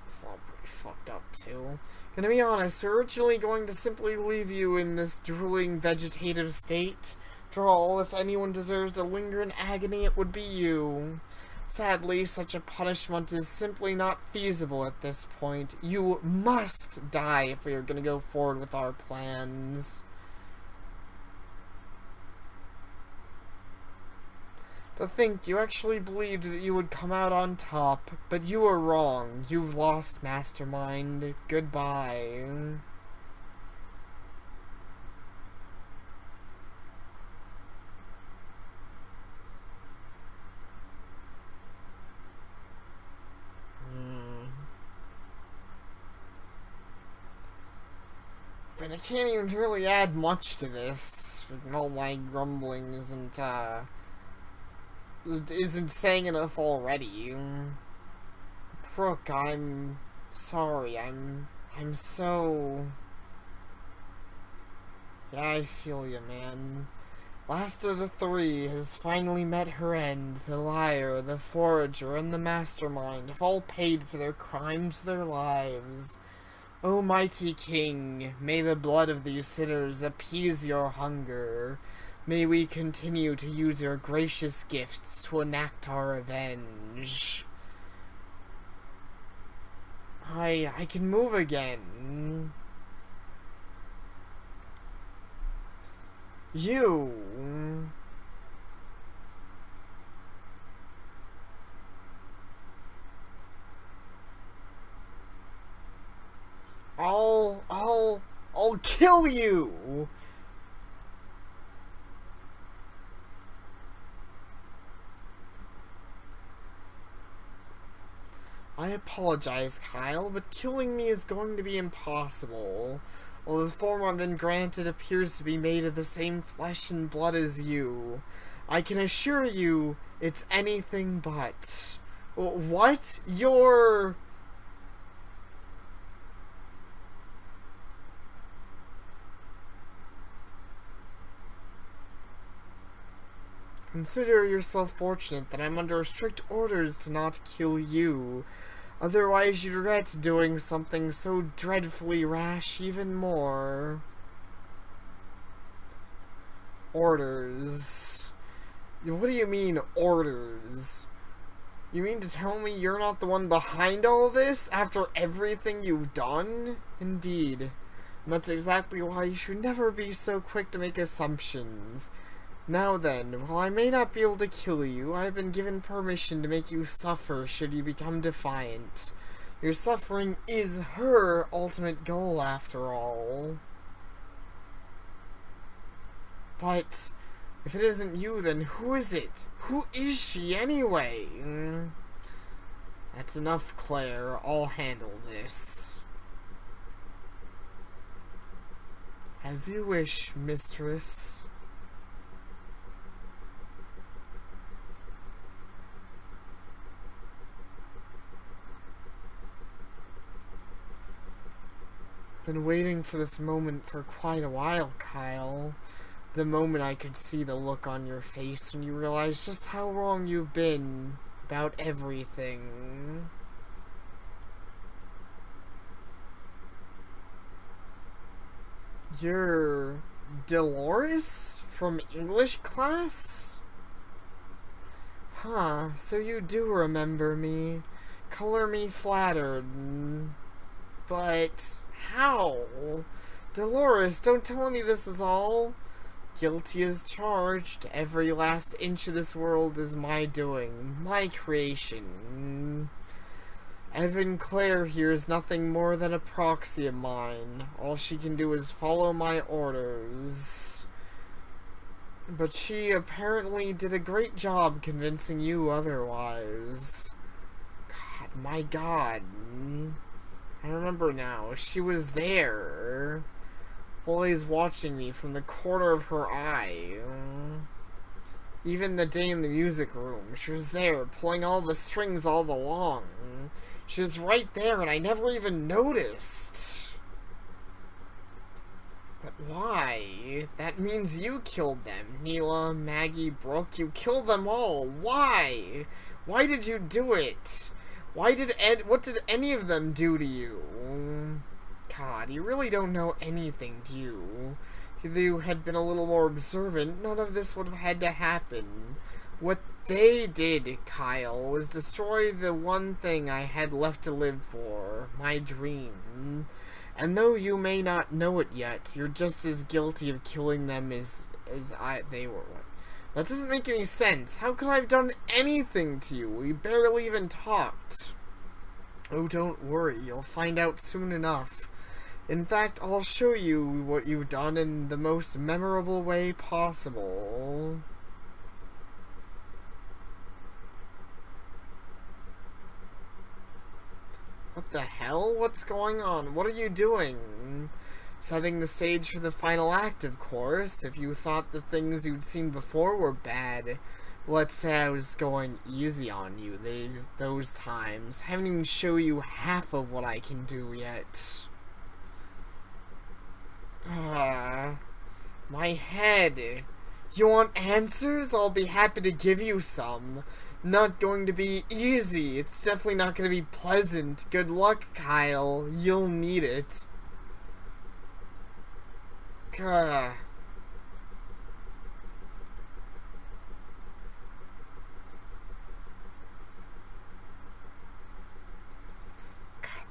It's all pretty fucked up, too. Gonna be honest, we're originally going to simply leave you in this drooling vegetative state. After all, if anyone deserves to linger in agony, it would be you. Sadly, such a punishment is simply not feasible at this point. You must die if we are gonna go forward with our plans. To think you actually believed that you would come out on top, but you were wrong. You've lost, Mastermind. Goodbye. But I can't even really add much to this. All my grumbling isn't saying enough already. Brooke, I'm sorry. I'm so... Yeah, I feel you, man. Last of the three has finally met her end. The liar, the forager, and the mastermind have all paid for their crimes with their lives. O mighty King, may the blood of these sinners appease your hunger. May we continue to use your gracious gifts to enact our revenge. I can move again. You... I'll kill you! I apologize, Kyle, but killing me is going to be impossible. While the form I've been granted appears to be made of the same flesh and blood as you, I can assure you it's anything but. What? You're... Consider yourself fortunate that I'm under strict orders to not kill you. Otherwise you'd regret doing something so dreadfully rash even more. Orders. What do you mean, orders? You mean to tell me you're not the one behind all this, after everything you've done? Indeed. And that's exactly why you should never be so quick to make assumptions. Now then, while I may not be able to kill you, I have been given permission to make you suffer should you become defiant. Your suffering is her ultimate goal, after all. But if it isn't you, then who is it? Who is she, anyway? That's enough, Claire. I'll handle this. As you wish, mistress. Been waiting for this moment for quite a while, Kyle. The moment I could see the look on your face when you realized just how wrong you've been about everything. You're Dolores from English class? Huh, so you do remember me. Color me flattered. But how? Dolores, don't tell me this is all. Guilty as charged. Every last inch of this world is my doing, my creation. Evan Claire here is nothing more than a proxy of mine. All she can do is follow my orders. But she apparently did a great job convincing you otherwise. God, my God. I remember now. She was there. Always watching me from the corner of her eye. Even the day in the music room, she was there, pulling all the strings all along. She was right there, and I never even noticed. But why? That means you killed them. Neela, Maggie, Brooke, you killed them all. Why? Why did you do it? What did any of them do to you? God, you really don't know anything, do you? If you had been a little more observant, none of this would have had to happen. What they did, Kyle, was destroy the one thing I had left to live for, my dream. And though you may not know it yet, you're just as guilty of killing them as they were. That doesn't make any sense. How could I have done anything to you? We barely even talked. Oh, don't worry. You'll find out soon enough. In fact, I'll show you what you've done in the most memorable way possible. What the hell? What's going on? What are you doing? Setting the stage for the final act, of course. If you thought the things you'd seen before were bad, let's say I was going easy on you those times. I haven't even shown you half of what I can do yet. My head. You want answers? I'll be happy to give you some. Not going to be easy. It's definitely not going to be pleasant. Good luck, Kyle. You'll need it. God,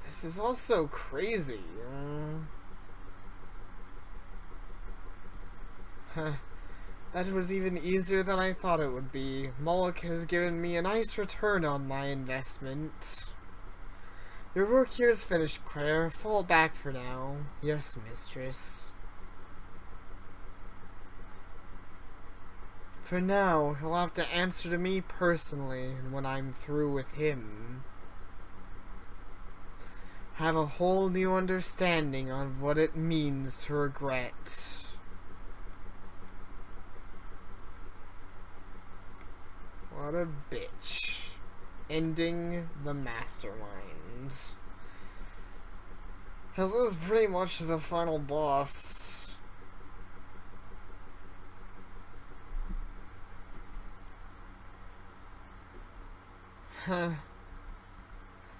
this is all so crazy. That was even easier than I thought it would be. Moloch has given me a nice return on my investment. Your work here is finished, Claire. Fall back for now. Yes, mistress. For now, he'll have to answer to me personally when I'm through with him. Have a whole new understanding on what it means to regret. What a bitch. Ending the mastermind. This is pretty much the final boss.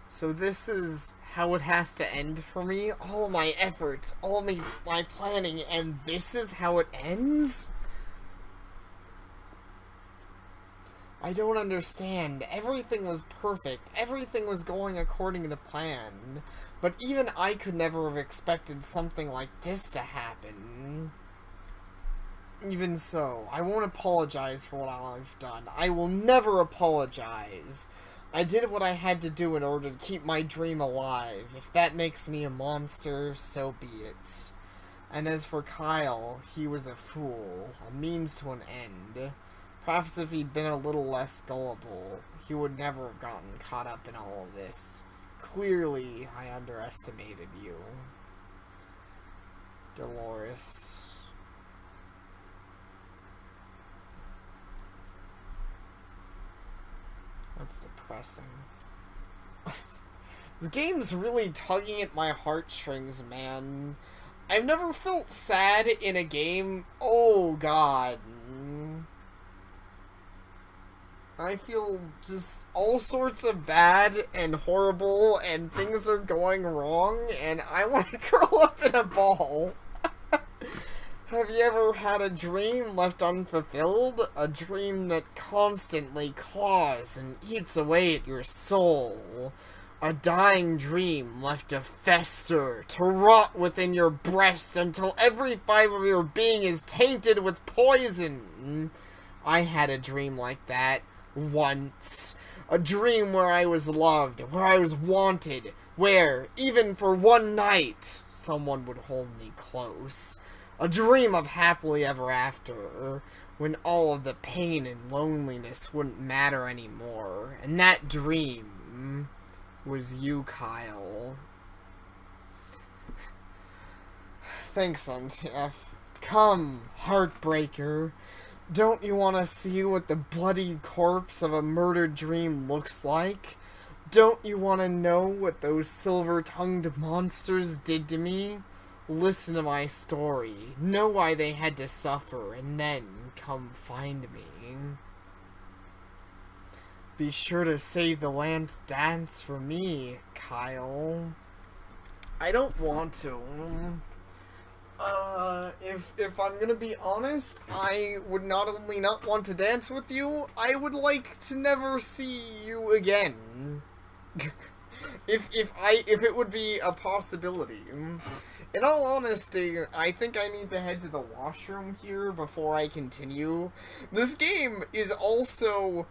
So this is how it has to end for me? All my efforts, all my planning, and this is how it ends? I don't understand. Everything was perfect. Everything was going according to plan. But even I could never have expected something like this to happen. Even so, I won't apologize for what I've done. I will never apologize. I did what I had to do in order to keep my dream alive. If that makes me a monster, so be it. And as for Kyle, he was a fool, a means to an end. Perhaps if he'd been a little less gullible, he would never have gotten caught up in all of this. Clearly, I underestimated you. Dolores. That's depressing. This game's really tugging at my heartstrings, man. I've never felt sad in a game. Oh, God. I feel just all sorts of bad and horrible, and things are going wrong, and I want to curl up in a ball. Have you ever had a dream left unfulfilled? A dream that constantly claws and eats away at your soul? A dying dream left to fester, to rot within your breast until every fiber of your being is tainted with poison? I had a dream like that. Once. A dream where I was loved, where I was wanted, where, even for one night, someone would hold me close. A dream of happily ever after, when all of the pain and loneliness wouldn't matter anymore. And that dream was you, Kyle. Thanks, Untief. Come, Heartbreaker. Don't you want to see what the bloody corpse of a murdered dream looks like? Don't you want to know what those silver-tongued monsters did to me? Listen to my story. Know why they had to suffer, and then come find me. Be sure to save the last dance for me, Kyle. I don't want to. If I'm gonna be honest, I would not only not want to dance with you, I would like to never see you again. if it would be a possibility. In all honesty, I think I need to head to the washroom here before I continue. This game is also,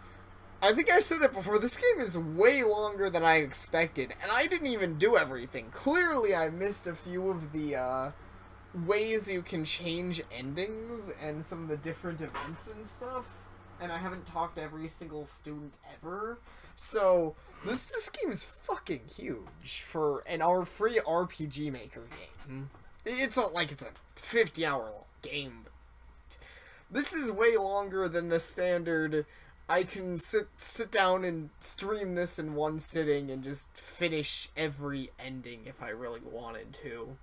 I think I said it before, this game is way longer than I expected, and I didn't even do everything. Clearly I missed a few of the, ways you can change endings and some of the different events and stuff, and I haven't talked to every single student ever, so this game is fucking huge for our free RPG Maker game. It's not like it's a 50-hour long game, but this is way longer than the standard. I can sit down and stream this in one sitting and just finish every ending if I really wanted to.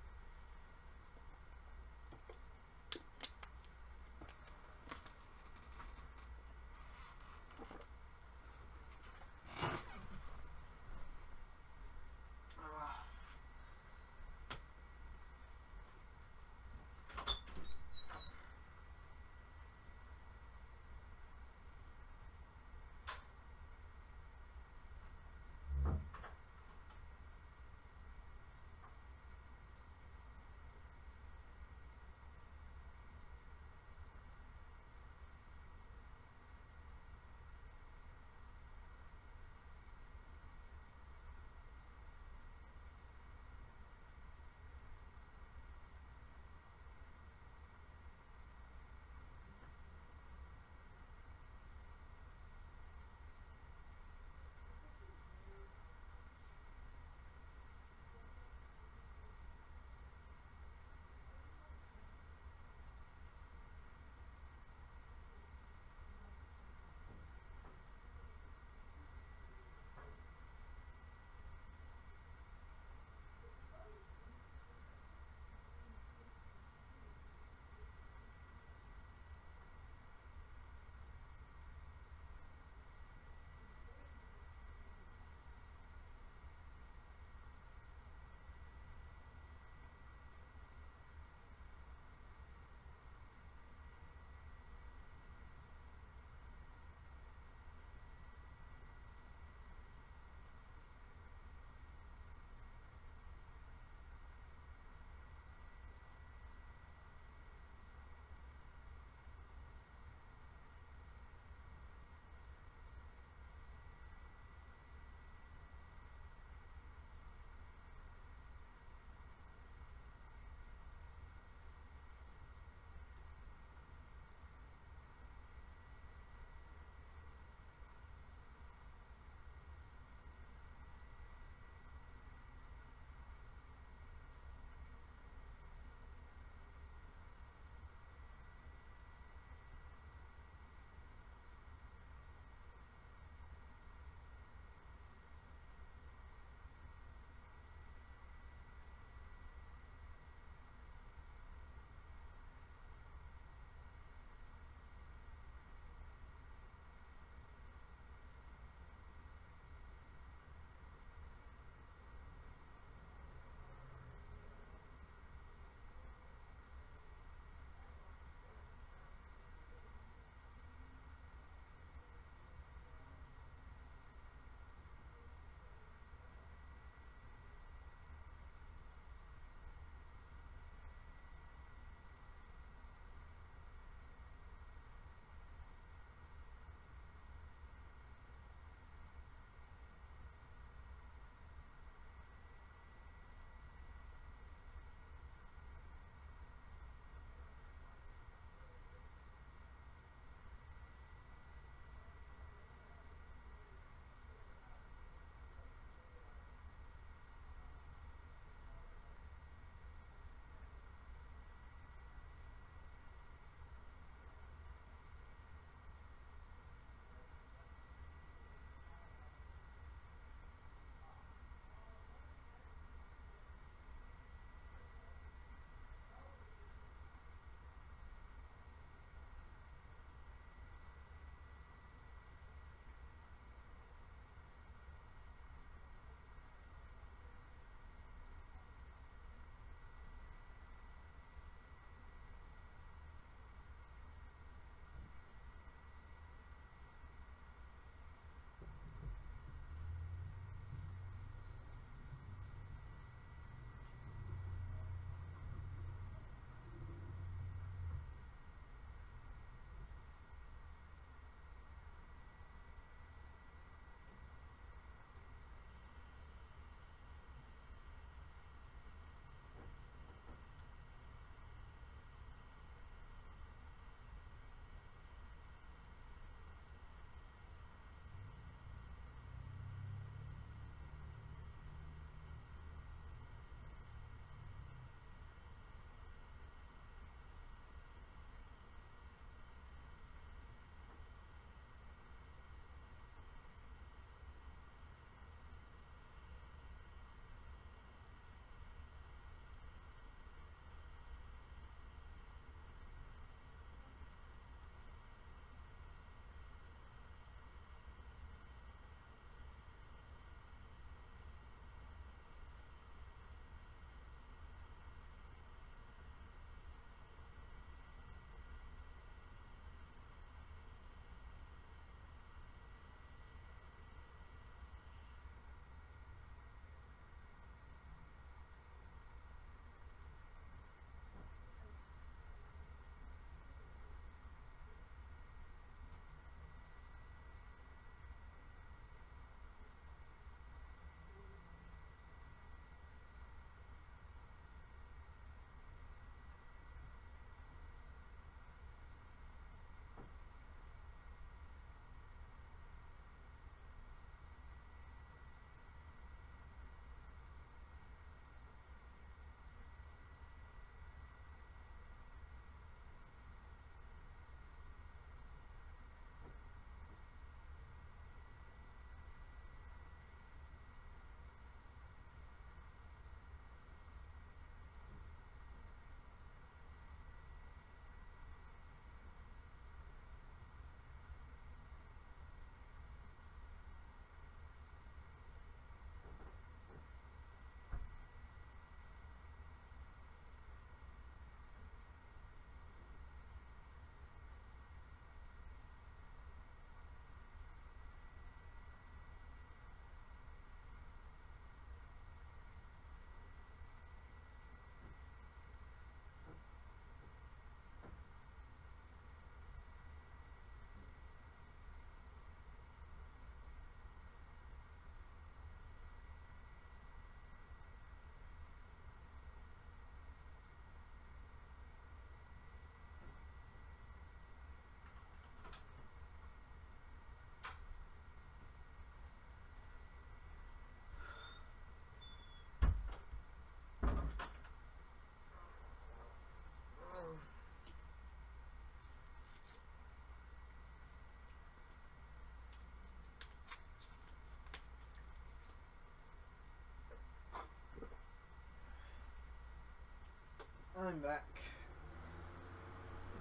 I'm back.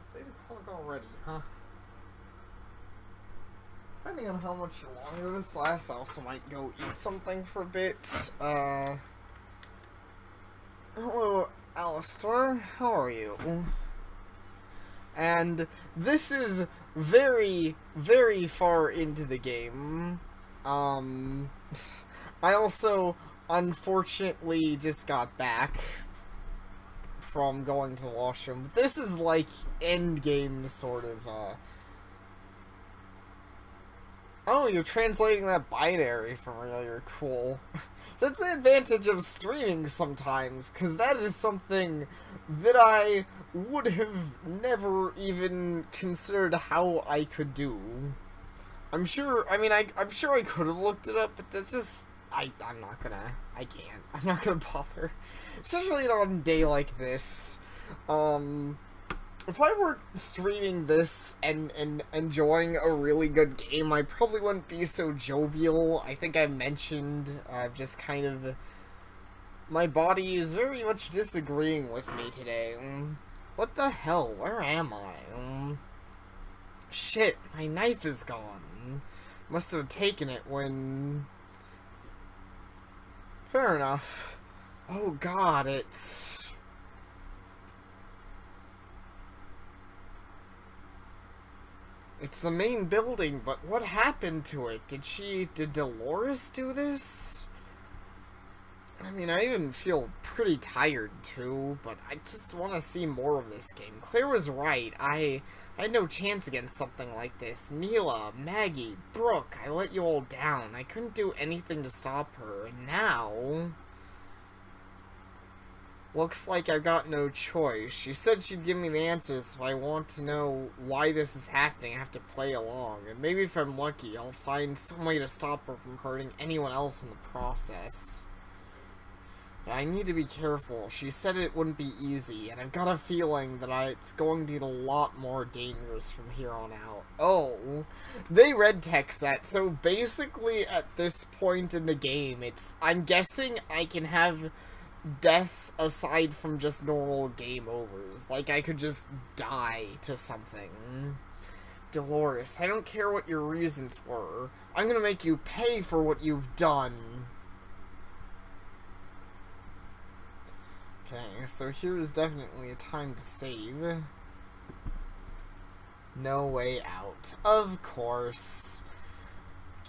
It's 8 o'clock already, huh? Depending on how much longer this lasts, I also might go eat something for a bit. Hello, Alistair. How are you? And this is very, very far into the game. I also, unfortunately, just got back from going to the washroom. But this is like endgame sort of, Oh, you're translating that binary from earlier. Cool. That's the advantage of streaming sometimes, because that is something that I would have never even considered how I could do. I'm sure I could have looked it up, but that's just, I'm not gonna, I can't. I'm not gonna bother. Especially on a day like this. If I were streaming this and enjoying a really good game, I probably wouldn't be so jovial. I think I mentioned, just kind of, my body is very much disagreeing with me today. What the hell? Where am I? Shit, my knife is gone. Must have taken it when... Fair enough. Oh god, it's... It's the main building, but what happened to it? Did Dolores do this? I mean, I even feel pretty tired too, but I just want to see more of this game. Claire was right. I had no chance against something like this. Neela, Maggie, Brooke, I let you all down. I couldn't do anything to stop her, and now... Looks like I've got no choice. She said she'd give me the answers if I want to know why this is happening. I have to play along. And maybe if I'm lucky, I'll find some way to stop her from hurting anyone else in the process. But I need to be careful. She said it wouldn't be easy, and I've got a feeling that it's going to get a lot more dangerous from here on out. Oh, they red text that. So basically at this point in the game, I'm guessing I can have deaths aside from just normal game overs. Like, I could just die to something. Dolores, I don't care what your reasons were. I'm gonna make you pay for what you've done. Okay, so here is definitely a time to save. No way out. Of course.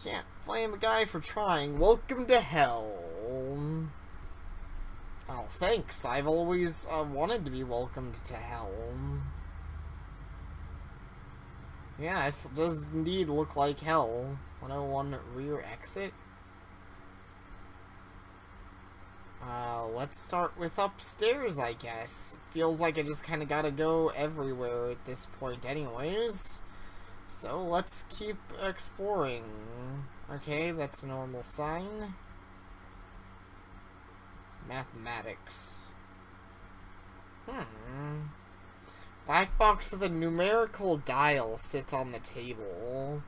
Can't blame a guy for trying. Welcome to hell. Oh, thanks. I've always wanted to be welcomed to hell. Yeah, it does indeed look like hell. 101 rear exit. Let's start with upstairs, I guess. Feels like I just kind of gotta go everywhere at this point anyways. So, let's keep exploring. Okay, that's a normal sign. Mathematics. Black box with a numerical dial sits on the table.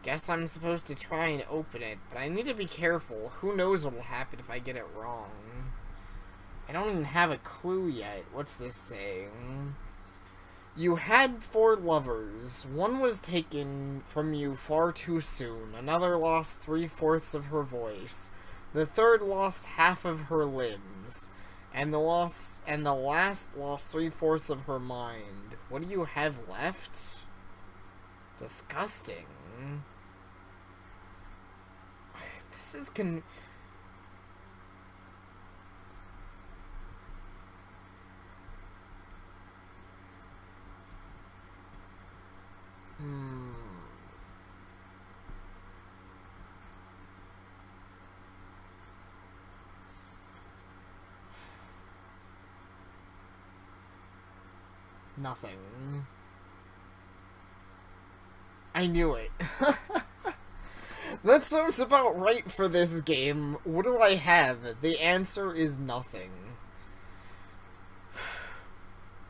Guess I'm supposed to try and open it, but I need to be careful. Who knows what'll happen if I get it wrong. I don't even have a clue yet. What's this saying? You had 4 lovers. One was taken from you far too soon. Another lost 3/4 of her voice. The third lost half of her limbs. And the last lost 3/4 of her mind. What do you have left? Disgusting. This is Nothing. I knew it. That sounds about right for this game. What do I have? The answer is nothing.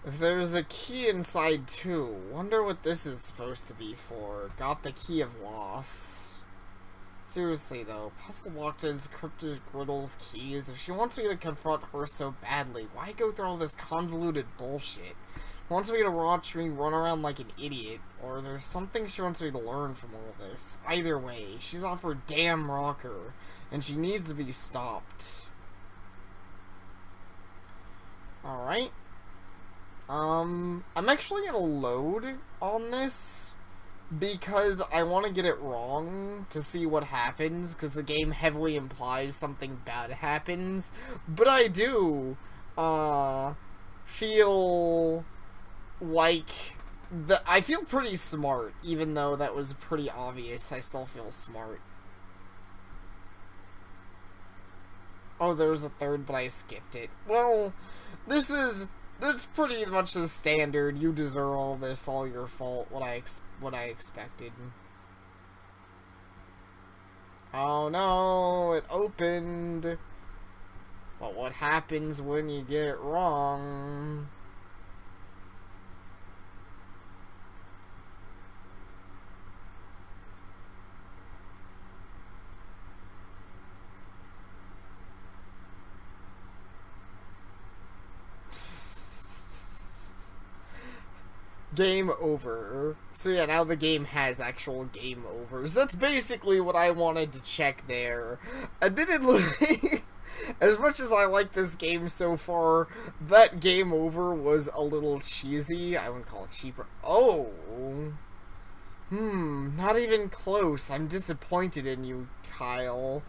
There's a key inside too. Wonder what this is supposed to be for. Got the key of loss. Seriously, though, Puzzle walked as cryptic riddles keys. If she wants me to confront her so badly, why go through all this convoluted bullshit? She wants me to watch me run around like an idiot, or there's something she wants me to learn from all this. Either way, she's off her damn rocker, and she needs to be stopped. Alright. I'm actually gonna load on this because I want to get it wrong to see what happens, because the game heavily implies something bad happens. But I do, feel like I feel pretty smart, even though that was pretty obvious. I still feel smart. Oh, there was a third, but I skipped it. Well, that's pretty much the standard. You deserve all this, all your fault. What I expected. Oh no, it opened. But what happens when you get it wrong? Game over. So yeah, now the game has actual game overs. That's basically what I wanted to check there. Admittedly, as much as I like this game so far, that game over was a little cheesy. I wouldn't call it cheaper. Oh. Not even close. I'm disappointed in you, Kyle.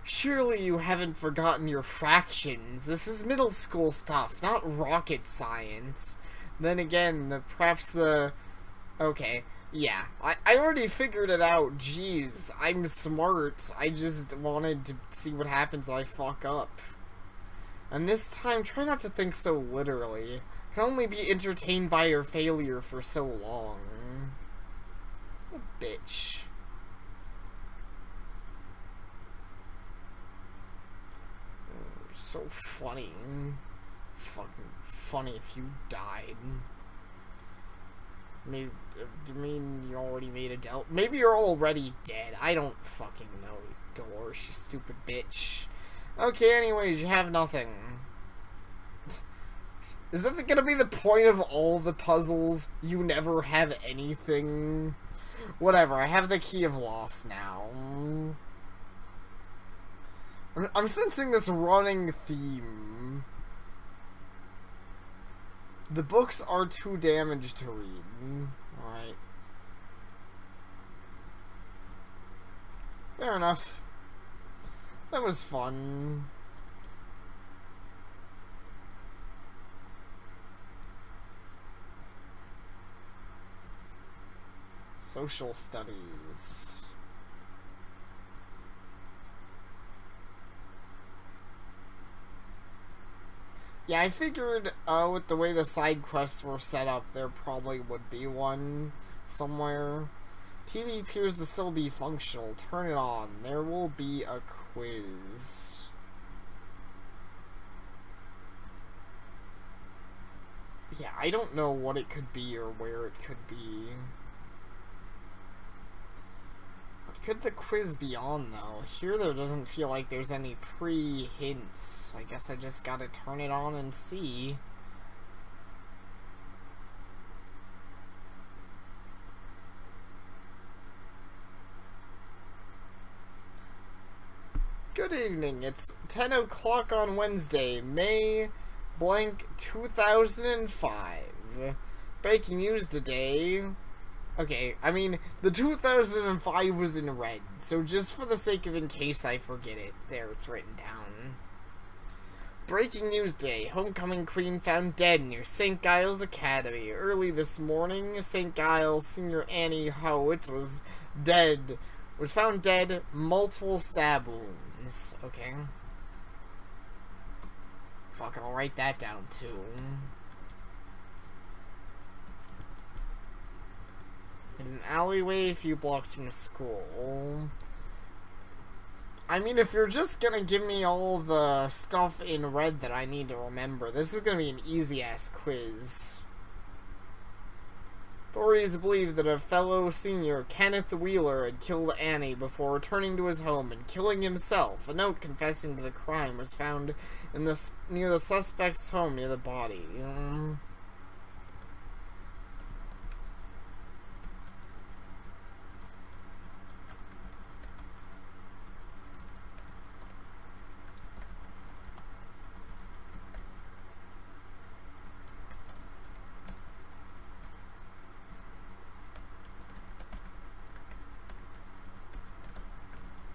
Surely you haven't forgotten your fractions. This is middle school stuff, not rocket science. Then again, perhaps the... Okay, yeah. I already figured it out. Jeez, I'm smart. I just wanted to see what happens if I fuck up. And this time, try not to think so literally. Can only be entertained by your failure for so long. What a bitch. So funny. Fucking funny if you died. Maybe, do you mean you already made a deal? Maybe you're already dead. I don't fucking know, Dolores, you stupid bitch. Okay, anyways, you have nothing. Is that gonna be the point of all the puzzles? You never have anything? Whatever, I have the key of loss now. I'm sensing this running theme. The books are too damaged to read. Alright. Fair enough. That was fun. Social studies. Yeah, I figured with the way the side quests were set up, there probably would be one somewhere. TV appears to still be functional. Turn it on. There will be a quiz. Yeah, I don't know what it could be or where it could be. What could the quiz be on, though? Here there doesn't feel like there's any pre-hints. I guess I just gotta turn it on and see. Good evening. It's 10 o'clock on Wednesday, May blank 2005. Breaking news today. Okay, I mean, the 2005 was in red, so just for the sake of in case I forget it, there, it's written down. Breaking news day. Homecoming queen found dead near St. Giles Academy. Early this morning, St. Giles senior Annie Howitz was found dead, multiple stab wounds. Okay. Fuck it, I'll write that down too. In an alleyway a few blocks from the school. I mean, if you're just gonna give me all the stuff in red that I need to remember, this is gonna be an easy-ass quiz. Authorities believe that a fellow senior, Kenneth Wheeler, had killed Annie before returning to his home and killing himself. A note confessing to the crime was found near the suspect's home near the body.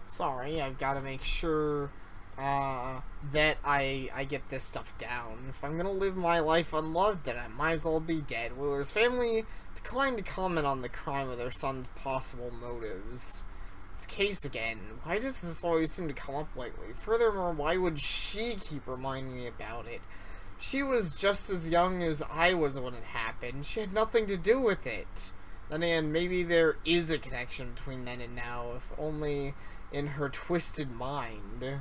Sorry, I've got to make sure that I get this stuff down. If I'm gonna live my life unloved, then I might as well be dead. Wheeler's family declined to comment on the crime of their son's possible motives. It's Case again. Why does this always seem to come up lately? Furthermore, why would she keep reminding me about it? She was just as young as I was when it happened. She had nothing to do with it. Then again, maybe there is a connection between then and now, if only in her twisted mind.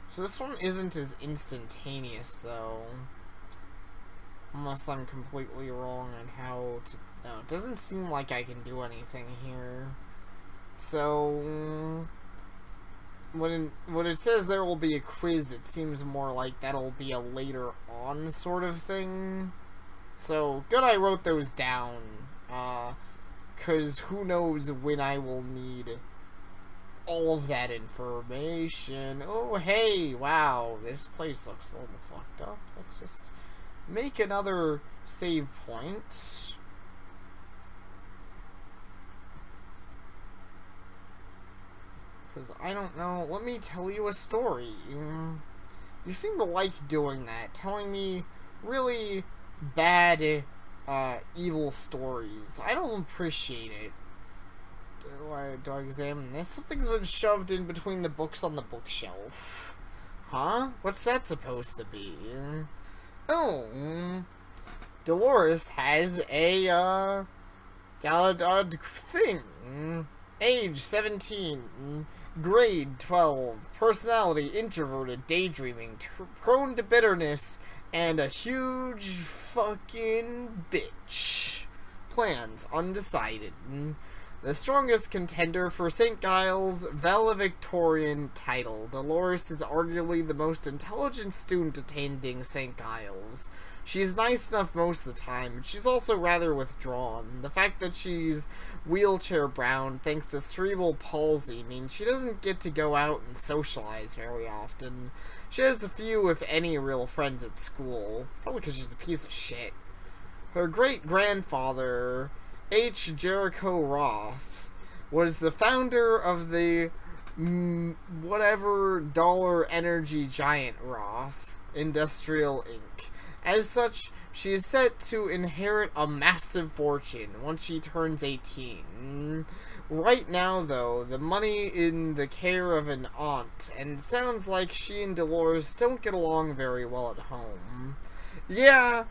So this one isn't as instantaneous, though. Unless I'm completely wrong on how to... No, it doesn't seem like I can do anything here. So... When it says there will be a quiz, it seems more like that'll be a later on sort of thing. So, good I wrote those down. 'Cause who knows when I will need all of that information. Oh, hey, wow, this place looks a little fucked up. Let's just make another save point. Because I don't know. Let me tell you a story. You seem to like doing that. Telling me really bad, evil stories. I don't appreciate it. Do I examine this? Something's been shoved in between the books on the bookshelf. Huh? What's that supposed to be? Oh. Dolores has a, thing. Age 17, grade 12, personality introverted, daydreaming, prone to bitterness, and a huge fucking bitch. Plans undecided. The strongest contender for St. Giles' valedictorian title. Dolores is arguably the most intelligent student attending St. Giles. She's nice enough most of the time, but she's also rather withdrawn. The fact that she's wheelchair-bound thanks to cerebral palsy means she doesn't get to go out and socialize very often. She has a few, if any, real friends at school. Probably because she's a piece of shit. Her great-grandfather, H. Jericho Roth, was the founder of the whatever dollar energy giant Roth Industrial Inc. As such, she is set to inherit a massive fortune once she turns 18. Right now, though, the money in the care of an aunt, and it sounds like she and Dolores don't get along very well at home. Yeah,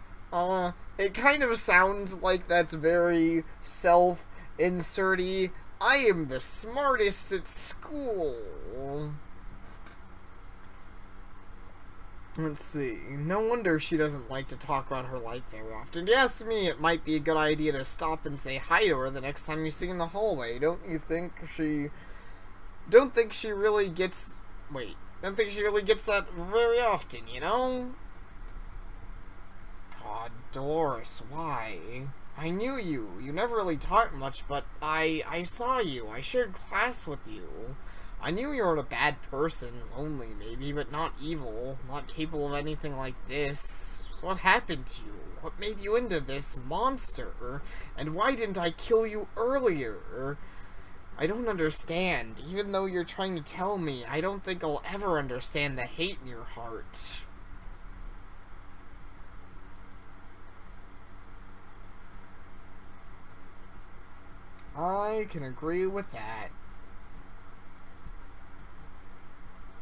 it kind of sounds like that's very self-inserty. I am the smartest at school. Let's see. No wonder she doesn't like to talk about her life very often. If you ask me, it might be a good idea to stop and say hi to her the next time you see her in the hallway. Don't think she really gets that very often, you know? God, Dolores, why? I knew you. You never really taught much, but I saw you. I shared class with you. I knew you were a bad person, lonely maybe, but not evil, not capable of anything like this. So what happened to you? What made you into this monster? And why didn't I kill you earlier? I don't understand. Even though you're trying to tell me, I don't think I'll ever understand the hate in your heart. I can agree with that.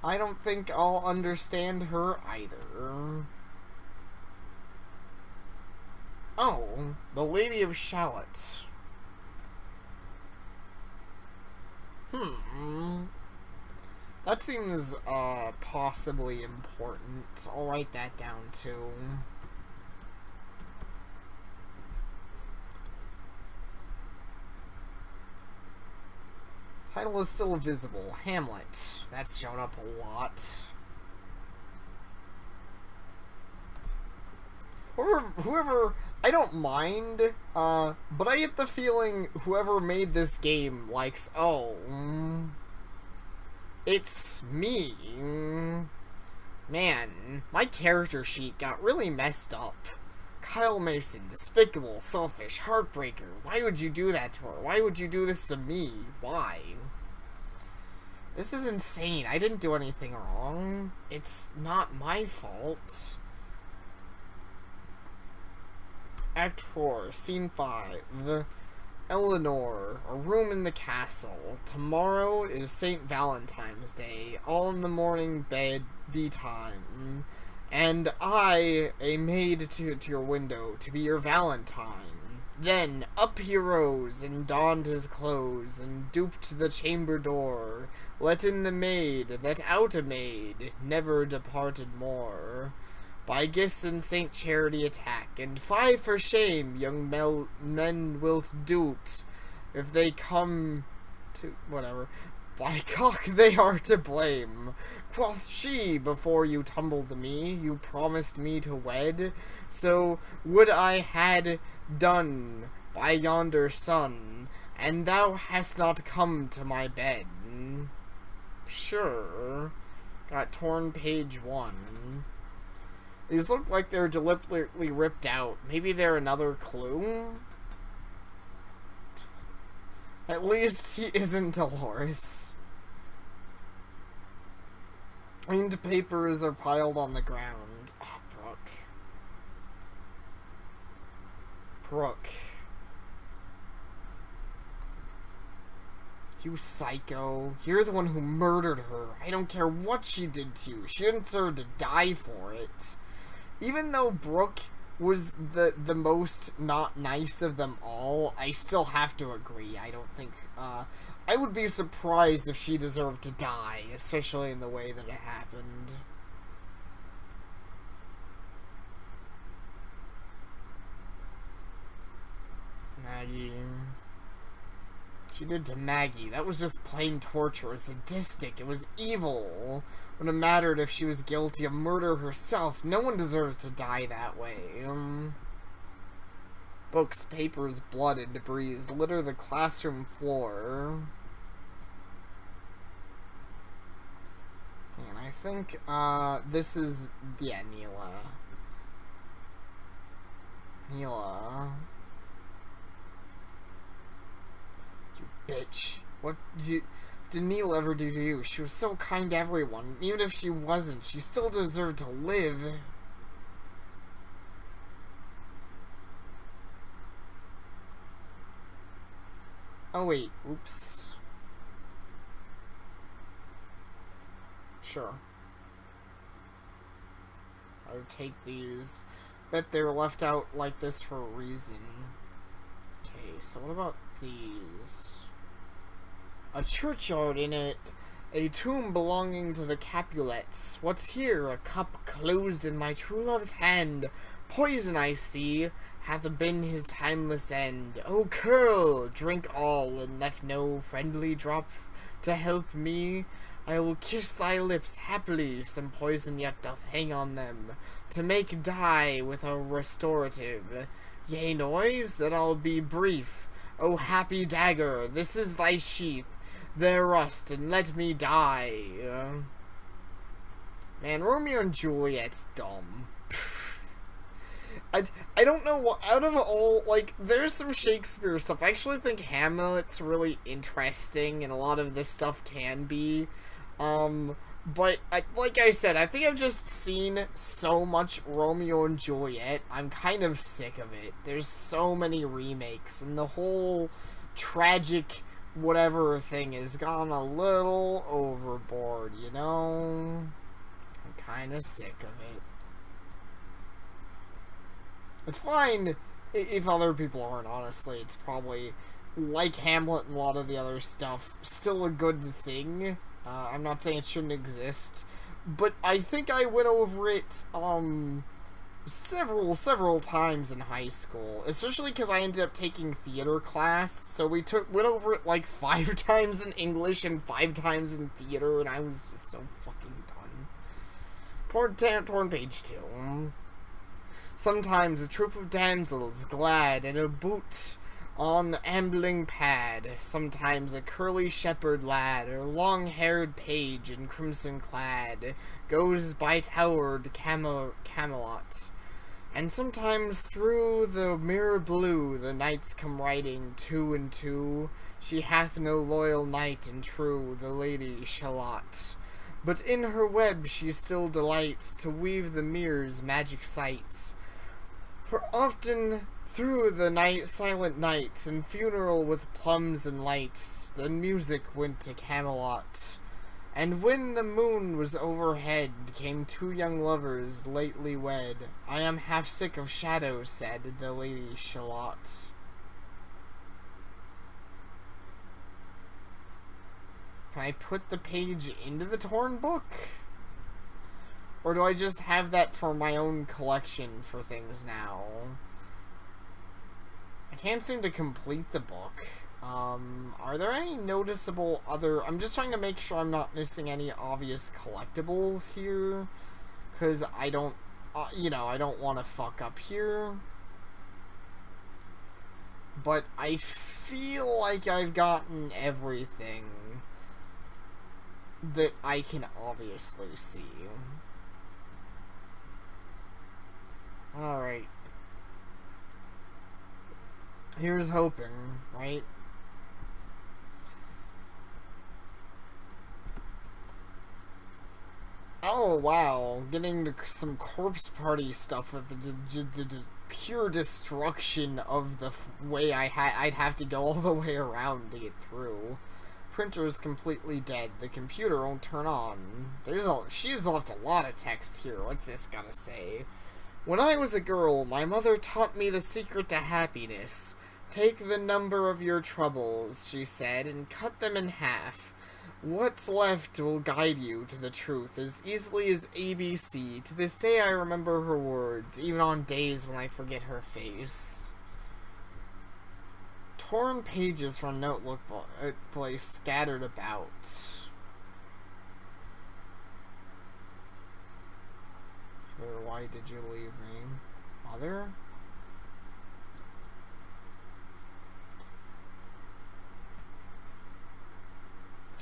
I don't think I'll understand her either. Oh, the Lady of Shalott. That seems, possibly important. I'll write that down, too. Title is still visible. Hamlet. That's shown up a lot. Whoever, I don't mind, but I get the feeling whoever made this game likes, oh, it's me. Man, my character sheet got really messed up. Kyle Mason, despicable, selfish, heartbreaker. Why would you do that to her? Why would you do this to me? Why? This is insane. I didn't do anything wrong. It's not my fault. Act 4, Scene 5. Eleanor, a room in the castle. Tomorrow is St. Valentine's Day. All in the morning bed be time. And I, a maid to your window, to be your Valentine. Then up he rose, and donned his clothes, and duped the chamber door. Let in the maid, that out a maid, never departed more. By Gis and Saint Charity attack, and fie for shame, young men wilt do't, if they come to, whatever. By cock they are to blame. Quoth she, before you tumbled to me, you promised me to wed, so would I had done by yonder sun, and thou hast not come to my bed. Sure. Got torn page 1. These look like they're deliberately ripped out. Maybe they're another clue? At least he isn't Dolores. Inked papers are piled on the ground. Oh, Brooke. Brooke. You psycho. You're the one who murdered her. I don't care what she did to you. She didn't deserve to die for it. Even though Brooke was the most not nice of them all, I still have to agree. I don't think, I would be surprised if she deserved to die, especially in the way that it happened. Maggie. She did to Maggie. That was just plain torture. It was sadistic. It was evil. When it mattered if she was guilty of murder herself, no one deserves to die that way. Books, papers, blood, and debris litter the classroom floor. And I think, this is, yeah, Neela. Neela. You bitch. What did Neela ever do to you? She was so kind to everyone. Even if she wasn't, she still deserved to live. Oh wait, oops. Sure. I'll take these. Bet they were left out like this for a reason. Okay, so what about these? A churchyard in it. A tomb belonging to the Capulets. What's here? A cup closed in my true love's hand. Poison, I see, hath been his timeless end. O curl, drink all, and left no friendly drop to help me. I will kiss thy lips happily, some poison yet doth hang on them, to make dye with a restorative. Yea, noise, then I'll be brief. O happy dagger, this is thy sheath. There rust, and let me die. Man, Romeo and Juliet's dumb. I don't know what, out of all, like, there's some Shakespeare stuff. I actually think Hamlet's really interesting, and a lot of this stuff can be. But, like I said, I think I've just seen so much Romeo and Juliet, I'm kind of sick of it. There's so many remakes, and the whole tragic whatever thing has gone a little overboard, you know? I'm kind of sick of it. It's fine if other people aren't, honestly. It's probably, like Hamlet and a lot of the other stuff, still a good thing. I'm not saying it shouldn't exist, but I think I went over it, several times in high school, especially because I ended up taking theater class, so went over it like 5 times in English and 5 times in theater, and I was just so fucking done. Torn page 2. Sometimes a troop of damsels glad in a boot on ambling pad, sometimes a curly shepherd lad or long-haired page in crimson clad goes by towered Camelot. And sometimes through the mirror blue the knights come riding 2 and 2. She hath no loyal knight and true, the Lady Shalott. But in her web she still delights to weave the mirror's magic sights. For often through the silent nights and funeral with plums and lights, the music went to Camelot. And when the moon was overhead, came 2 young lovers lately wed. I am half sick of shadows, said the Lady Shalott. Can I put the page into the torn book? Or do I just have that for my own collection for things now? I can't seem to complete the book. Are there any noticeable other... I'm just trying to make sure I'm not missing any obvious collectibles here. Because I don't... I don't want to fuck up here. But I feel like I've gotten everything that I can obviously see. Alright. Here's hoping, right? Oh, wow. Getting to some corpse party stuff with the pure destruction of the way I'd have to go all the way around to get through. Printer is completely dead. The computer won't turn on. She's left a lot of text here. What's this gotta say? When I was a girl, my mother taught me the secret to happiness. Take the number of your troubles, she said, and cut them in half. What's left will guide you to the truth as easily as ABC. To this day I remember her words, even on days when I forget her face. Torn pages from notebook place scattered about. Why did you leave me? Mother?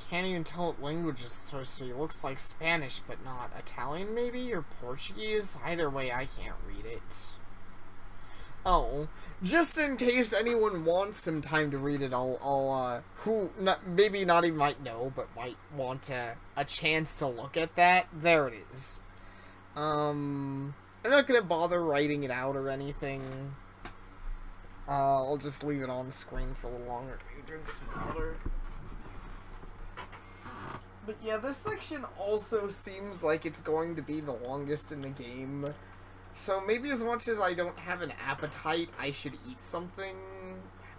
Can't even tell what language it's supposed to be. It looks like Spanish, but not. Italian, maybe? Or Portuguese? Either way, I can't read it. Oh, just in case anyone wants some time to read it, maybe not even might know, but might want a chance to look at that. There it is. I'm not gonna bother writing it out or anything. I'll just leave it on screen for a little longer. Maybe drink some water. But yeah, this section also seems like it's going to be the longest in the game. So maybe as much as I don't have an appetite, I should eat something.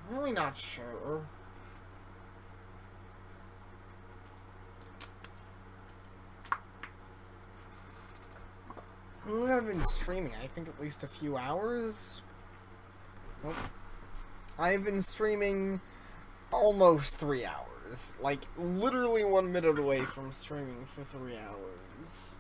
I'm really not sure. How long have I been streaming? I think at least a few hours? Nope. I've been streaming almost 3 hours. Like, literally 1 minute away from streaming for 3 hours.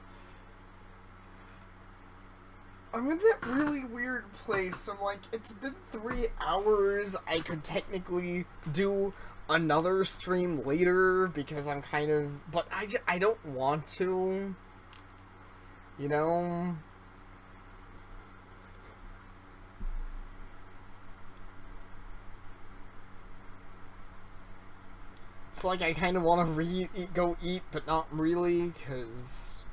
I'm in that really weird place. I'm like, it's been 3 hours. I could technically do another stream later because I'm kind of... But I don't want to. You know? It's like I kind of want to go eat, but not really, because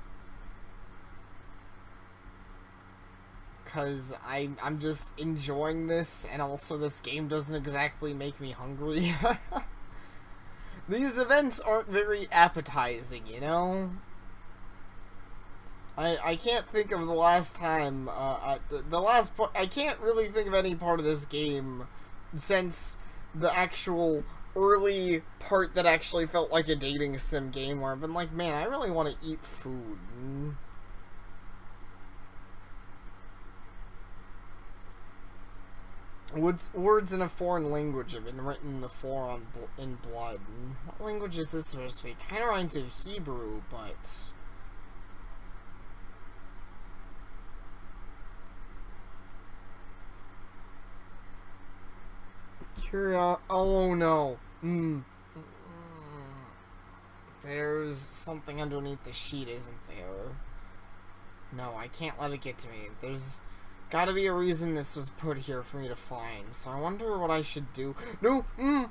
I'm just enjoying this, and also this game doesn't exactly make me hungry. These events aren't very appetizing, you know? I can't think of the last time, I can't really think of any part of this game since the actual early part that actually felt like a dating sim game where I've been like, man, I really want to eat food. Words in a foreign language have been written before in blood. What language is this supposed to be? Kind of reminds me of Hebrew, but... oh no. There's something underneath the sheet, isn't there? No, I can't let it get to me. There's gotta be a reason this was put here for me to find. So I wonder what I should do. No! I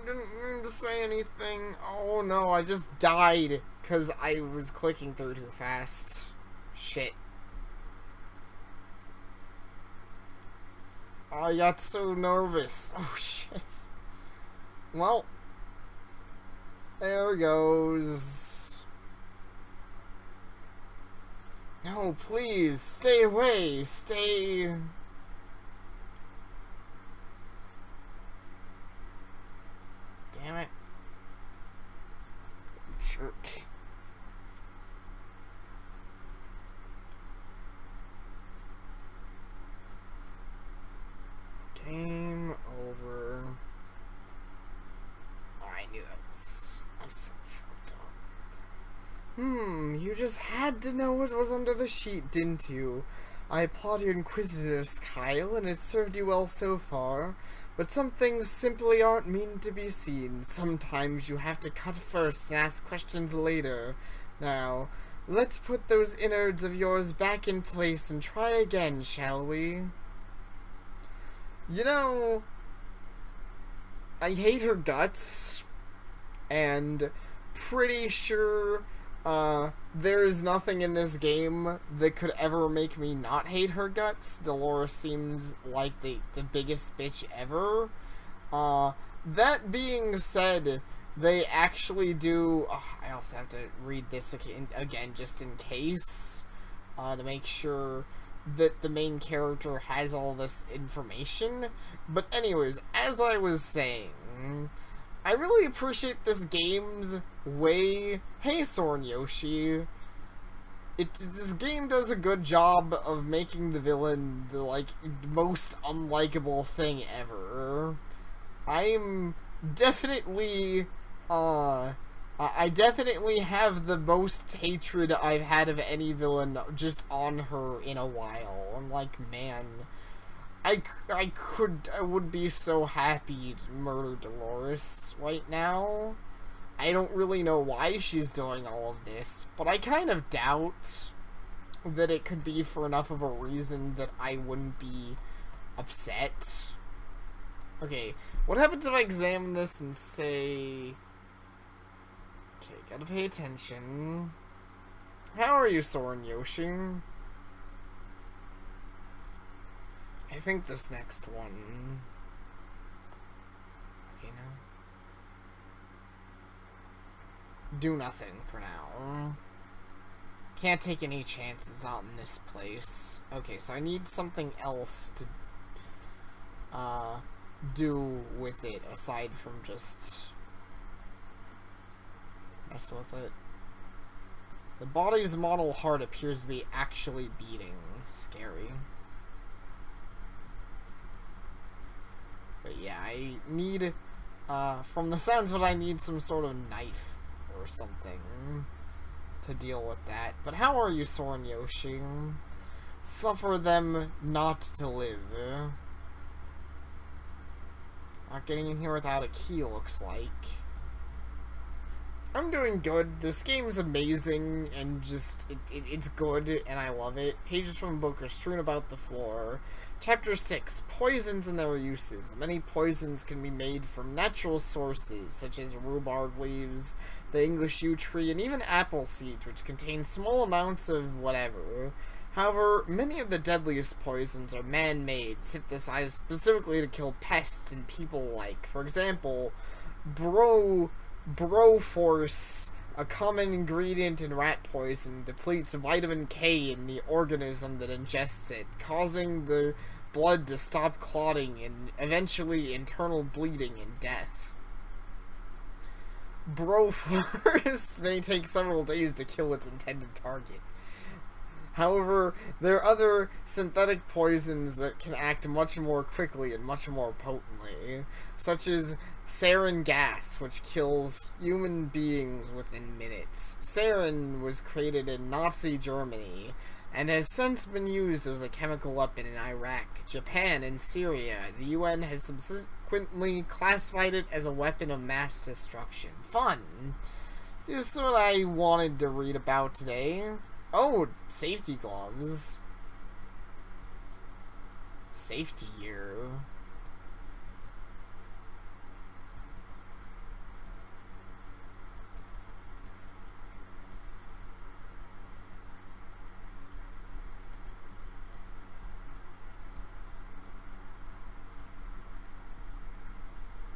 didn't mean to say anything. Oh no, I just died because I was clicking through too fast. Shit. I got so nervous. Oh shit. Well, there goes. No, please, stay away, stay. Damn it. Jerk. Game over. Oh, I knew that was so fucked up. You just had to know what was under the sheet, didn't you? I applaud your inquisitiveness, Kyle, and it served you well so far. But some things simply aren't meant to be seen. Sometimes you have to cut first and ask questions later. Now, let's put those innards of yours back in place and try again, shall we? You know, I hate her guts, and pretty sure there is nothing in this game that could ever make me not hate her guts. Dolores seems like the biggest bitch ever. That being said, they actually do... I also have to read this again just in case, to make sure that the main character has all this information. But anyways, as I was saying, I really appreciate this game's way... Hey, Soren Yoshi. This game does a good job of making the villain the, like, most unlikable thing ever. I'm definitely, I definitely have the most hatred I've had of any villain just on her in a while. I'm like, man, I would be so happy to murder Dolores right now. I don't really know why she's doing all of this, but I kind of doubt that it could be for enough of a reason that I wouldn't be upset. Okay, what happens if I examine this and say... Okay, gotta pay attention. How are you, Soren Yoshi? I think this next one... Okay, now. Do nothing for now. Can't take any chances out in this place. Okay, so I need something else to do with it aside from just mess with it. The body's model heart appears to be actually beating. Scary. But yeah, I need, from the sounds of it, I need some sort of knife or something to deal with that. But how are you, Soren Yoshi? Suffer them not to live. Not getting in here without a key, looks like. I'm doing good. This game's amazing, and just, it's good, and I love it. Pages from the book are strewn about the floor. Chapter 6, Poisons and their uses. Many poisons can be made from natural sources, such as rhubarb leaves, the English yew tree, and even apple seeds, which contain small amounts of whatever. However, many of the deadliest poisons are man-made, synthesized specifically to kill pests and people alike. For example, Broforce, a common ingredient in rat poison, depletes vitamin K in the organism that ingests it, causing the blood to stop clotting and eventually internal bleeding and death. Broforce may take several days to kill its intended target. However, there are other synthetic poisons that can act much more quickly and much more potently, such as sarin gas, which kills human beings within minutes. Sarin was created in Nazi Germany and has since been used as a chemical weapon in Iraq, Japan, and Syria. The UN has subsequently classified it as a weapon of mass destruction. Fun! This is what I wanted to read about today. Oh, safety gloves. Safety gear.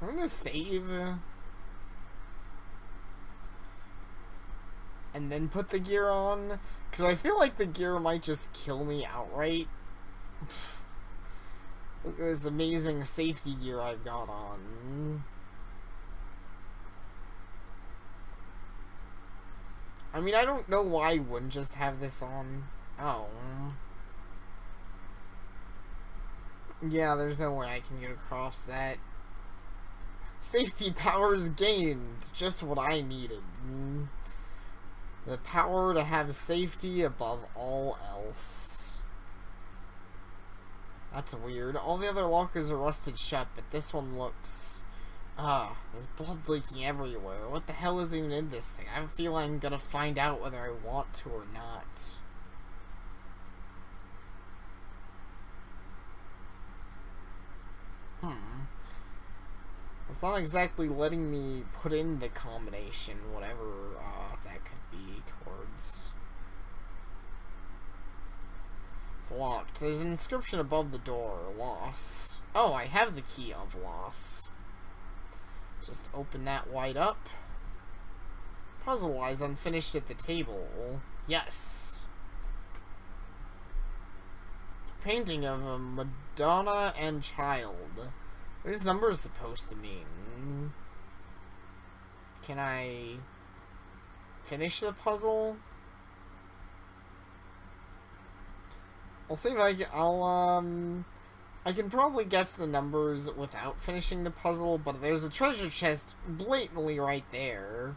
I'm gonna save. And then put the gear on, because I feel like the gear might just kill me outright. Look at this amazing safety gear I've got on. I mean, I don't know why I wouldn't just have this on. Oh. Yeah, there's no way I can get across that. Safety powers gained. Just what I needed. The power to have safety above all else. That's weird. All the other lockers are rusted shut, but this one looks... there's blood leaking everywhere. What the hell is even in this thing? I have a feeling I'm gonna find out whether I want to or not. It's not exactly letting me put in the combination, whatever that could be towards. It's locked. There's an inscription above the door. Loss. Oh, I have the key of loss. Just open that wide up. Puzzle lies unfinished at the table. Yes. Painting of a Madonna and child. What is numbers supposed to mean? Can I finish the puzzle? I'll see if I can, I can probably guess the numbers without finishing the puzzle, but there's a treasure chest blatantly right there.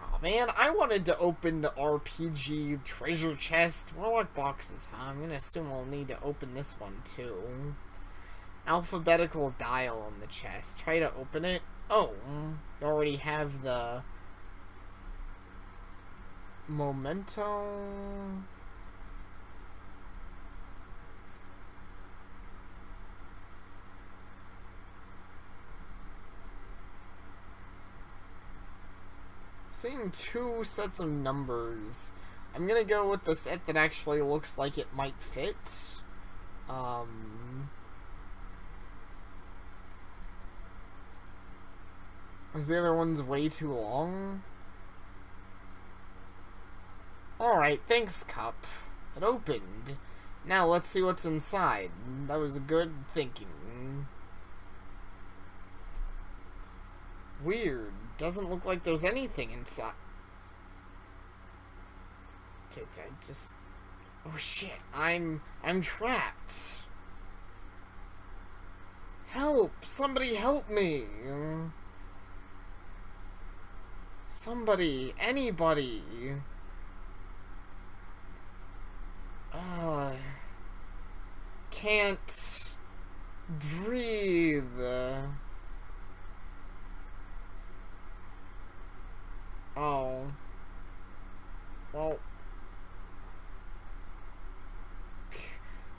Oh man, I wanted to open the RPG treasure chest. Warlock boxes, huh? I'm gonna assume I'll need to open this one too. Alphabetical dial on the chest. Try to open it. Oh, you already have the memento. Seeing two sets of numbers. I'm gonna go with the set that actually looks like it might fit. Is the other one's way too long? Alright, thanks, Cup. It opened. Now let's see what's inside. That was good thinking. Weird. Doesn't look like there's anything inside. I just... Oh shit, I'm trapped. Help! Somebody help me! Somebody, anybody. Can't breathe. Oh. Well.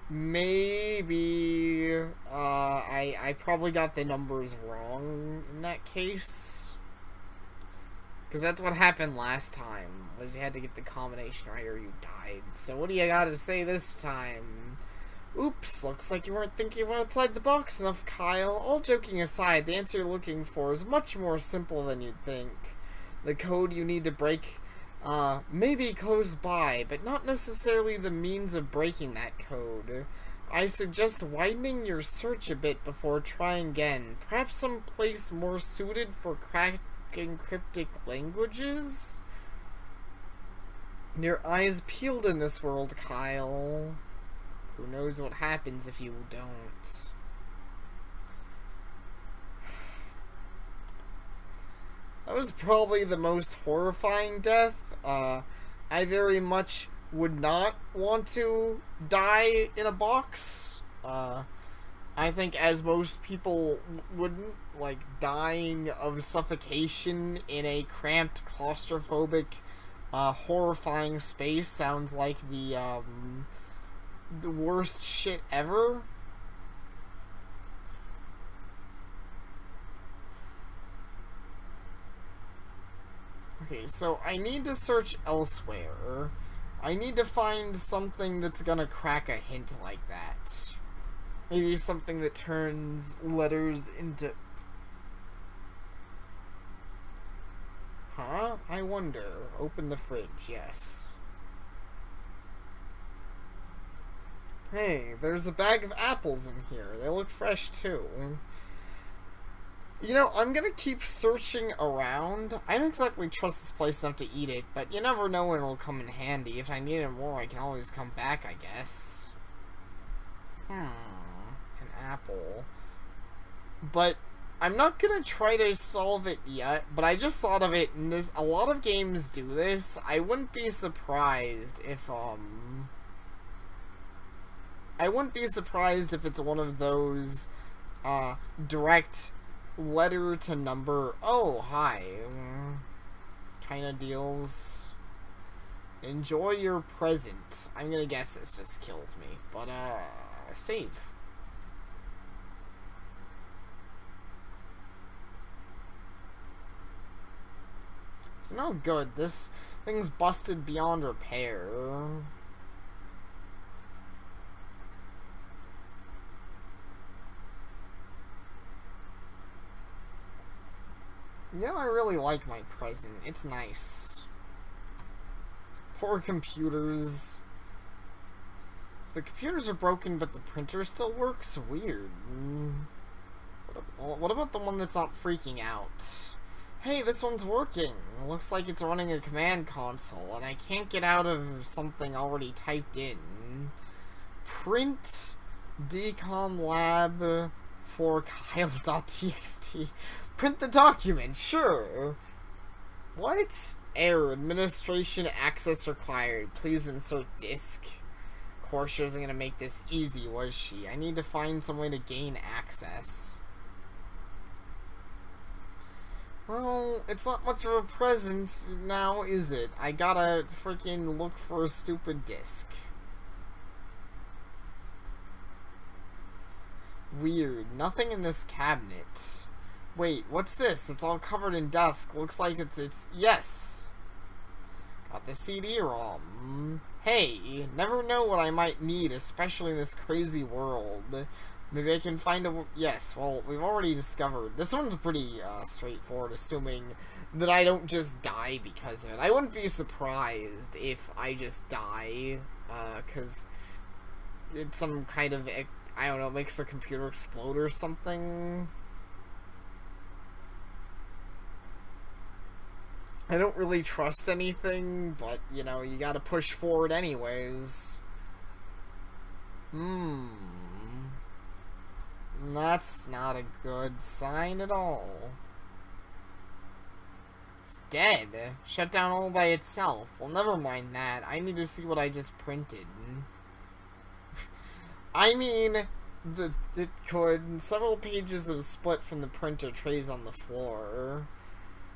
Maybe, I probably got the numbers wrong in that case. Because that's what happened last time, was you had to get the combination right or you died. So what do you gotta say this time? Oops, looks like you weren't thinking outside the box enough, Kyle. All joking aside, the answer you're looking for is much more simple than you'd think. The code you need to break may be close by, but not necessarily the means of breaking that code. I suggest widening your search a bit before trying again. Perhaps some place more suited for cracking cryptic languages? Your eyes peeled in this world, Kyle. Who knows what happens if you don't? That was probably the most horrifying death. I very much would not want to die in a box. I think as most people wouldn't, like, dying of suffocation in a cramped, claustrophobic, horrifying space sounds like the worst shit ever. Okay, so I need to search elsewhere. I need to find something that's gonna crack a hint like that. Maybe something that turns letters into... Huh? I wonder. Open the fridge, yes. Hey, there's a bag of apples in here. They look fresh, too. You know, I'm gonna keep searching around. I don't exactly trust this place enough to eat it, but you never know when it'll come in handy. If I need it more, I can always come back, I guess. An apple. But I'm not gonna try to solve it yet, but I just thought of it, and a lot of games do this. I wouldn't be surprised if, I wouldn't be surprised if it's one of those, direct letter to number, oh, hi, kind of deals. Enjoy your present. I'm gonna guess this just kills me, but, save. It's no good. This thing's busted beyond repair. You know, I really like my present. It's nice. Poor computers. So the computers are broken, but the printer still works? Weird. What about the one that's not freaking out? Hey, this one's working. It looks like it's running a command console, and I can't get out of something already typed in. Print decom lab for Kyle.txt. Print the document, sure. What? Error. Administration access required. Please insert disk. Of course, she wasn't going to make this easy, was she? I need to find some way to gain access. Well, it's not much of a present now, is it? I gotta freaking look for a stupid disk. Weird. Nothing in this cabinet. Wait, what's this? It's all covered in dust. Looks like it's yes! Got the CD-ROM. Hey, never know what I might need, especially in this crazy world. Maybe I can find a... Yes, well, we've already discovered... This one's pretty straightforward, assuming that I don't just die because of it. I wouldn't be surprised if I just die, because it's some kind of... I don't know, makes the computer explode or something. I don't really trust anything, but, you know, you gotta push forward anyways. That's not a good sign at all. It's dead. Shut down all by itself. Well, never mind that. I need to see what I just printed. I mean, it could. Several pages have split from the printer trays on the floor.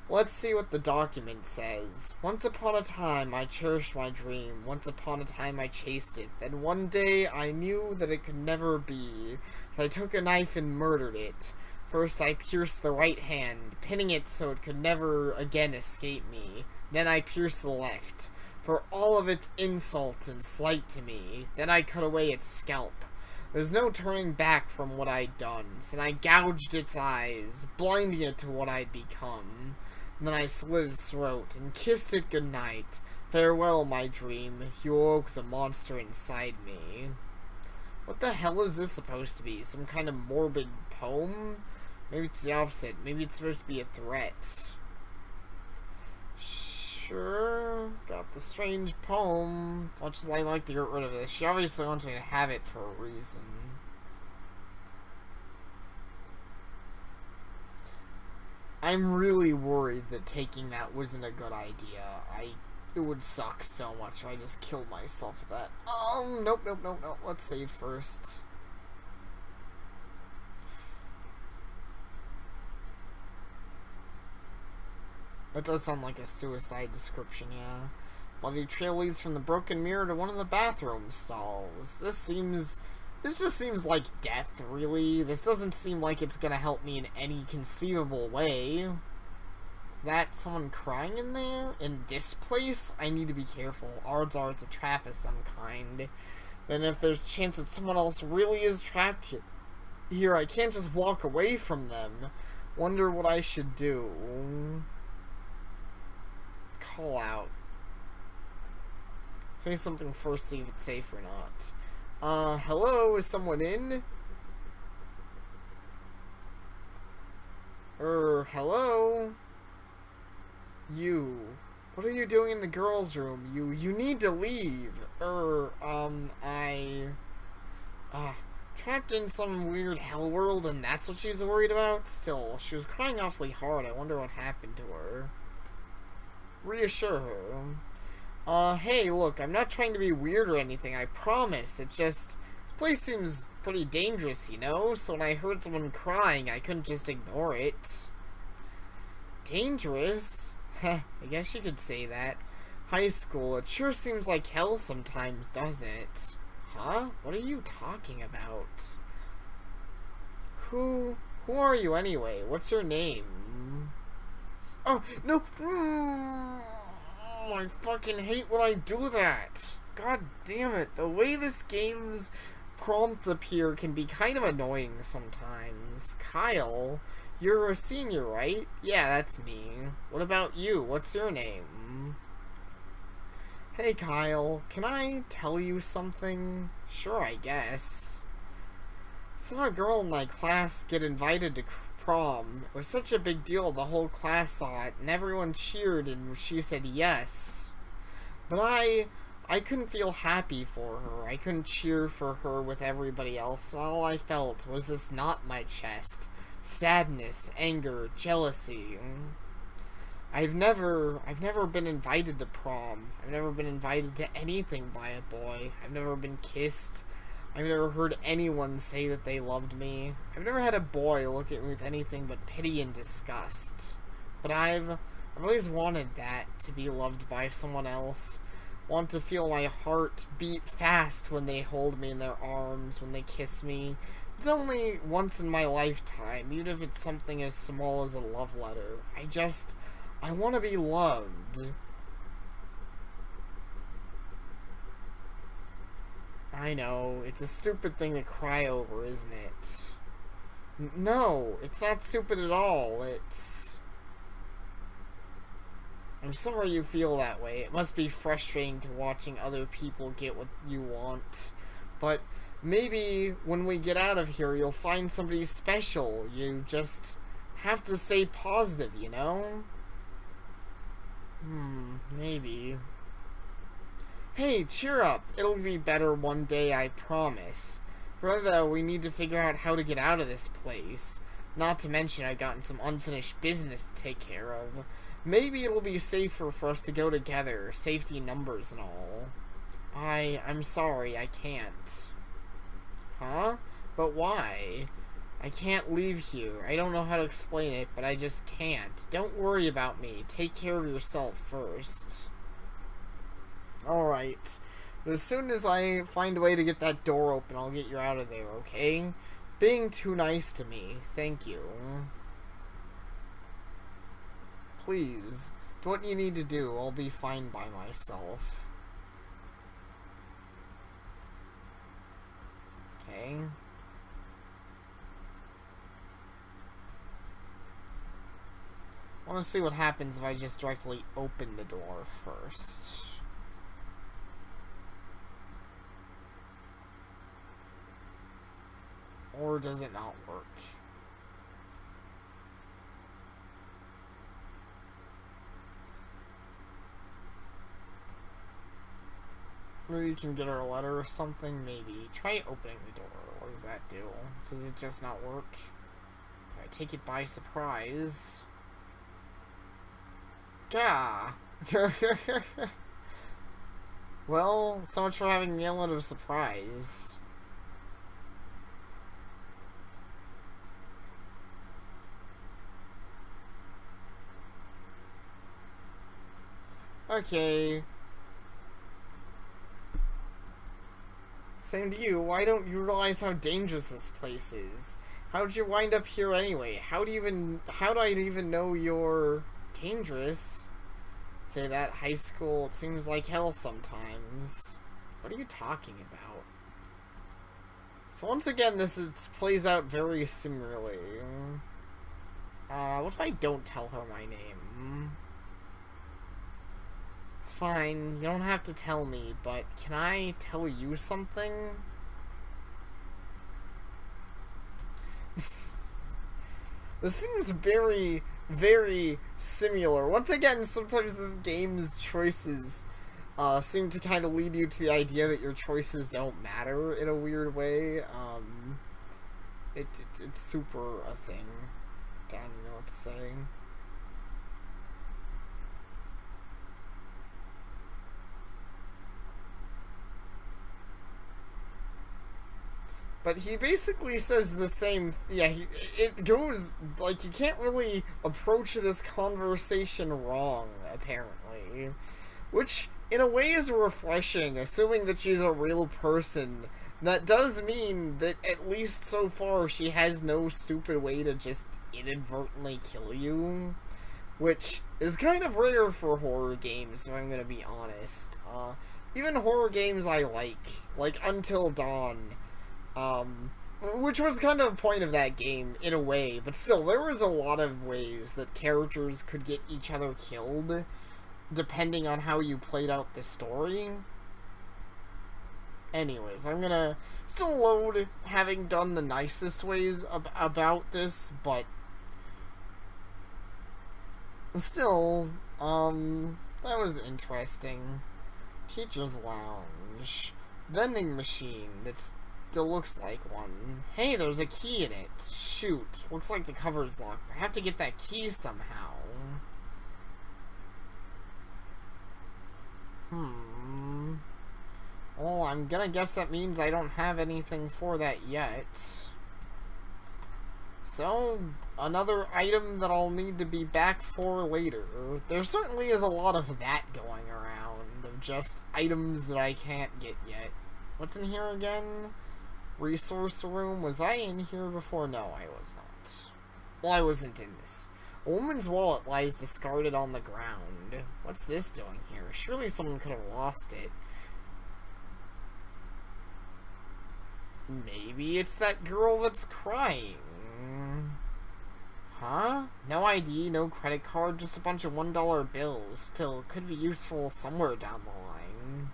Let's see what the document says. Once upon a time, I cherished my dream. Once upon a time, I chased it. Then one day, I knew that it could never be. So I took a knife and murdered it. First, I pierced the right hand, pinning it so it could never again escape me. Then I pierced the left, for all of its insult and slight to me. Then I cut away its scalp. There's no turning back from what I'd done. So I gouged its eyes, blinding it to what I'd become. Then I slit its throat and kissed it goodnight. Farewell, my dream. You awoke the monster inside me. What the hell is this supposed to be? Some kind of morbid poem? Maybe it's the opposite. Maybe it's supposed to be a threat. Sure. Got the strange poem. As much as I like to get rid of this, she obviously wants me to have it for a reason. I'm really worried that taking that wasn't a good idea. It would suck so much if I just killed myself with that. Nope. Let's save first. That does sound like a suicide description, yeah. Bloody trail leads from the broken mirror to one of the bathroom stalls. This just seems like death, really. This doesn't seem like it's gonna help me in any conceivable way. Is that someone crying in there? In this place? I need to be careful. Odds are it's a trap of some kind. Then if there's a chance that someone else really is trapped here, I can't just walk away from them. Wonder what I should do. Call out. Say something first, see if it's safe or not. Hello? Is someone in? Hello? You. What are you doing in the girls' room? You need to leave. Trapped in some weird hell world and that's what she's worried about? Still, she was crying awfully hard. I wonder what happened to her. Reassure her. Hey, look, I'm not trying to be weird or anything, I promise. It's just, this place seems pretty dangerous, you know? So when I heard someone crying, I couldn't just ignore it. Dangerous? Heh, I guess you could say that. High school, it sure seems like hell sometimes, doesn't it? Huh? What are you talking about? Who are you anyway? What's your name? Oh, no! I fucking hate when I do that! God damn it, the way this game's prompts appear can be kind of annoying sometimes. Kyle, you're a senior, right? Yeah, that's me. What about you? What's your name? Hey Kyle, can I tell you something? Sure, I guess. I saw a girl in my class get invited to prom. It was such a big deal, the whole class saw it, and everyone cheered, and she said yes. But I couldn't feel happy for her. I couldn't cheer for her with everybody else, and all I felt was this knot in my chest. Sadness, anger, jealousy. I've never been invited to prom. I've never been invited to anything by a boy. I've never been kissed. I've never heard anyone say that they loved me. I've never had a boy look at me with anything but pity and disgust. But I've always wanted that, to be loved by someone else. Want to feel my heart beat fast when they hold me in their arms, when they kiss me. It's only once in my lifetime, even if it's something as small as a love letter. I want to be loved. I know, it's a stupid thing to cry over, isn't it? No, it's not stupid at all, I'm sorry you feel that way. It must be frustrating to watching other people get what you want. But maybe when we get out of here, you'll find somebody special. You just have to stay positive, you know? Maybe. Hey, cheer up. It'll be better one day, I promise. Further, we need to figure out how to get out of this place. Not to mention I've gotten some unfinished business to take care of. Maybe it'll be safer for us to go together, safety in numbers and all. I'm sorry, I can't. Huh? But why? I can't leave here. I don't know how to explain it, but I just can't. Don't worry about me. Take care of yourself first. Alright. But as soon as I find a way to get that door open, I'll get you out of there, okay? Being too nice to me. Thank you. Please, do what you need to do. I'll be fine by myself. Okay. I want to see what happens if I just directly open the door first. Or does it not work? Maybe you can get her a letter or something, maybe. Try opening the door. What does that do? Does it just not work? If I take it by surprise... Gah! Well, so much for having the element of surprise. Okay. Same to you. Why don't you realize how dangerous this place is? How'd you wind up here anyway? How do I even know you're dangerous? Say that, high school, it seems like hell sometimes. What are you talking about? So once again, plays out very similarly. What if I don't tell her my name? It's fine, you don't have to tell me, but can I tell you something? This seems very, very similar. Once again, sometimes this game's choices seem to kind of lead you to the idea that your choices don't matter in a weird way. It's super a thing. I don't know what to say. But he basically says the same... Yeah, it goes... Like, you can't really approach this conversation wrong, apparently. Which, in a way, is refreshing, assuming that she's a real person. That does mean that, at least so far, she has no stupid way to just inadvertently kill you. Which is kind of rare for horror games, if I'm gonna be honest. Even horror games I like Until Dawn... which was kind of the point of that game, in a way, but still, there was a lot of ways that characters could get each other killed, depending on how you played out the story. Anyways, I'm gonna still load having done the nicest ways about this, but still, that was interesting. Teacher's lounge. Vending machine that's still looks like one. Hey, there's a key in it. Shoot. Looks like the cover's locked. I have to get that key somehow. Well, I'm gonna guess that means I don't have anything for that yet. So, another item that I'll need to be back for later. There certainly is a lot of that going around, of just items that I can't get yet. What's in here again? Resource room? Was I in here before? No, I was not. Well, I wasn't in this. A woman's wallet lies discarded on the ground. What's this doing here? Surely someone could have lost it. Maybe it's that girl that's crying. Huh? No ID, no credit card, just a bunch of $1 bills. Still, could be useful somewhere down the line.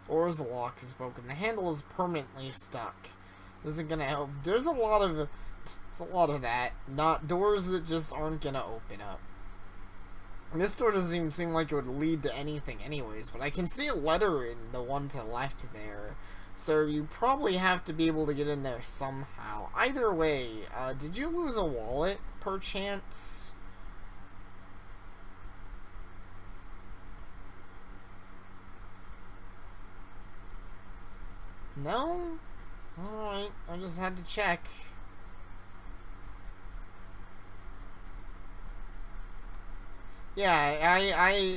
Door's lock is broken. The handle is permanently stuck. Isn't gonna help. There's a lot of that. Not doors that just aren't gonna open up. And this door doesn't even seem like it would lead to anything anyways, but I can see a letter in the one to the left there. So you probably have to be able to get in there somehow. Either way, did you lose a wallet, perchance? No? Alright, I just had to check. Yeah,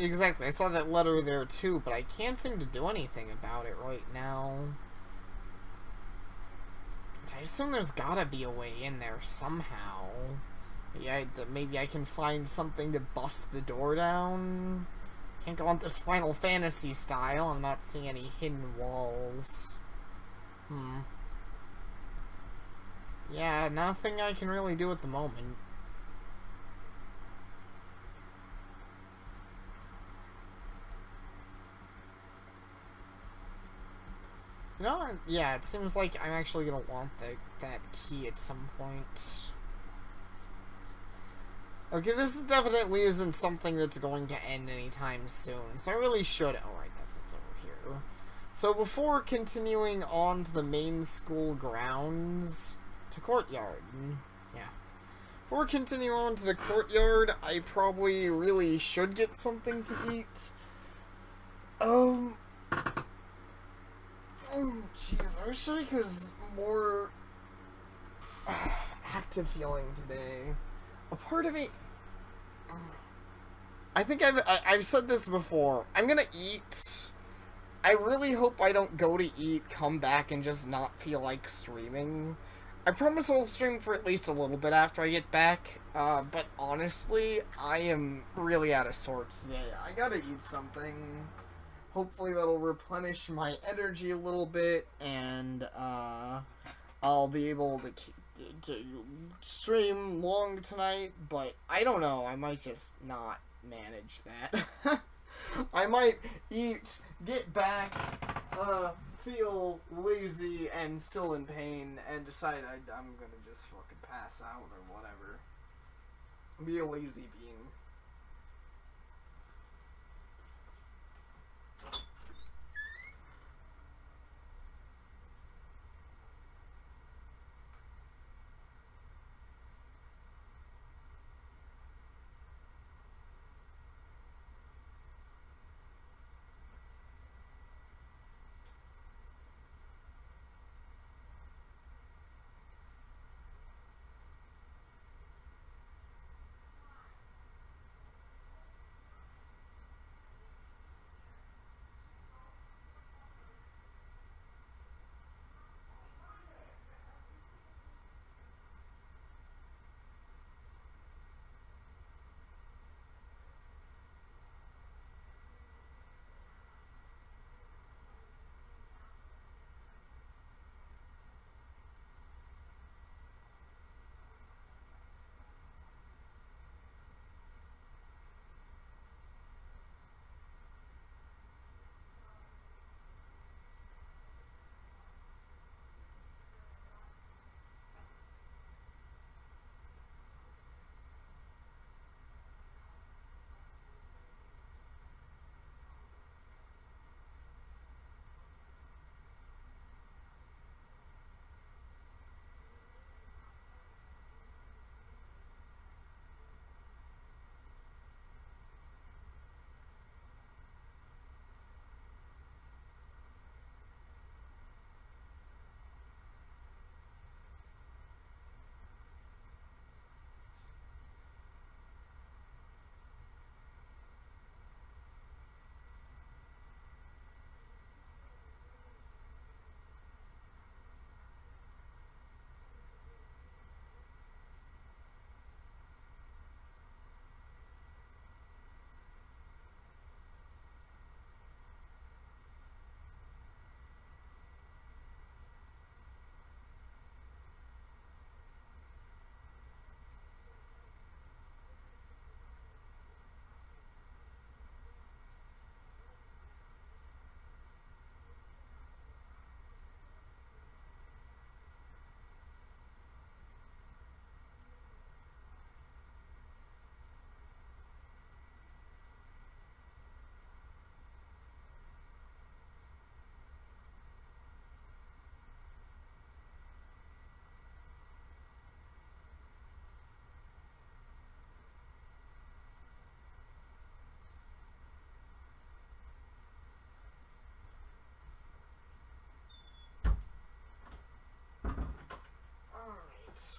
exactly. I saw that letter there too, but I can't seem to do anything about it right now. I assume there's gotta be a way in there somehow. Yeah, maybe I can find something to bust the door down. Can't go on this Final Fantasy style. I'm not seeing any hidden walls. Yeah, nothing I can really do at the moment. You know, yeah, it seems like I'm actually gonna want that key at some point. Okay, this definitely isn't something that's going to end anytime soon, so I really should... Oh, right, that's what's over here. So before continuing on to the main school grounds... To courtyard. Yeah. Before we continue on to the courtyard, I probably really should get something to eat. Oh, jeez, I wish I was more active feeling today. A part of it... I think I've said this before. I'm gonna eat. I really hope I don't go to eat, come back, and just not feel like streaming. I promise I'll stream for at least a little bit after I get back, but honestly, I am really out of sorts today. I gotta eat something. Hopefully that'll replenish my energy a little bit, and, I'll be able to stream long tonight, but I don't know, I might just not manage that. I might eat, get back, feel lazy and still in pain, and decide I'm gonna just fucking pass out or whatever. Be a lazy being.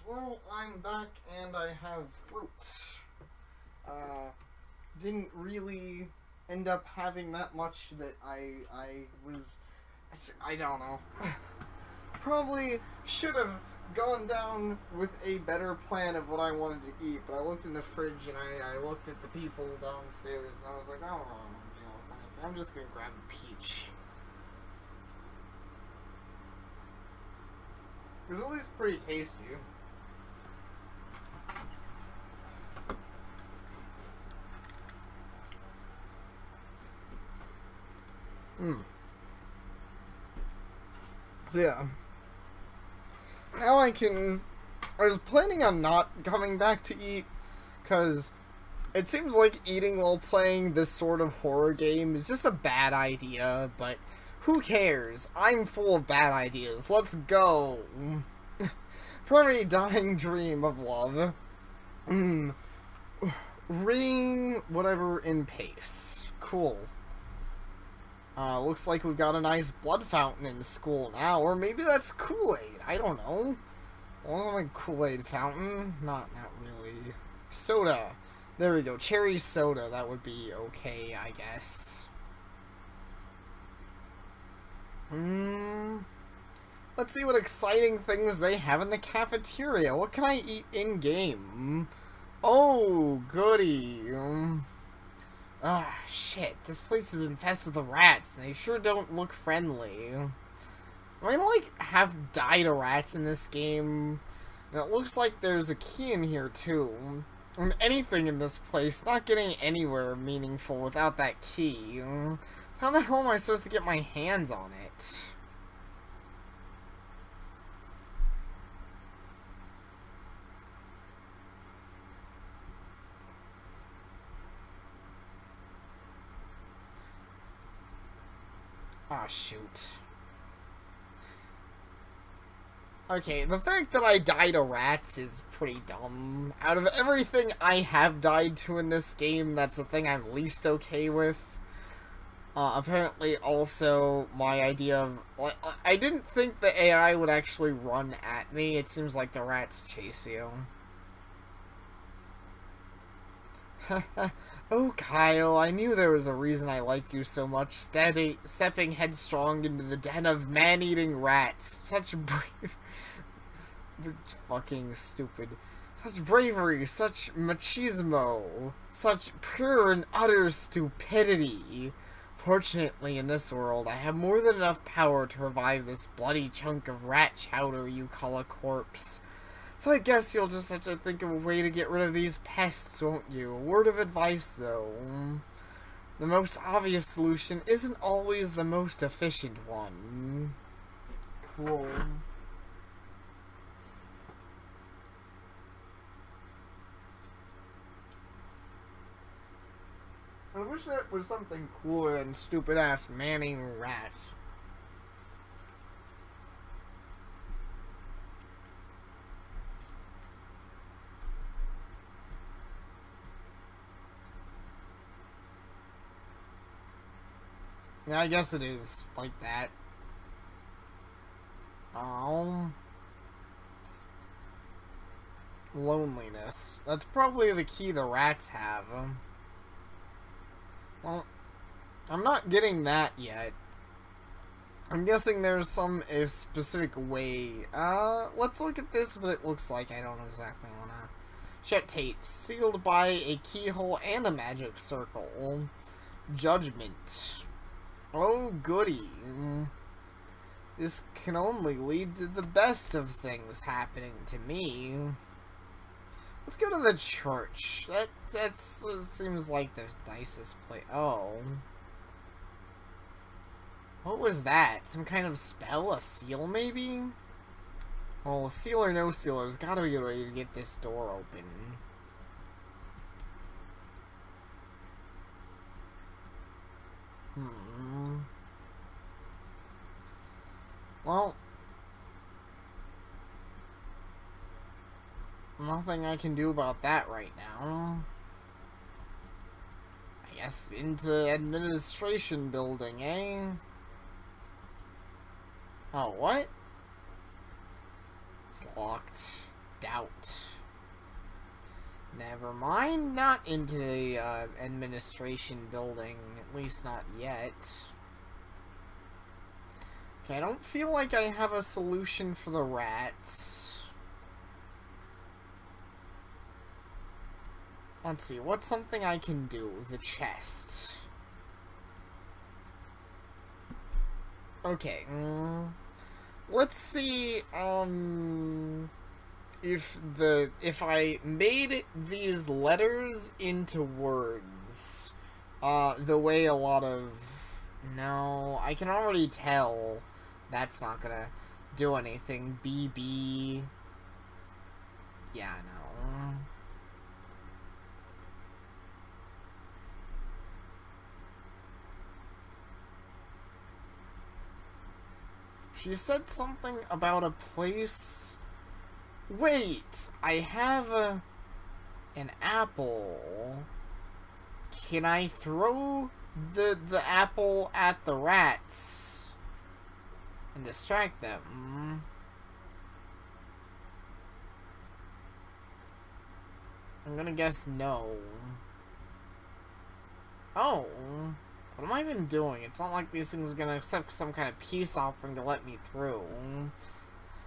Well, I'm back and I have fruit. Didn't really end up having that much that I don't know. Probably should have gone down with a better plan of what I wanted to eat, but I looked in the fridge and I looked at the people downstairs and I was like, I don't know, I don't want to deal with anything. I'm just gonna grab a peach. It was at least pretty tasty. So yeah. Now I was planning on not coming back to eat, because it seems like eating while playing this sort of horror game is just a bad idea, but who cares? I'm full of bad ideas. Let's go. For every dying dream of love. Ring whatever in pace. Cool. Looks like we've got a nice blood fountain in school now, or maybe that's Kool-Aid. I don't know. Wasn't a Kool-Aid fountain? Not really. Soda. There we go. Cherry soda. That would be okay, I guess. Let's see what exciting things they have in the cafeteria. What can I eat in-game? Oh, goody. Shit. This place is infested with rats, and they sure don't look friendly. I like, have died rats in this game. And it looks like there's a key in here, too. And anything in this place, not getting anywhere meaningful without that key. How the hell am I supposed to get my hands on it? Ah, shoot. Okay, the fact that I died to rats is pretty dumb. Out of everything I have died to in this game, that's the thing I'm least okay with. Apparently also my idea of... I didn't think the AI would actually run at me. It seems like the rats chase you. Oh, Kyle, I knew there was a reason I liked you so much. Stepping headstrong into the den of man-eating rats. Such brave... They're fucking stupid. Such bravery, such machismo, such pure and utter stupidity. Fortunately, in this world, I have more than enough power to revive this bloody chunk of rat chowder you call a corpse. So I guess you'll just have to think of a way to get rid of these pests, won't you? A word of advice, though. The most obvious solution isn't always the most efficient one. Cool. I wish that was something cooler than stupid-ass manning rats. Yeah, I guess it is like that. Loneliness. That's probably the key the rats have. Well, I'm not getting that yet. I'm guessing there's some specific way. Let's look at this, but it looks like I don't exactly wanna. Tate, sealed by a keyhole and a magic circle. Judgment. Oh, goody. This can only lead to the best of things happening to me. Let's go to the church. That seems like the nicest place. Oh. What was that? Some kind of spell? A seal, maybe? Well, seal or no seal, there's gotta be a way to get this door open. Well, nothing I can do about that right now. I guess into the administration building, eh? Oh, what? It's locked. Doubt. Never mind, not into the administration building, at least not yet. Okay, I don't feel like I have a solution for the rats. Let's see, what's something I can do? The chest. Okay, let's see, if I made these letters into words, the way a lot of... No, I can already tell That's not gonna do anything. BB. Yeah, no. She said something about a place... Wait! I have an apple. Can I throw the apple at the rats and distract them? I'm gonna guess no. Oh. What am I even doing? It's not like these things are gonna accept some kind of peace offering to let me through.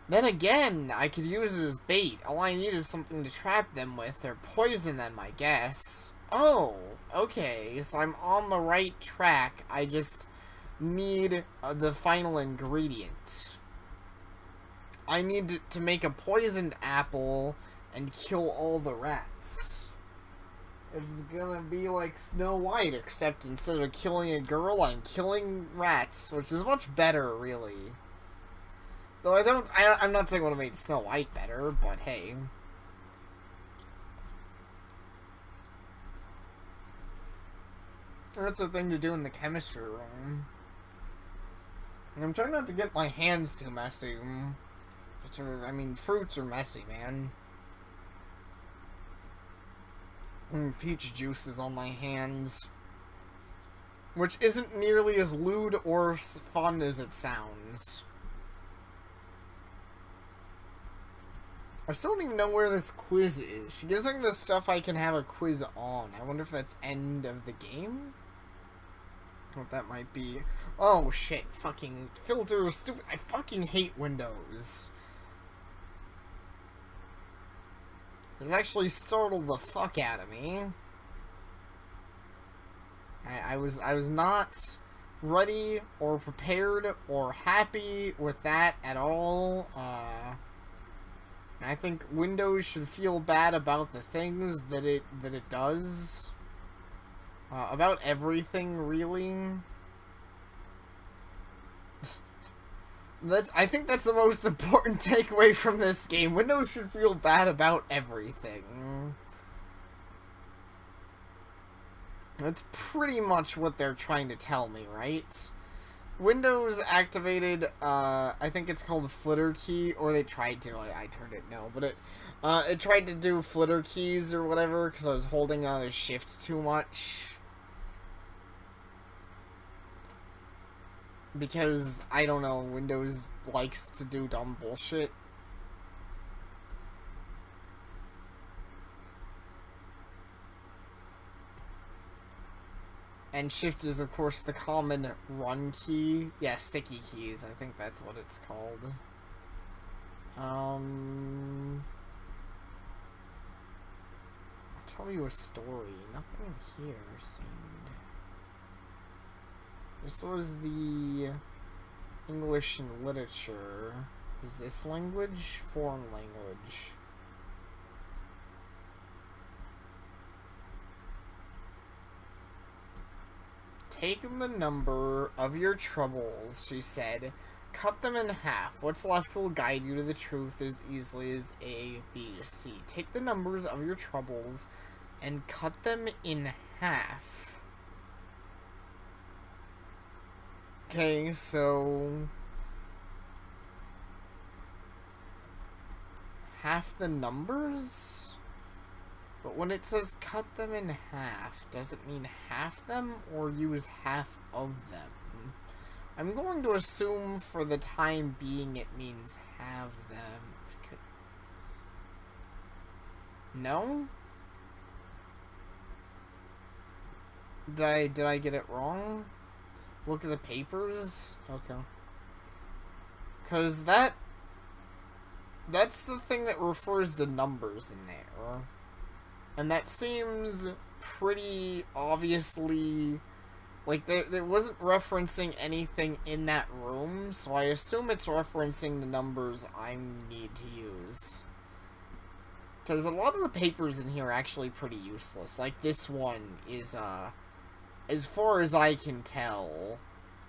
Then again, I could use it as bait. All I need is something to trap them with, or poison them, I guess. Oh, okay, so I'm on the right track. I just need the final ingredient. I need to make a poisoned apple and kill all the rats. It's gonna be like Snow White, except instead of killing a girl, I'm killing rats, which is much better, really. Though I'm not saying I want to make Snow White better, but hey. That's a thing to do in the chemistry room. I'm trying not to get my hands too messy. I mean, fruits are messy, man. Peach juice is on my hands. Which isn't nearly as lewd or fun as it sounds. I still don't even know where this quiz is. She gives me the stuff I can have a quiz on. I wonder if that's end of the game? What that might be. Oh shit, fucking filters, stupid. I fucking hate Windows. It actually startled the fuck out of me. I was not ready or prepared or happy with that at all. I think Windows should feel bad about the things that it does. About everything, really. I think that's the most important takeaway from this game. Windows should feel bad about everything. That's pretty much what they're trying to tell me, right? Windows activated, I think it's called flitter key, or they tried to, I turned it no, but it tried to do flitter keys or whatever, because I was holding on the shift too much. Because, I don't know, Windows likes to do dumb bullshit. And shift is, of course, the common run key. Yeah, sticky keys, I think that's what it's called. I'll tell you a story. Nothing here seemed... This was the English and literature. Is this language? Foreign language. Take the number of your troubles, she said. Cut them in half. What's left will guide you to the truth as easily as A, B, C. Take the numbers of your troubles and cut them in half. Okay, so... half the numbers? But when it says cut them in half, does it mean half them or use half of them? I'm going to assume for the time being it means have them. No? Did I get it wrong? Look at the papers? Okay. Because that's the thing that refers to numbers in there. And that seems pretty obviously... like, there wasn't referencing anything in that room, so I assume it's referencing the numbers I need to use. Because a lot of the papers in here are actually pretty useless. Like, this one is, as far as I can tell,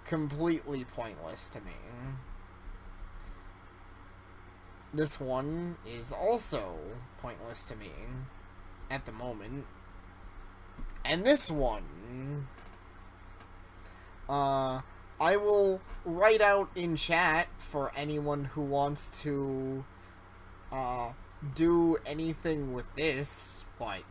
completely pointless to me. This one is also pointless to me at the moment. And this one, I will write out in chat for anyone who wants to do anything with this, but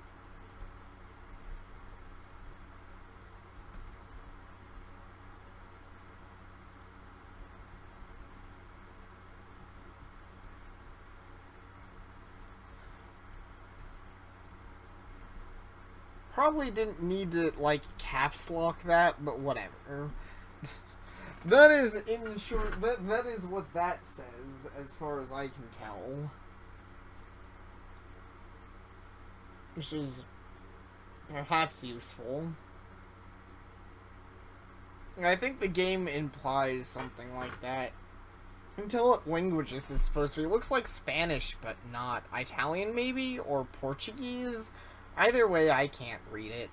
probably didn't need to, like, caps lock that, but whatever. That is, in short, that is what that says, as far as I can tell. Which is perhaps useful. I think the game implies something like that. Until what language this is supposed to be. It looks like Spanish, but not. Italian, maybe? Or Portuguese? Either way, I can't read it.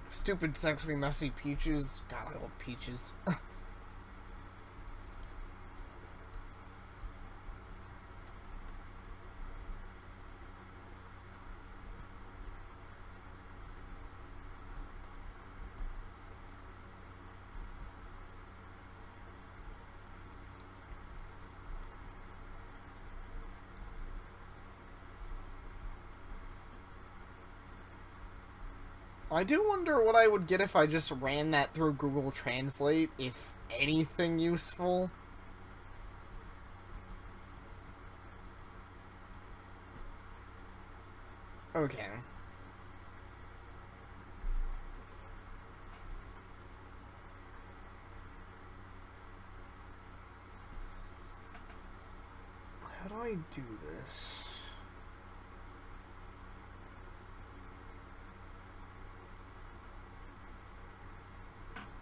Stupid, sexy, messy peaches. God, I love peaches. I do wonder what I would get if I just ran that through Google Translate, if anything useful. Okay. How do I do this?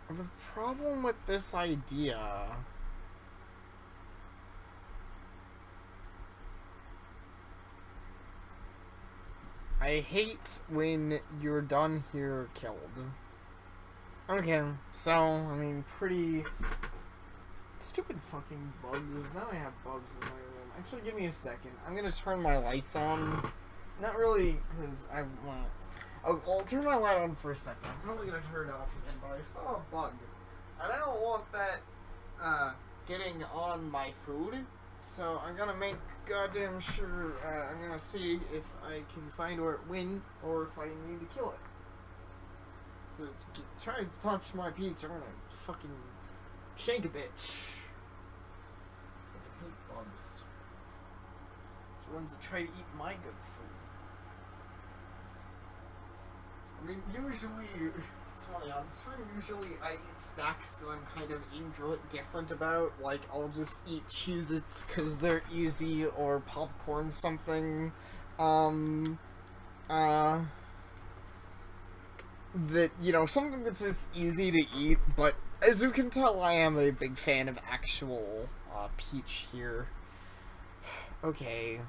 The problem with this idea... I hate when you're done here killed. Okay, so, I mean, pretty... Stupid fucking bugs. Now I have bugs in my room. Actually, give me a second. I'm gonna turn my lights on. Not really, because I want... I'll turn my light on for a second. I'm probably gonna turn it off again, but I saw a bug. And I don't want that, getting on my food. So I'm gonna make goddamn sure, I'm gonna see if I can find where it went, or if I need to kill it. So it tries to touch my peach, I'm gonna fucking shake a bitch. I hate bugs. The ones that try to eat my good food. I mean, usually, it's funny, on stream, usually I eat snacks that I'm kind of indifferent about. Like, I'll just eat Cheez-Its because they're easy, or popcorn something, that, you know, something that's just easy to eat, but as you can tell, I am a big fan of actual, peach here. Okay.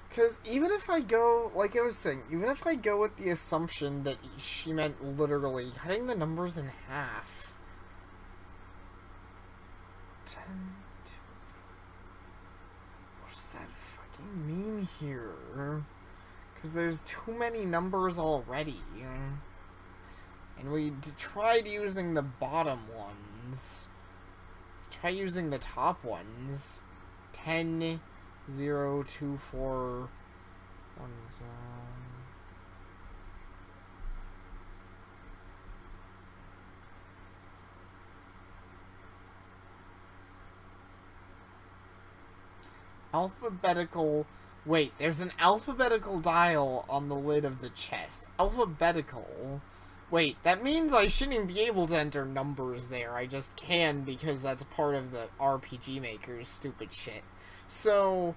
Because even if I go, like I was saying, even if I go with the assumption that she meant literally cutting the numbers in half. 10, 2, what does that fucking mean here? Because there's too many numbers already. And we tried using the bottom ones. Try using the top ones. 10... 0, 2, 4, 1, 0. Alphabetical. Wait, there's an alphabetical dial on the lid of the chest. Alphabetical. Wait, that means I shouldn't be able to enter numbers there. I just can because that's part of the RPG Maker's stupid shit. So,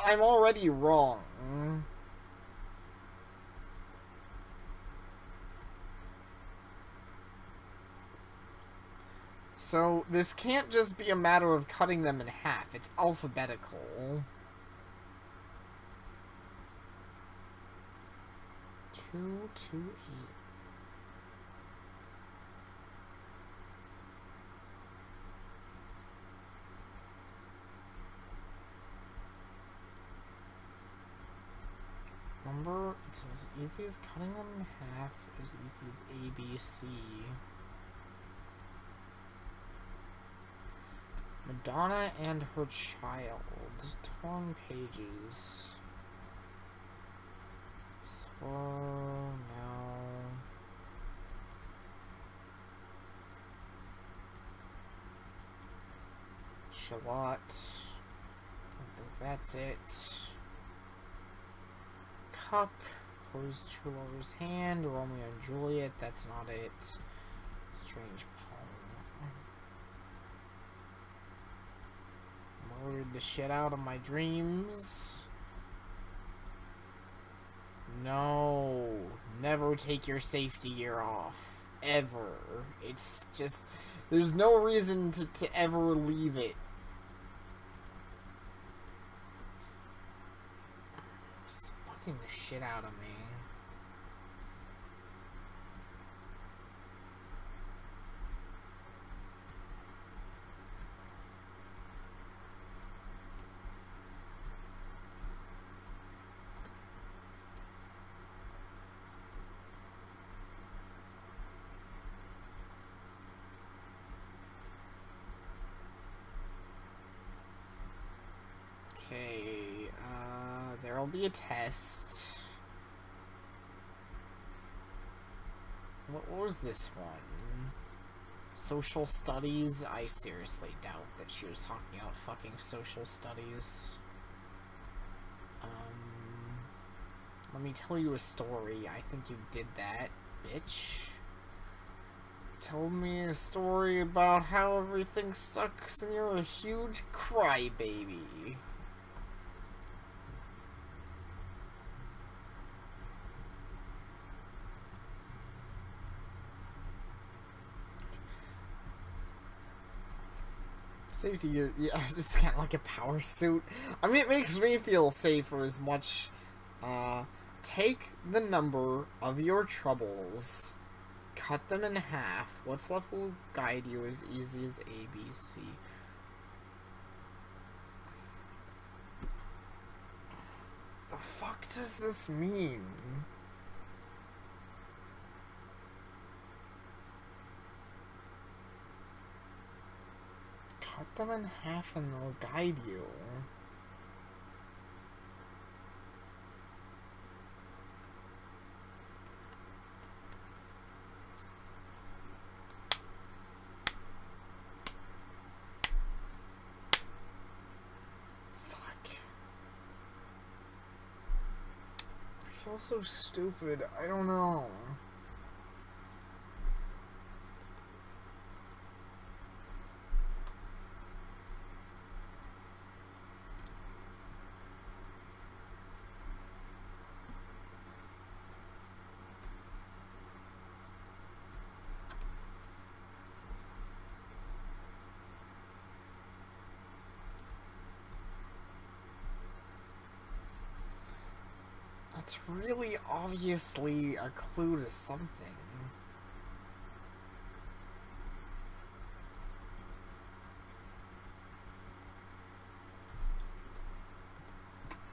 I'm already wrong. So, this can't just be a matter of cutting them in half. It's alphabetical. 2 to 8. Remember, it's as easy as cutting them in half, as easy as A, B, C. Madonna and her child. Torn pages. Swirl now. Shalot. Don't think that's it. Cup. Closed true lover's hand. Romeo and Juliet. That's not it. Strange poem. Murdered the shit out of my dreams. No. Never take your safety gear off. Ever. It's just... There's no reason to ever leave it. It's fucking the shit out of me. Okay, there'll be a test. What was this one? Social studies? I seriously doubt that she was talking about fucking social studies. Let me tell you a story. I think you did that, bitch. Told me a story about how everything sucks and you're a huge crybaby. Safety gear, yeah, it's kind of like a power suit. I mean, it makes me feel safer as much. Take the number of your troubles, cut them in half. What's left will guide you as easy as A, B, C. The fuck does this mean? Cut them in half and they'll guide you. Fuck. I feel so stupid. I don't know. That's really obviously a clue to something.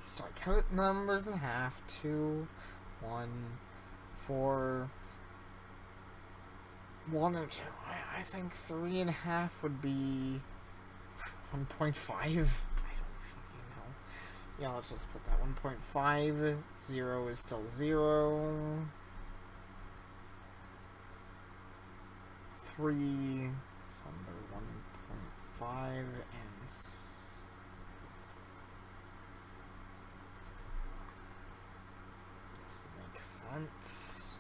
So I cut numbers in half. 2, 1, 4, 1 or 2. I think 3.5 would be 1.5. Yeah, let's just put that 1.5. 0 is still 0. 3. So under 1.5 and does it make sense?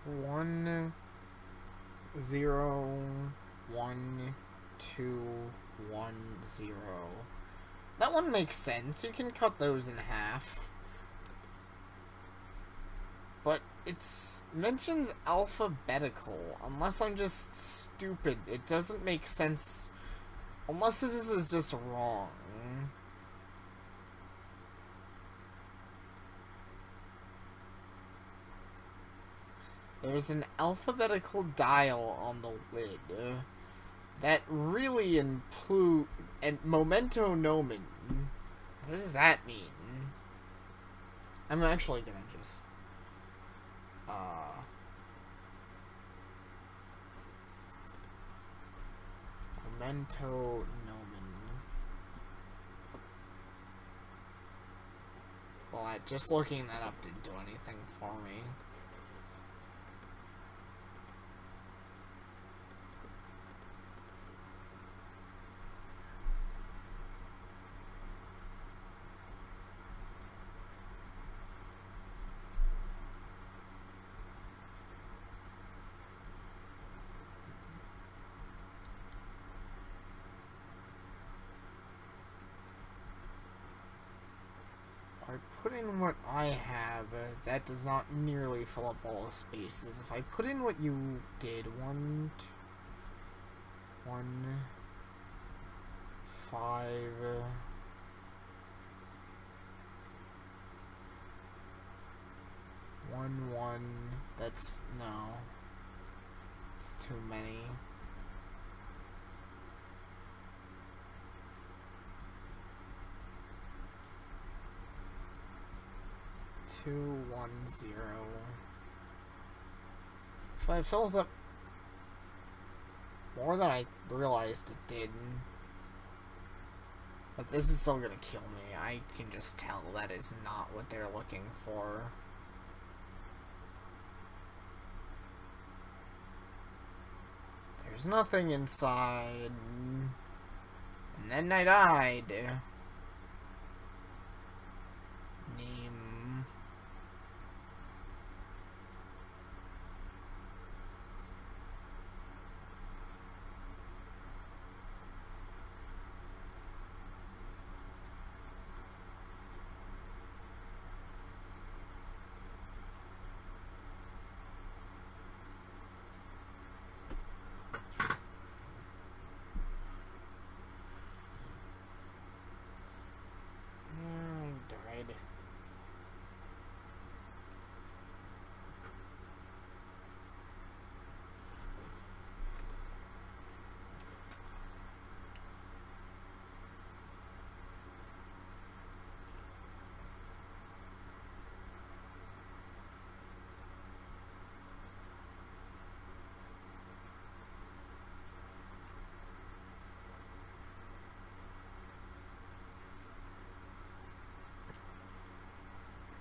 1, 0, 1, 2, 1, 0. That one makes sense. You can cut those in half. But it's mentions alphabetical. Unless I'm just stupid, it doesn't make sense. Unless this is just wrong. There's an alphabetical dial on the lid. That really include and memento nomen. What does that mean? I'm actually gonna just memento nomen. Well, just looking that up didn't do anything for me. I put in what I have, that does not nearly fill up all the spaces. If I put in what you did, 1, 5, 1, that's, no, it's too many. 2, 1, 0. So it fills up more than I realized it did. But this is still gonna kill me. I can just tell that is not what they're looking for. There's nothing inside. And then I died. Name. Died.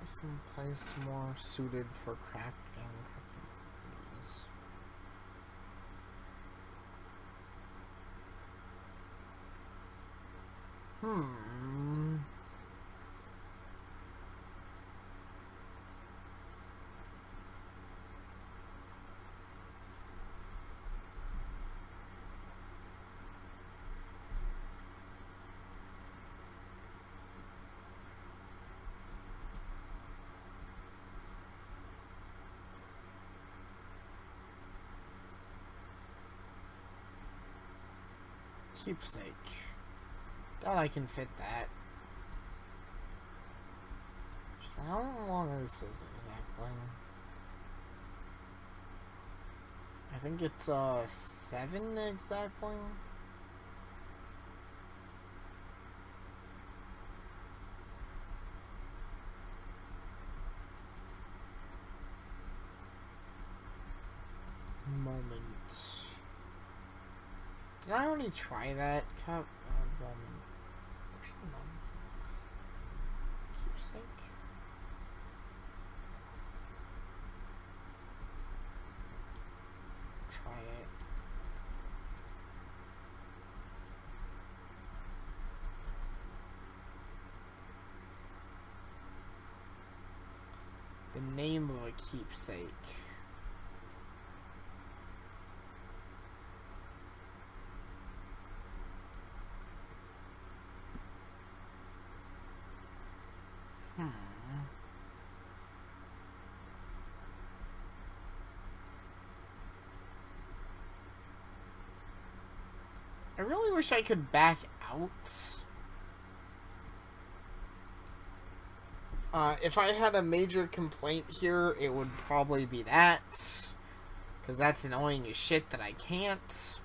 Some place more suited for crafting cookies. Keepsake. Doubt I can fit that. How long is this exactly? I think it's 7 exactly. Moment. Did I already try that? Moment. Keepsake. Try it. The name of a keepsake. I really wish I could back out. If I had a major complaint here, it would probably be that. Because that's annoying as shit that I can't.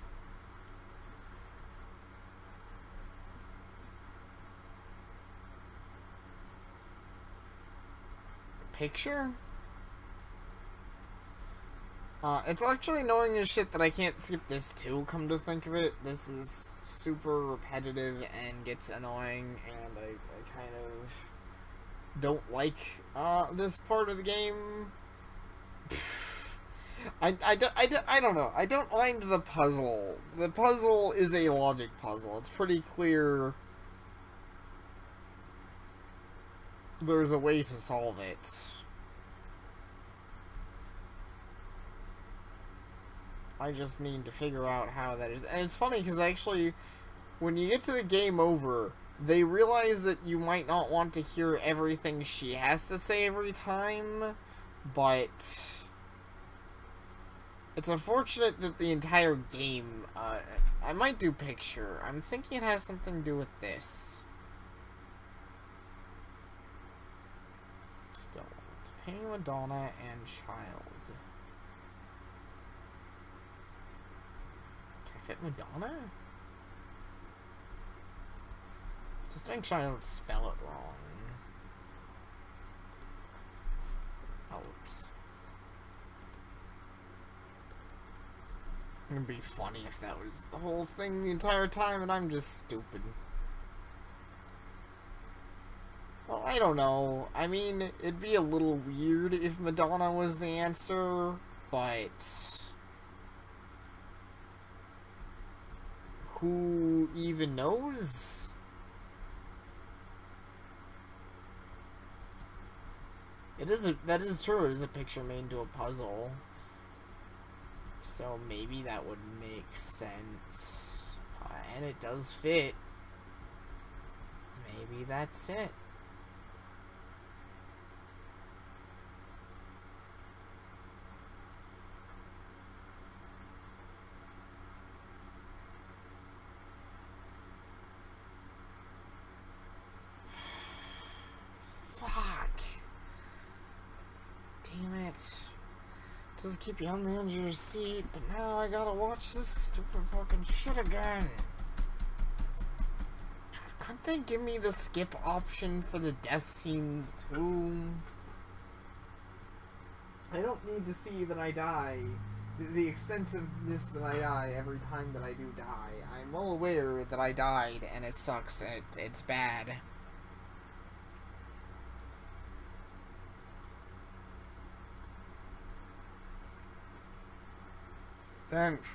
Picture? It's actually annoying as shit that I can't skip this too, come to think of it. This is super repetitive and gets annoying, and I kind of don't like, this part of the game. I don't know. I don't mind the puzzle. The puzzle is a logic puzzle. It's pretty clear there's a way to solve it. I just need to figure out how that is. And it's funny because actually, when you get to the game over, they realize that you might not want to hear everything she has to say every time, but it's unfortunate that the entire game, I might do picture. I'm thinking it has something to do with this. Still, it's painting Madonna and child. Fit Madonna? Just make sure I don't spell it wrong. Oops. It'd be funny if that was the whole thing the entire time and I'm just stupid. Well, I don't know. I mean, it'd be a little weird if Madonna was the answer, but who even knows? That is true. It is a picture made into a puzzle. So maybe that would make sense. And it does fit. Maybe that's it. Damn it. Just keep you on the edge of your seat, but now I gotta watch this stupid fucking shit again. Couldn't they give me the skip option for the death scenes too? I don't need to see that I die, the extensiveness that I die every time that I do die. I'm well aware that I died and it sucks and it's bad. Thanks.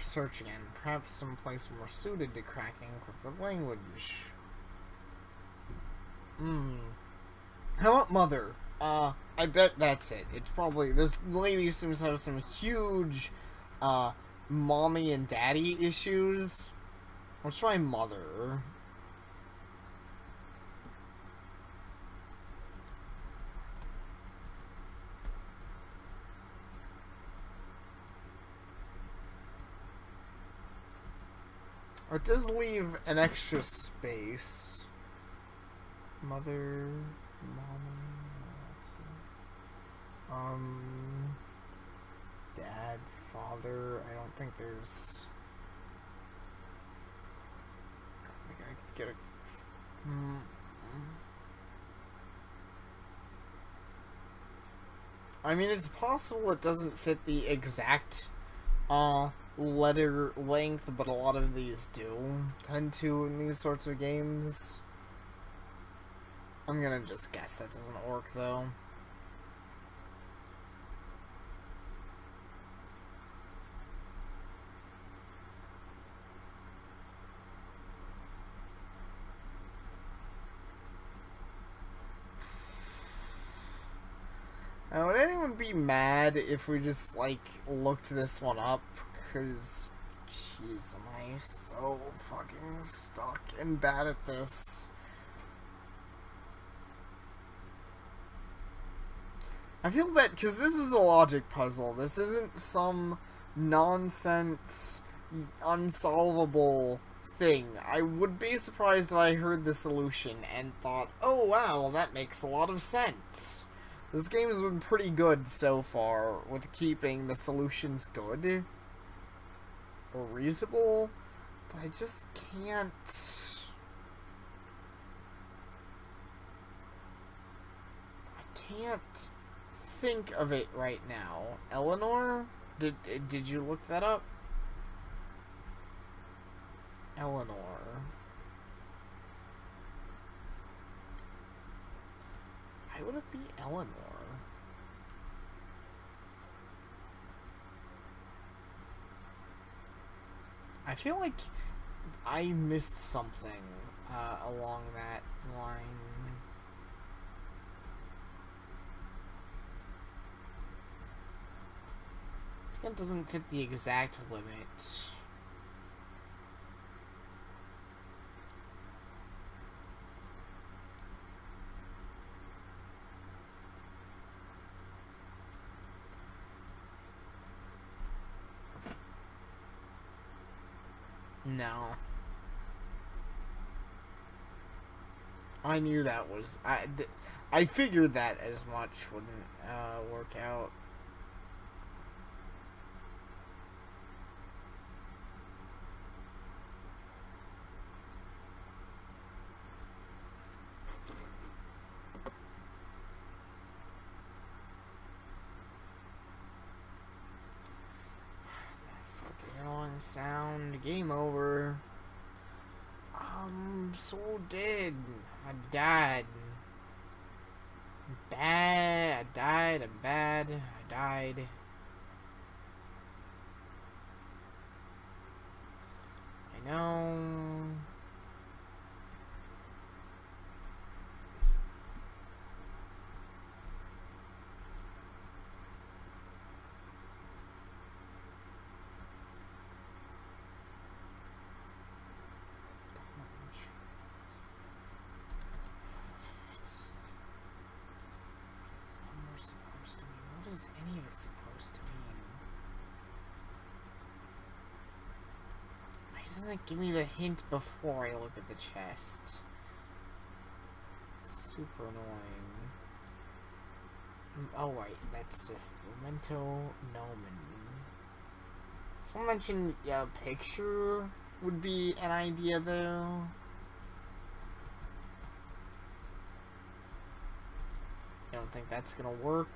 Search again. Perhaps someplace more suited to cracking encrypted language. How about Mother? I bet that's it. It's probably, this lady seems to have some huge, mommy and daddy issues. Let's try Mother. It does leave an extra space. Mother, mommy, dad, father. I don't think there's. I don't think I could get a. I mean, it's possible it doesn't fit the exact, letter length, but a lot of these do tend to in these sorts of games. I'm gonna just guess that doesn't work, though. Now, would anyone be mad if we just, like, looked this one up? Because, jeez, am I so fucking stuck and bad at this. I feel bad, because this is a logic puzzle. This isn't some nonsense, unsolvable thing. I would be surprised if I heard the solution and thought, oh wow, that makes a lot of sense. This game has been pretty good so far with keeping the solutions good or reasonable, but I just can't. I can't think of it right now. Eleanor? Did you look that up? Eleanor. Why would it be Eleanor? I feel like I missed something along that line. This game doesn't fit the exact limit. No. I knew that was... I figured that as much wouldn't work out. Sound. Game over. So dead. I died. Bad. I died. I'm bad. I died. I know. What is any of it supposed to mean? Why doesn't it give me the hint before I look at the chest? Super annoying. Oh wait, that's just Memento Nomen. Someone mentioned a picture would be an idea though. I don't think that's gonna work.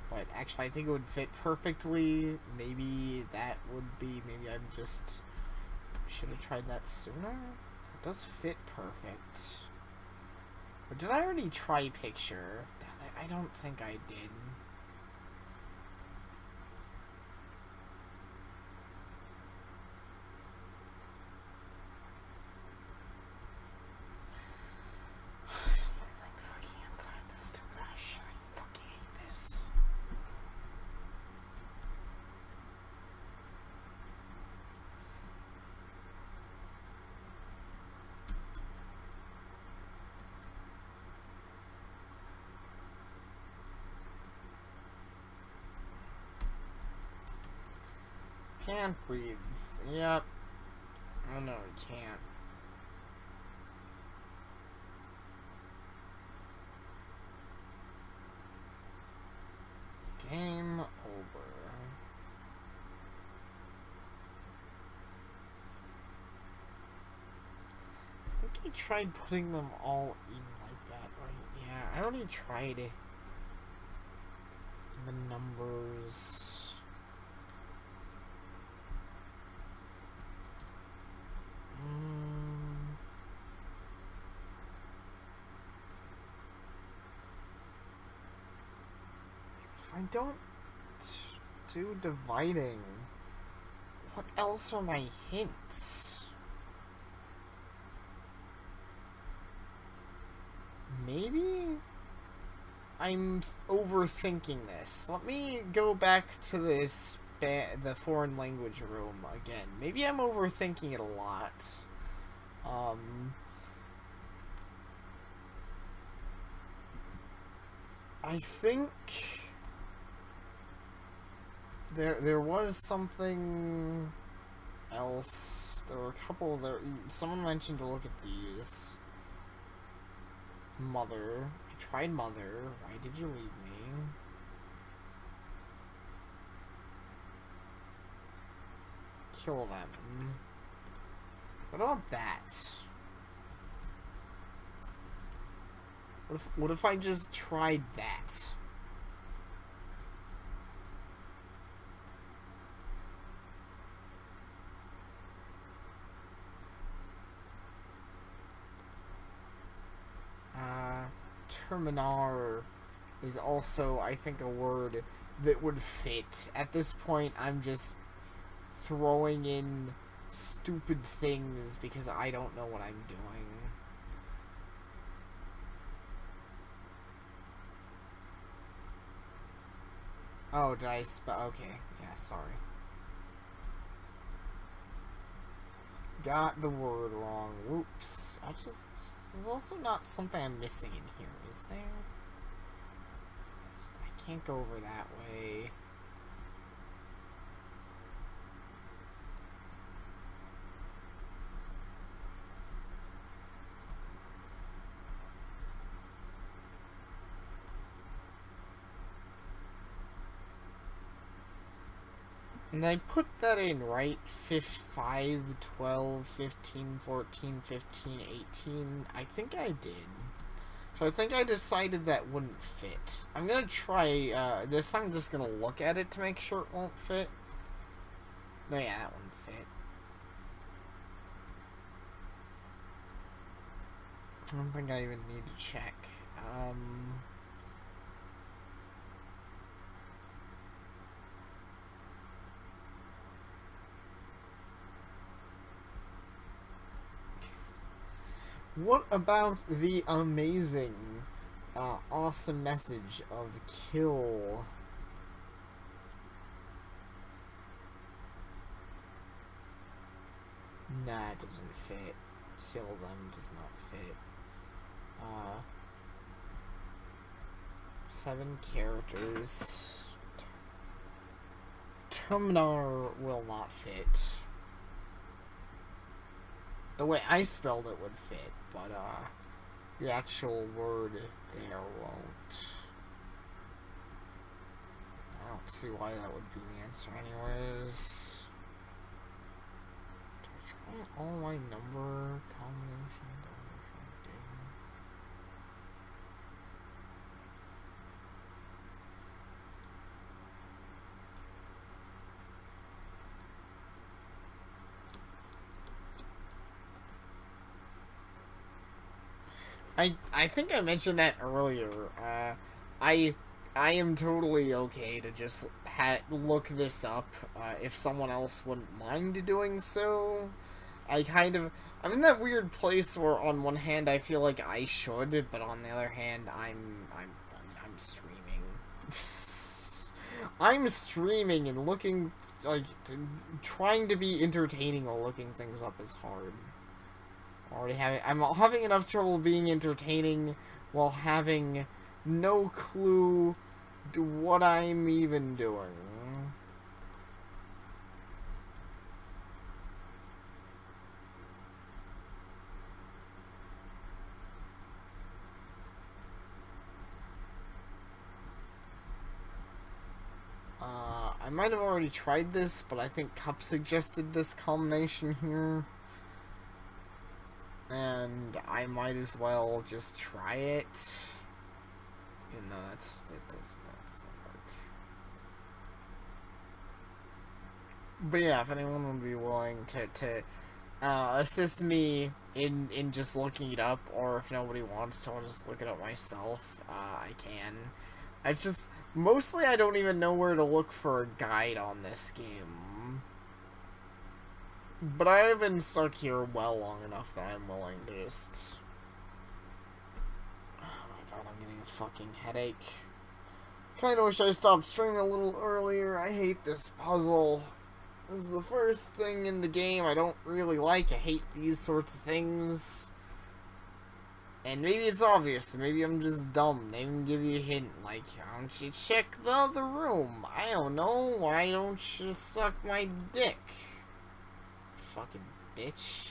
But actually, I think it would fit perfectly. Maybe that would be... Maybe I just should have tried that sooner. It does fit perfect. Or did I already try picture? I don't think I did. Can't breathe. Yep. Oh no, he can't. Game over. I think he tried putting them all in like that, right? Yeah, I already tried it. The numbers. If I don't do dividing, what else are my hints? Maybe? I'm overthinking this. Let me go back to this the foreign language room again. Maybe I'm overthinking it a lot. I think there was something else. There were a couple of someone mentioned to look at these. Mother. I tried mother. Why did you leave me? Kill them. What about that? What if I just tried that? Terminar is also, I think, a word that would fit. At this point, I'm just throwing in stupid things because I don't know what I'm doing. Oh, did I okay, yeah, sorry. Got the word wrong. Whoops. There's also not something I'm missing in here, is there? I can't go over that way. And I put that in, right? 5, 12, 15, 14, 15, 18. I think I did. So I think I decided that wouldn't fit. I'm gonna try, this time I'm just gonna look at it to make sure it won't fit. No, yeah, that wouldn't fit. I don't think I even need to check. What about the amazing, awesome message of kill? Nah, it doesn't fit. Kill them does not fit. 7 characters. Terminar will not fit. The way I spelled it would fit, but the actual word there won't. I don't see why that would be the answer anyways. Do I try all my number combinations? I think I mentioned that earlier. I am totally okay to just look this up if someone else wouldn't mind doing so. I'm in that weird place where on one hand I feel like I should, but on the other hand I'm streaming. I'm streaming and looking like trying to be entertaining while looking things up is hard. I'm having enough trouble being entertaining while having no clue to what I'm even doing. I might have already tried this, but I think Cup suggested this combination here. And I might as well just try it. You know, that doesn't work. But yeah, if anyone would be willing to assist me in just looking it up, or if nobody wants to, I'll just look it up myself. I can. Mostly I don't even know where to look for a guide on this game. But I have been stuck here well long enough that I'm willing to just... Oh my god, I'm getting fucking headache. Kinda wish I stopped streaming a little earlier. I hate this puzzle. This is the first thing in the game I don't really like. I hate these sorts of things. And maybe it's obvious. Maybe I'm just dumb. They even give you a hint. Like, why don't you check the other room? I don't know. Why don't you suck my dick? Fucking bitch.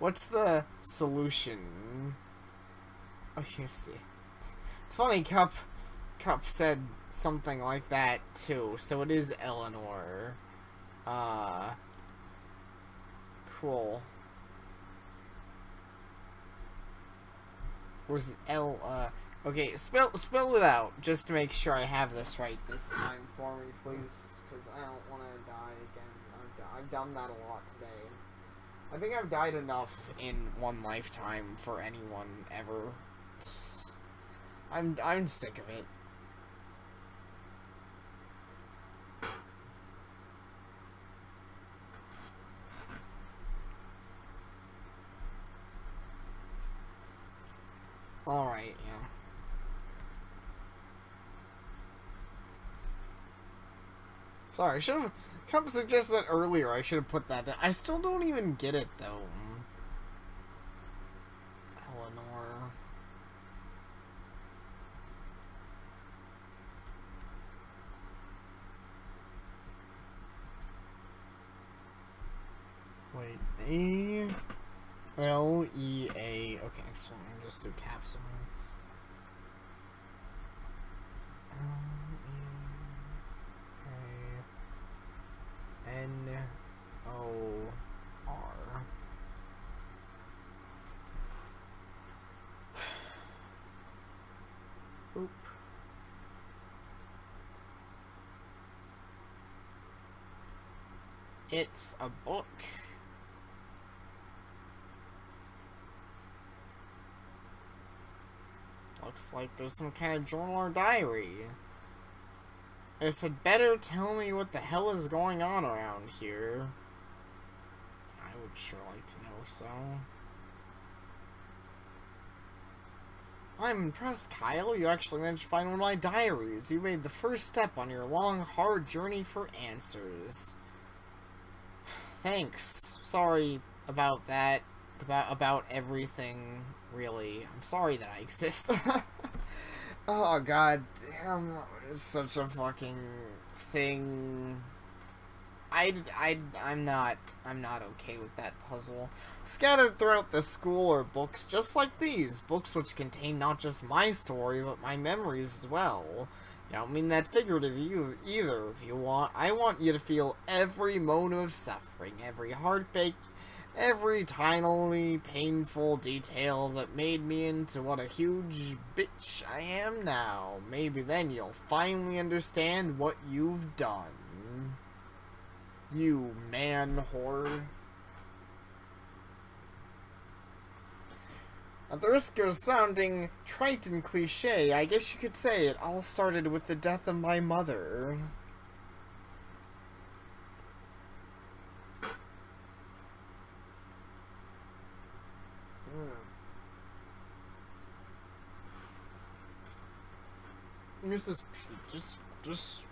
What's the solution? Oh, here's the... It's funny, Cup said something like that, too. So it is Eleanor. Cool. Where's okay, spell it out, just to make sure I have this right this time for me, please. Because I don't want to die again. I've done that a lot today. I think I've died enough in one lifetime for anyone ever. I'm sick of it. Alright, yeah. Sorry, I should have come suggest that earlier. I should have put that down. I still don't even get it, though. Eleanor. Wait, A-L-E-A. Okay, so I'm just do caps on L-E-A-N-O-R. Oop. It's a book. Looks like there's some kind of journal or diary. It said, better tell me what the hell is going on around here. I would sure like to know so. I'm impressed, Kyle. You actually managed to find one of my diaries. You made the first step on your long, hard journey for answers. Thanks. Sorry about that. About everything, really. I'm sorry that I exist. Oh, god damn, that was such a fucking thing. I'm not okay with that puzzle. Scattered throughout the school are books just like these. Books which contain not just my story, but my memories as well. I don't mean that figuratively either. If you want, I want you to feel every moment of suffering, every heartbreak, every tiny, painful detail that made me into what a huge bitch I am now. Maybe then you'll finally understand what you've done. You man whore. At the risk of sounding trite and cliche, I guess you could say it all started with the death of my mother. Here's this just this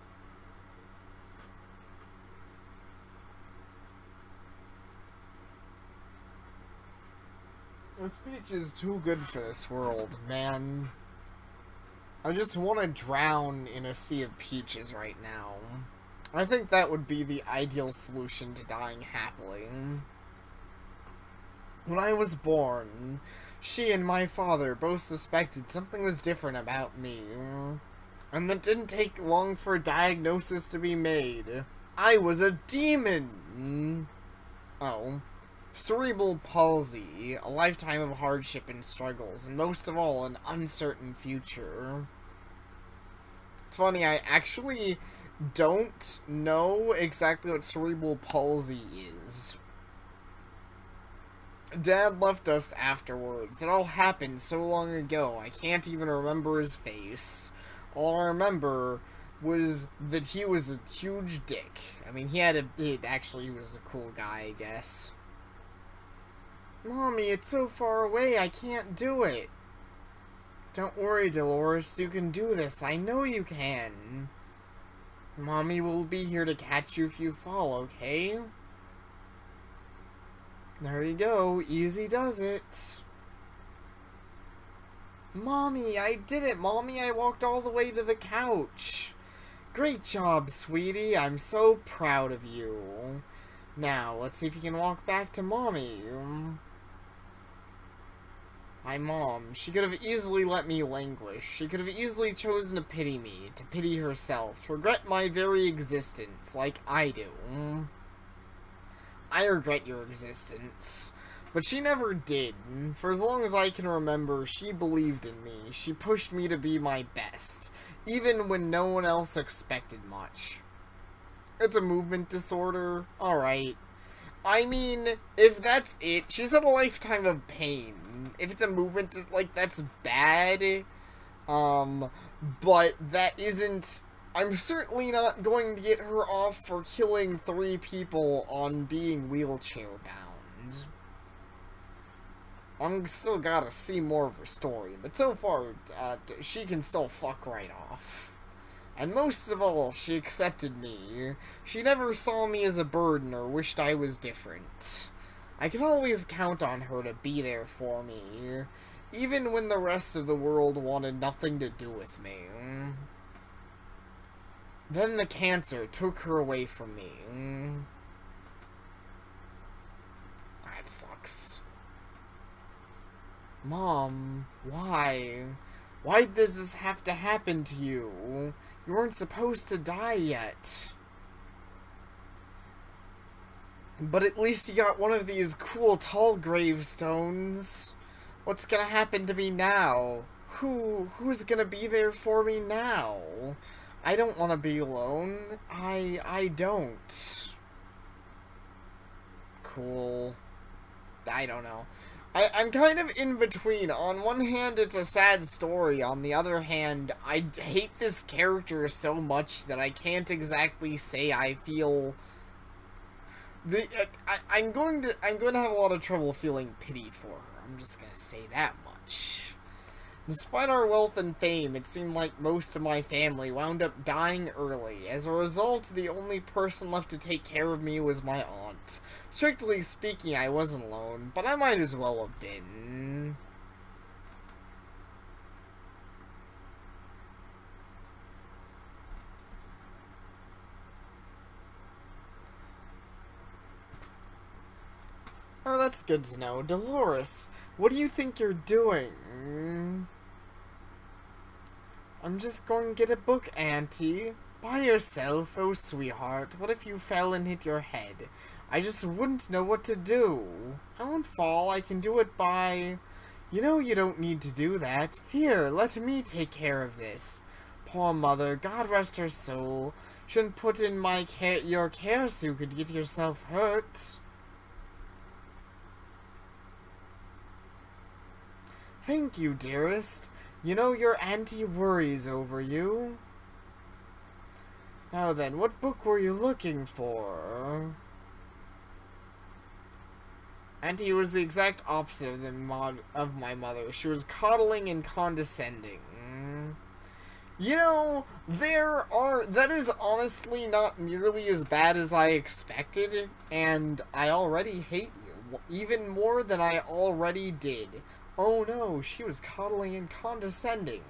speech is too good for this world, man. I just want to drown in a sea of peaches right now. I think that would be the ideal solution to dying happily. When I was born, she and my father both suspected something was different about me. And it didn't take long for a diagnosis to be made. I was a demon! Oh. Cerebral palsy, a lifetime of hardship and struggles, and most of all, an uncertain future. It's funny, I actually don't know exactly what cerebral palsy is. Dad left us afterwards. It all happened so long ago, I can't even remember his face. All I remember was that he was a huge dick. I mean, actually, he was a cool guy, I guess. Mommy, it's so far away, I can't do it. Don't worry, Dolores, you can do this. I know you can. Mommy will be here to catch you if you fall, okay? There you go. Easy does it. Mommy, I did it. Mommy, I walked all the way to the couch. Great job, sweetie. I'm so proud of you. Now, let's see if you can walk back to Mommy. My mom. She could have easily let me languish. She could have easily chosen to pity me, to pity herself, to regret my very existence, like I do. I regret your existence. But she never did. For as long as I can remember, she believed in me. She pushed me to be my best, even when no one else expected much. It's a movement disorder. Alright. I mean, if that's it, she's had a lifetime of pain. If it's a movement, like, that's bad. But that isn't... I'm certainly not going to get her off for killing 3 people on being wheelchair bound. I'm still gotta see more of her story, but so far, she can still fuck right off. And most of all, she accepted me. She never saw me as a burden or wished I was different. I can always count on her to be there for me, even when the rest of the world wanted nothing to do with me. Then the cancer took her away from me. That sucks. Mom, why? Why does this have to happen to you? You weren't supposed to die yet. But at least you got one of these cool tall gravestones. What's gonna happen to me now? Who's gonna be there for me now? I don't want to be alone. I don't. Cool. I don't know. I'm kind of in between. On one hand, it's a sad story. On the other hand, I hate this character so much that I can't exactly say I feel... I'm going to have a lot of trouble feeling pity for her. I'm just gonna say that much. Despite our wealth and fame, it seemed like most of my family wound up dying early. As a result, the only person left to take care of me was my aunt. Strictly speaking, I wasn't alone, but I might as well have been. Oh, that's good to know. Dolores, what do you think you're doing? I'm just going to get a book, Auntie. By yourself? Oh, sweetheart. What if you fell and hit your head? I just wouldn't know what to do. I won't fall. I can do it by... You know you don't need to do that. Here, let me take care of this. Poor mother. God rest her soul. Shouldn't put in your care so you could get yourself hurt. Thank you, dearest. You know your auntie worries over you. Now then, what book were you looking for? Auntie was the exact opposite of my mother. She was coddling and condescending. You know, that is honestly not nearly as bad as I expected, and I already hate you, even more than I already did. Oh no, she was coddling and condescending.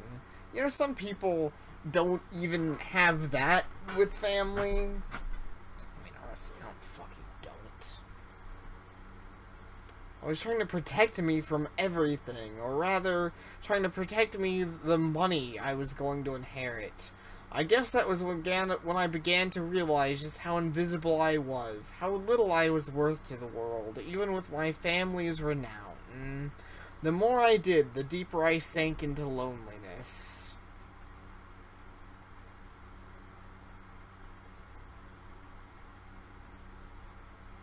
You know, some people don't even have that with family. I mean, honestly, I fucking don't. I was trying to protect me from everything, or rather, trying to protect me the money I was going to inherit. I guess that was when I began to realize just how invisible I was, how little I was worth to the world, even with my family's renown. The more I did, the deeper I sank into loneliness.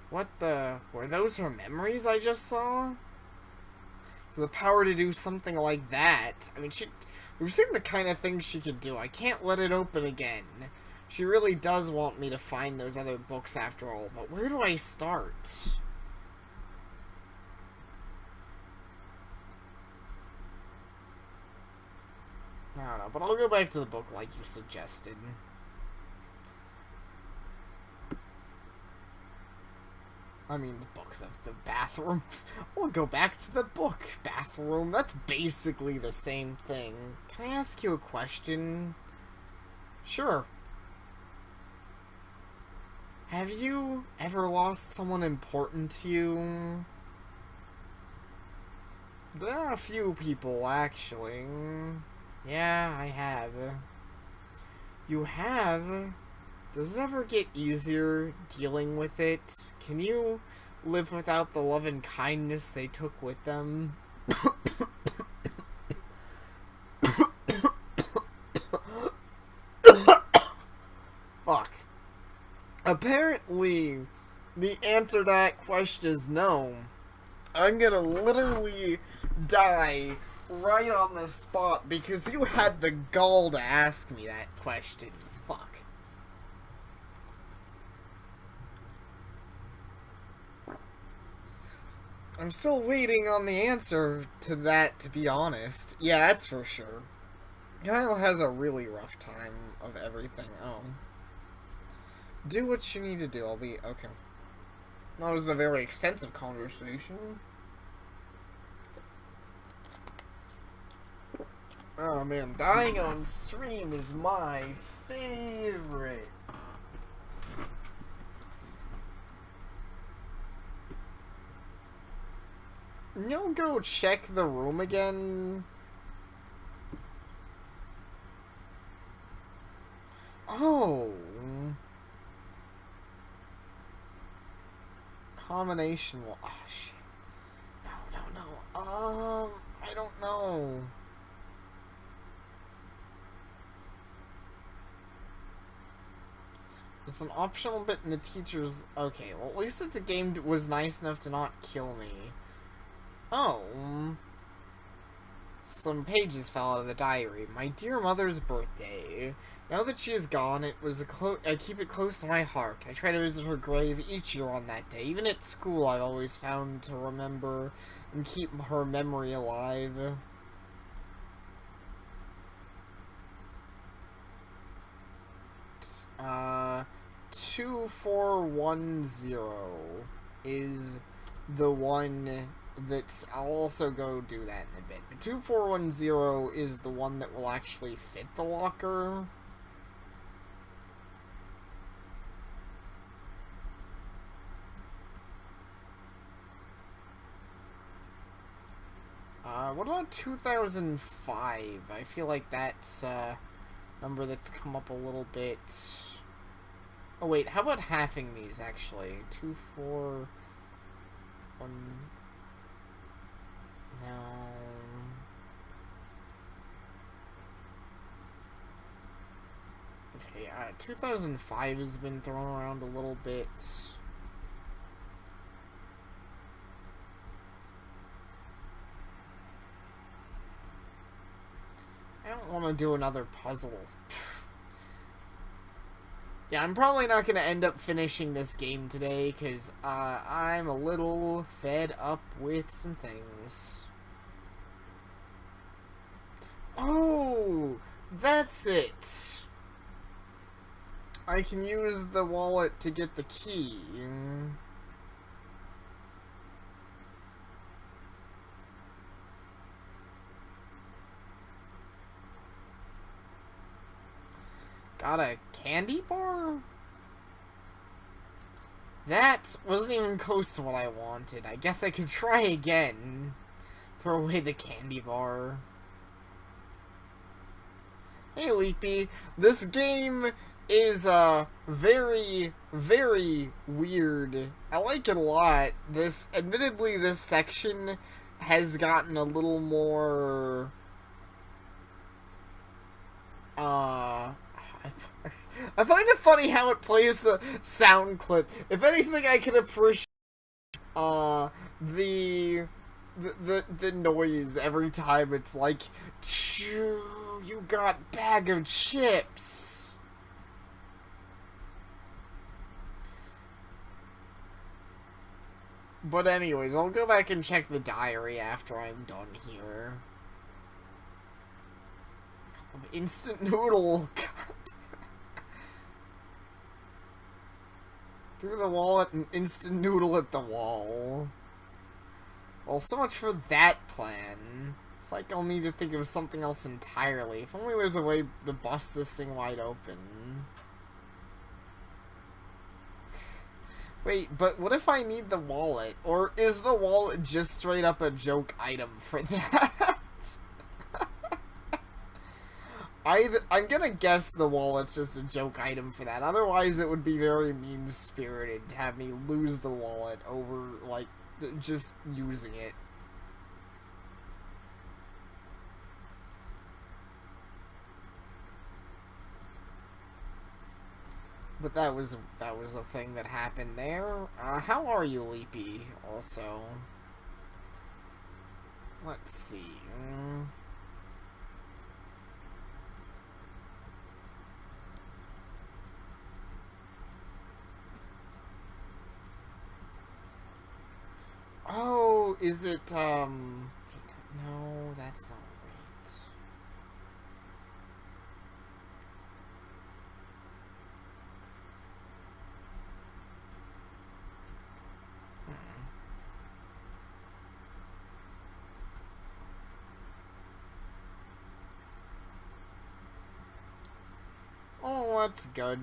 What the... Were those her memories I just saw? So the power to do something like that. I mean, we've seen the kind of things she could do. I can't let it open again. She really does want me to find those other books after all, but where do I start? I don't know, but I'll go back to the book like you suggested. I mean, the book, the bathroom. We'll go back to the book. Bathroom, that's basically the same thing. Can I ask you a question? Sure. Have you ever lost someone important to you? There are a few people, actually. Yeah, I have. You have? Does it ever get easier dealing with it? Can you live without the love and kindness they took with them? Fuck. Apparently, the answer to that question is no. I'm gonna literally die right on the spot because you had the gall to ask me that question. Fuck. I'm still waiting on the answer to that, to be honest. Yeah, that's for sure. Kyle has a really rough time of everything. Oh. Do what you need to do. I'll be... Okay. That was a very extensive conversation. Oh man, dying on stream is my favorite. You'll go check the room again? Oh. Combination. Oh, shit. No. I don't know. There's an optional bit in the teacher's... Okay, well, at least if the game was nice enough to not kill me. Oh. Some pages fell out of the diary. My dear mother's birthday. Now that she is gone, I keep it close to my heart. I try to visit her grave each year on that day. Even at school, I've always found to remember and keep her memory alive. Uh, 2410 is the one that's... I'll also go do that in a bit. But 2410 is the one that will actually fit the locker. What about 2005? I feel like that's a number that's come up a little bit. Oh wait, how about halving these actually? 2, 4, 1. No. Okay, 2005 has been thrown around a little bit. I don't want to do another puzzle. Yeah, I'm probably not going to end up finishing this game today, because I'm a little fed up with some things. Oh, that's it. I can use the wallet to get the key. Got a candy bar? That wasn't even close to what I wanted. I guess I could try again. Throw away the candy bar. Hey, Leapy. This game is, very, very weird. I like it a lot. Admittedly, this section has gotten a little more, I find it funny how it plays the sound clip. If anything, I can appreciate, the the noise every time it's like, "Choo, you got bag of chips." But anyways, I'll go back and check the diary after I'm done here. Instant noodle. God. Through the wallet and instant noodle at the wall. Well, so much for that plan. It's like I'll need to think of something else entirely. If only there's a way to bust this thing wide open. Wait, but what if I need the wallet? Or is the wallet just straight up a joke item for that? I'm gonna guess the wallet's just a joke item for that. Otherwise, it would be very mean-spirited to have me lose the wallet over, like, just using it. But that was a thing that happened there. How are you, Leapy? Also, let's see. Oh, is it no, that's not right. Oh, that's good.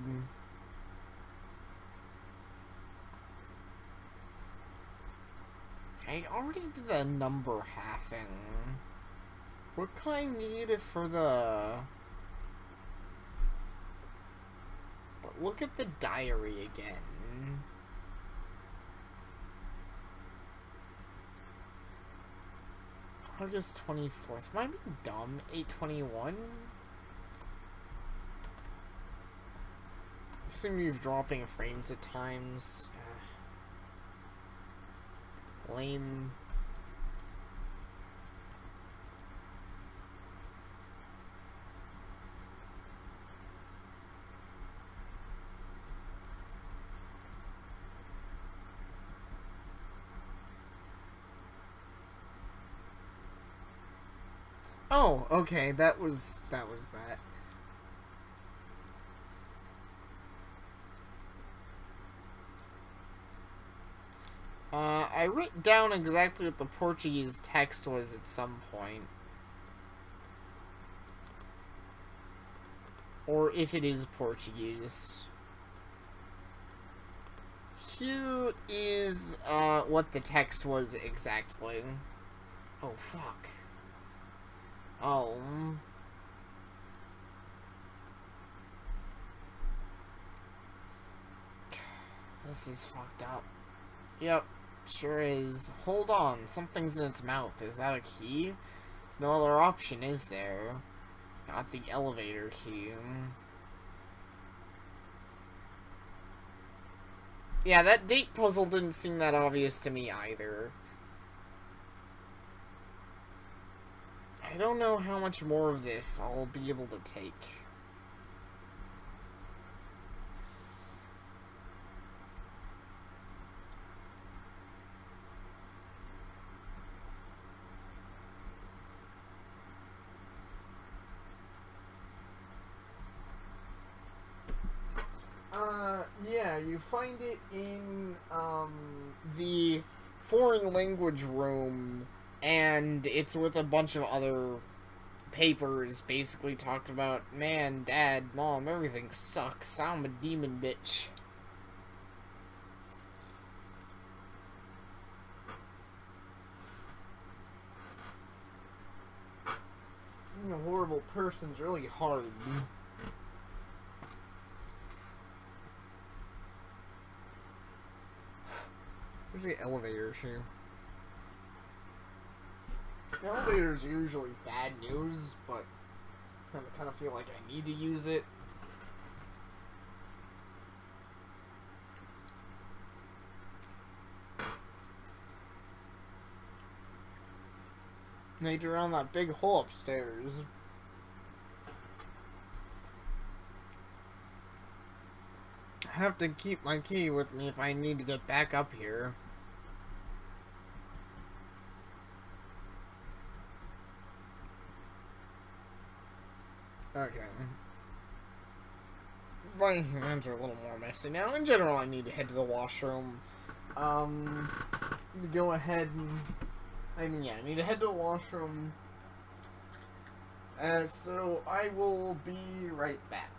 I already did the number halving. What can I need for the... But look at the diary again. August 24th. Am I being dumb? 8/21? Assume you're dropping frames at times. Lame. Oh, okay, that was that. I wrote down exactly what the Portuguese text was at some point. Or if it is Portuguese. Here is, what the text was exactly. Oh, fuck. Oh. This is fucked up. Yep. Sure is. Hold on, something's in its mouth. Is that a key? There's no other option, is there? Not the elevator key. Yeah, that date puzzle didn't seem that obvious to me either. I don't know how much more of this I'll be able to take. Yeah, you find it in, the foreign language room, and it's with a bunch of other papers basically talking about, man, dad, mom, everything sucks, I'm a demon bitch. Being a horrible person's really hard. Where's the elevator issue? The elevator's usually bad news, but I kind of feel like I need to use it. Made around that big hole upstairs. I have to keep my key with me if I need to get back up here. Okay. My hands are a little more messy now. In general, I need to head to the washroom. Go ahead and... I need to head to the washroom. So I will be right back.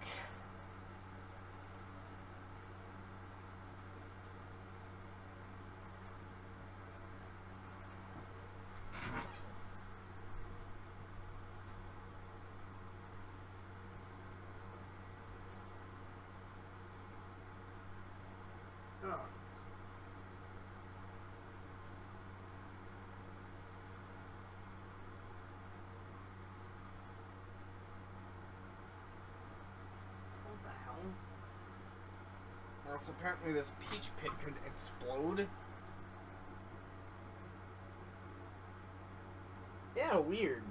So apparently this peach pit could explode. Yeah, weird.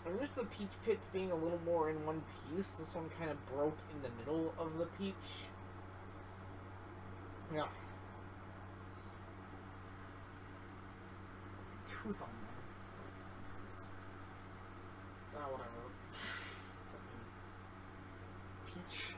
I'm used to the peach pits being a little more in one piece. This one kind of broke in the middle of the peach. Yeah. Tooth on there. Ah, whatever. Peach.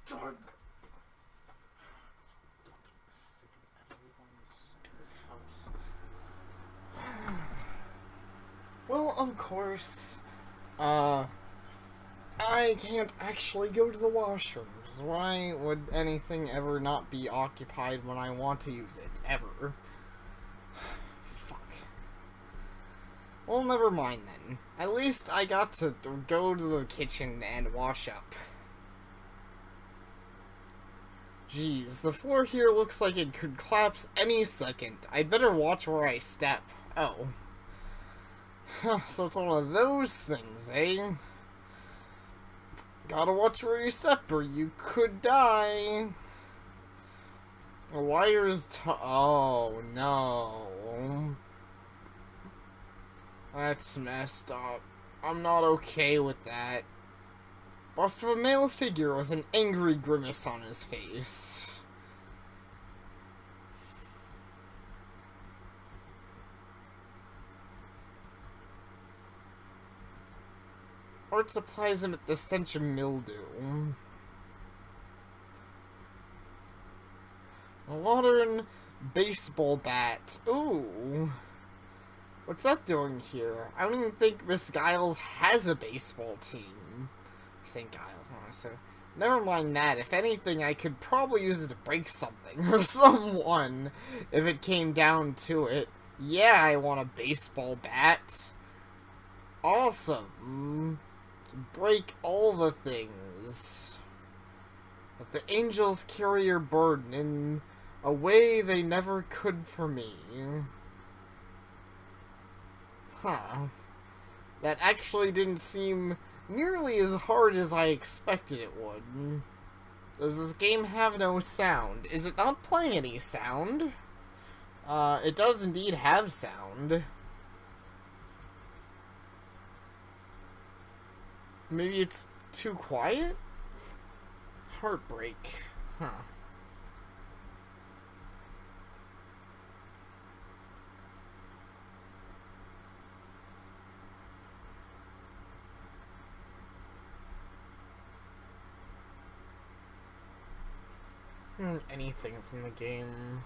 Done. Sick of everyone's stupid house. Well, of course, I can't actually go to the washrooms. Why would anything ever not be occupied when I want to use it? Ever. Fuck. Well, never mind then. At least I got to go to the kitchen and wash up. Jeez, the floor here looks like it could collapse any second. I'd better watch where I step. Oh. So it's one of those things, eh? Gotta watch where you step or you could die. The wires oh, no. That's messed up. I'm not okay with that. Bust of a male figure with an angry grimace on his face. Art supplies him at the stench of mildew. A modern baseball bat. Ooh. What's that doing here? I don't even think Miss Giles has a baseball team. St. Giles, no, so never mind that. If anything, I could probably use it to break something or someone if it came down to it. Yeah, I want a baseball bat. Awesome. Break all the things. Let the angels carry your burden in a way they never could for me. Huh. That actually didn't seem nearly as hard as I expected it would. Does this game have no sound? Is it not playing any sound? It does indeed have sound. Maybe it's too quiet? Heartbreak. Huh. Anything from the game.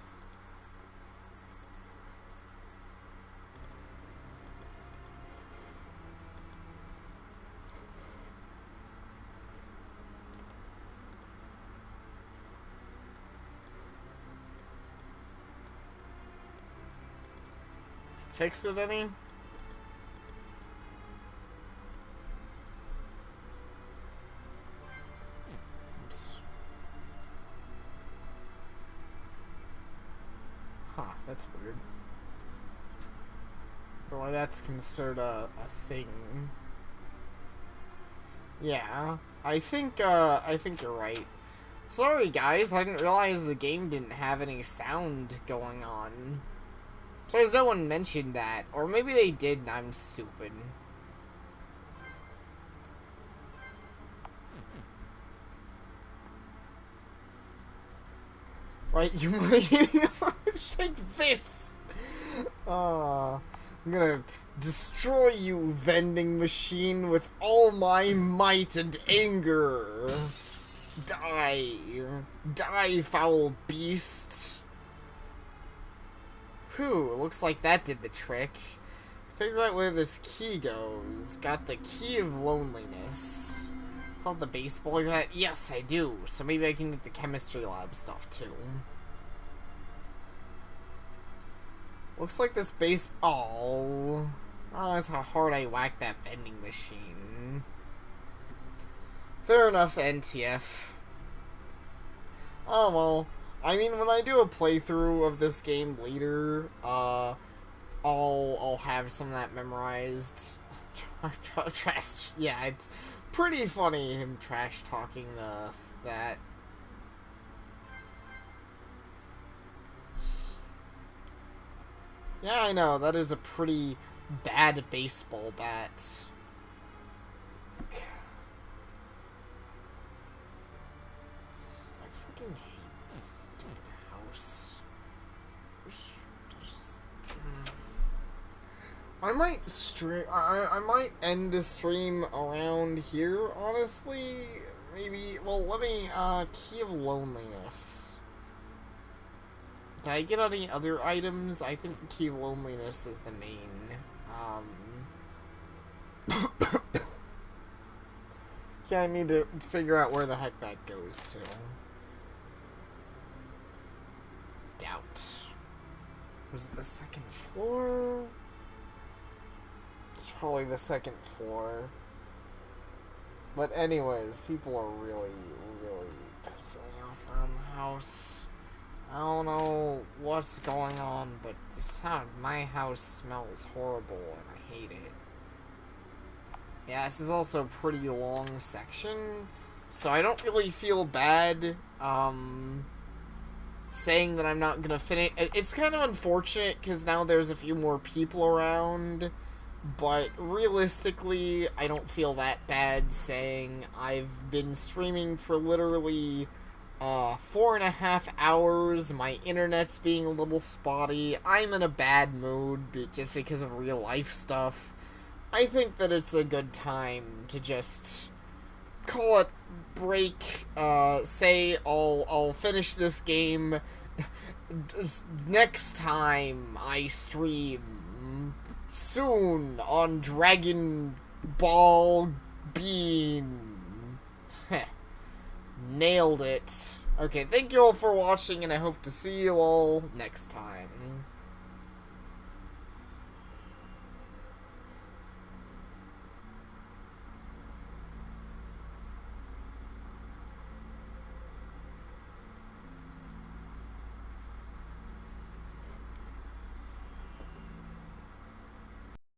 Fix it any? Oops. Huh, that's weird. Boy, that's considered a thing. Yeah, I think you're right. Sorry guys, I didn't realize the game didn't have any sound going on. So no one mentioned that. Or maybe they did and I'm stupid. Right, you might take this! I'm gonna destroy you, vending machine, with all my might and anger. Die. Die, foul beast. Whew, looks like that did the trick. Figure out where this key goes. Got the key of loneliness. Saw the baseball hat? Yes, I do. So maybe I can get the chemistry lab stuff too. Looks like this base. Oh, that's how hard I whacked that vending machine. Fair enough, NTF. Oh well. I mean, when I do a playthrough of this game later, I'll have some of that memorized. Trash. Yeah, it's pretty funny him trash talking that. Yeah, I know, that is a pretty bad baseball bat. I fucking hate this stupid house. I might stream. I might end the stream around here, honestly. Maybe. Well, let me. Key of Loneliness. Did I get any other items? I think the Key of Loneliness is the main. Yeah, I need to figure out where the heck that goes to. Doubt. Was it the second floor? It's probably the second floor. But anyways, people are really, really pissing me off around the house. I don't know what's going on, but my house smells horrible and I hate it. Yeah, this is also a pretty long section, so I don't really feel bad, saying that I'm not gonna finish. It's kind of unfortunate, because now there's a few more people around, but realistically, I don't feel that bad saying I've been streaming for literally 4.5 hours, my internet's being a little spotty, I'm in a bad mood just because of real life stuff. I think that it's a good time to just call it break, say I'll finish this game next time I stream, soon on Dragon Ball Bean. Nailed it. Okay, thank you all for watching, and I hope to see you all next time.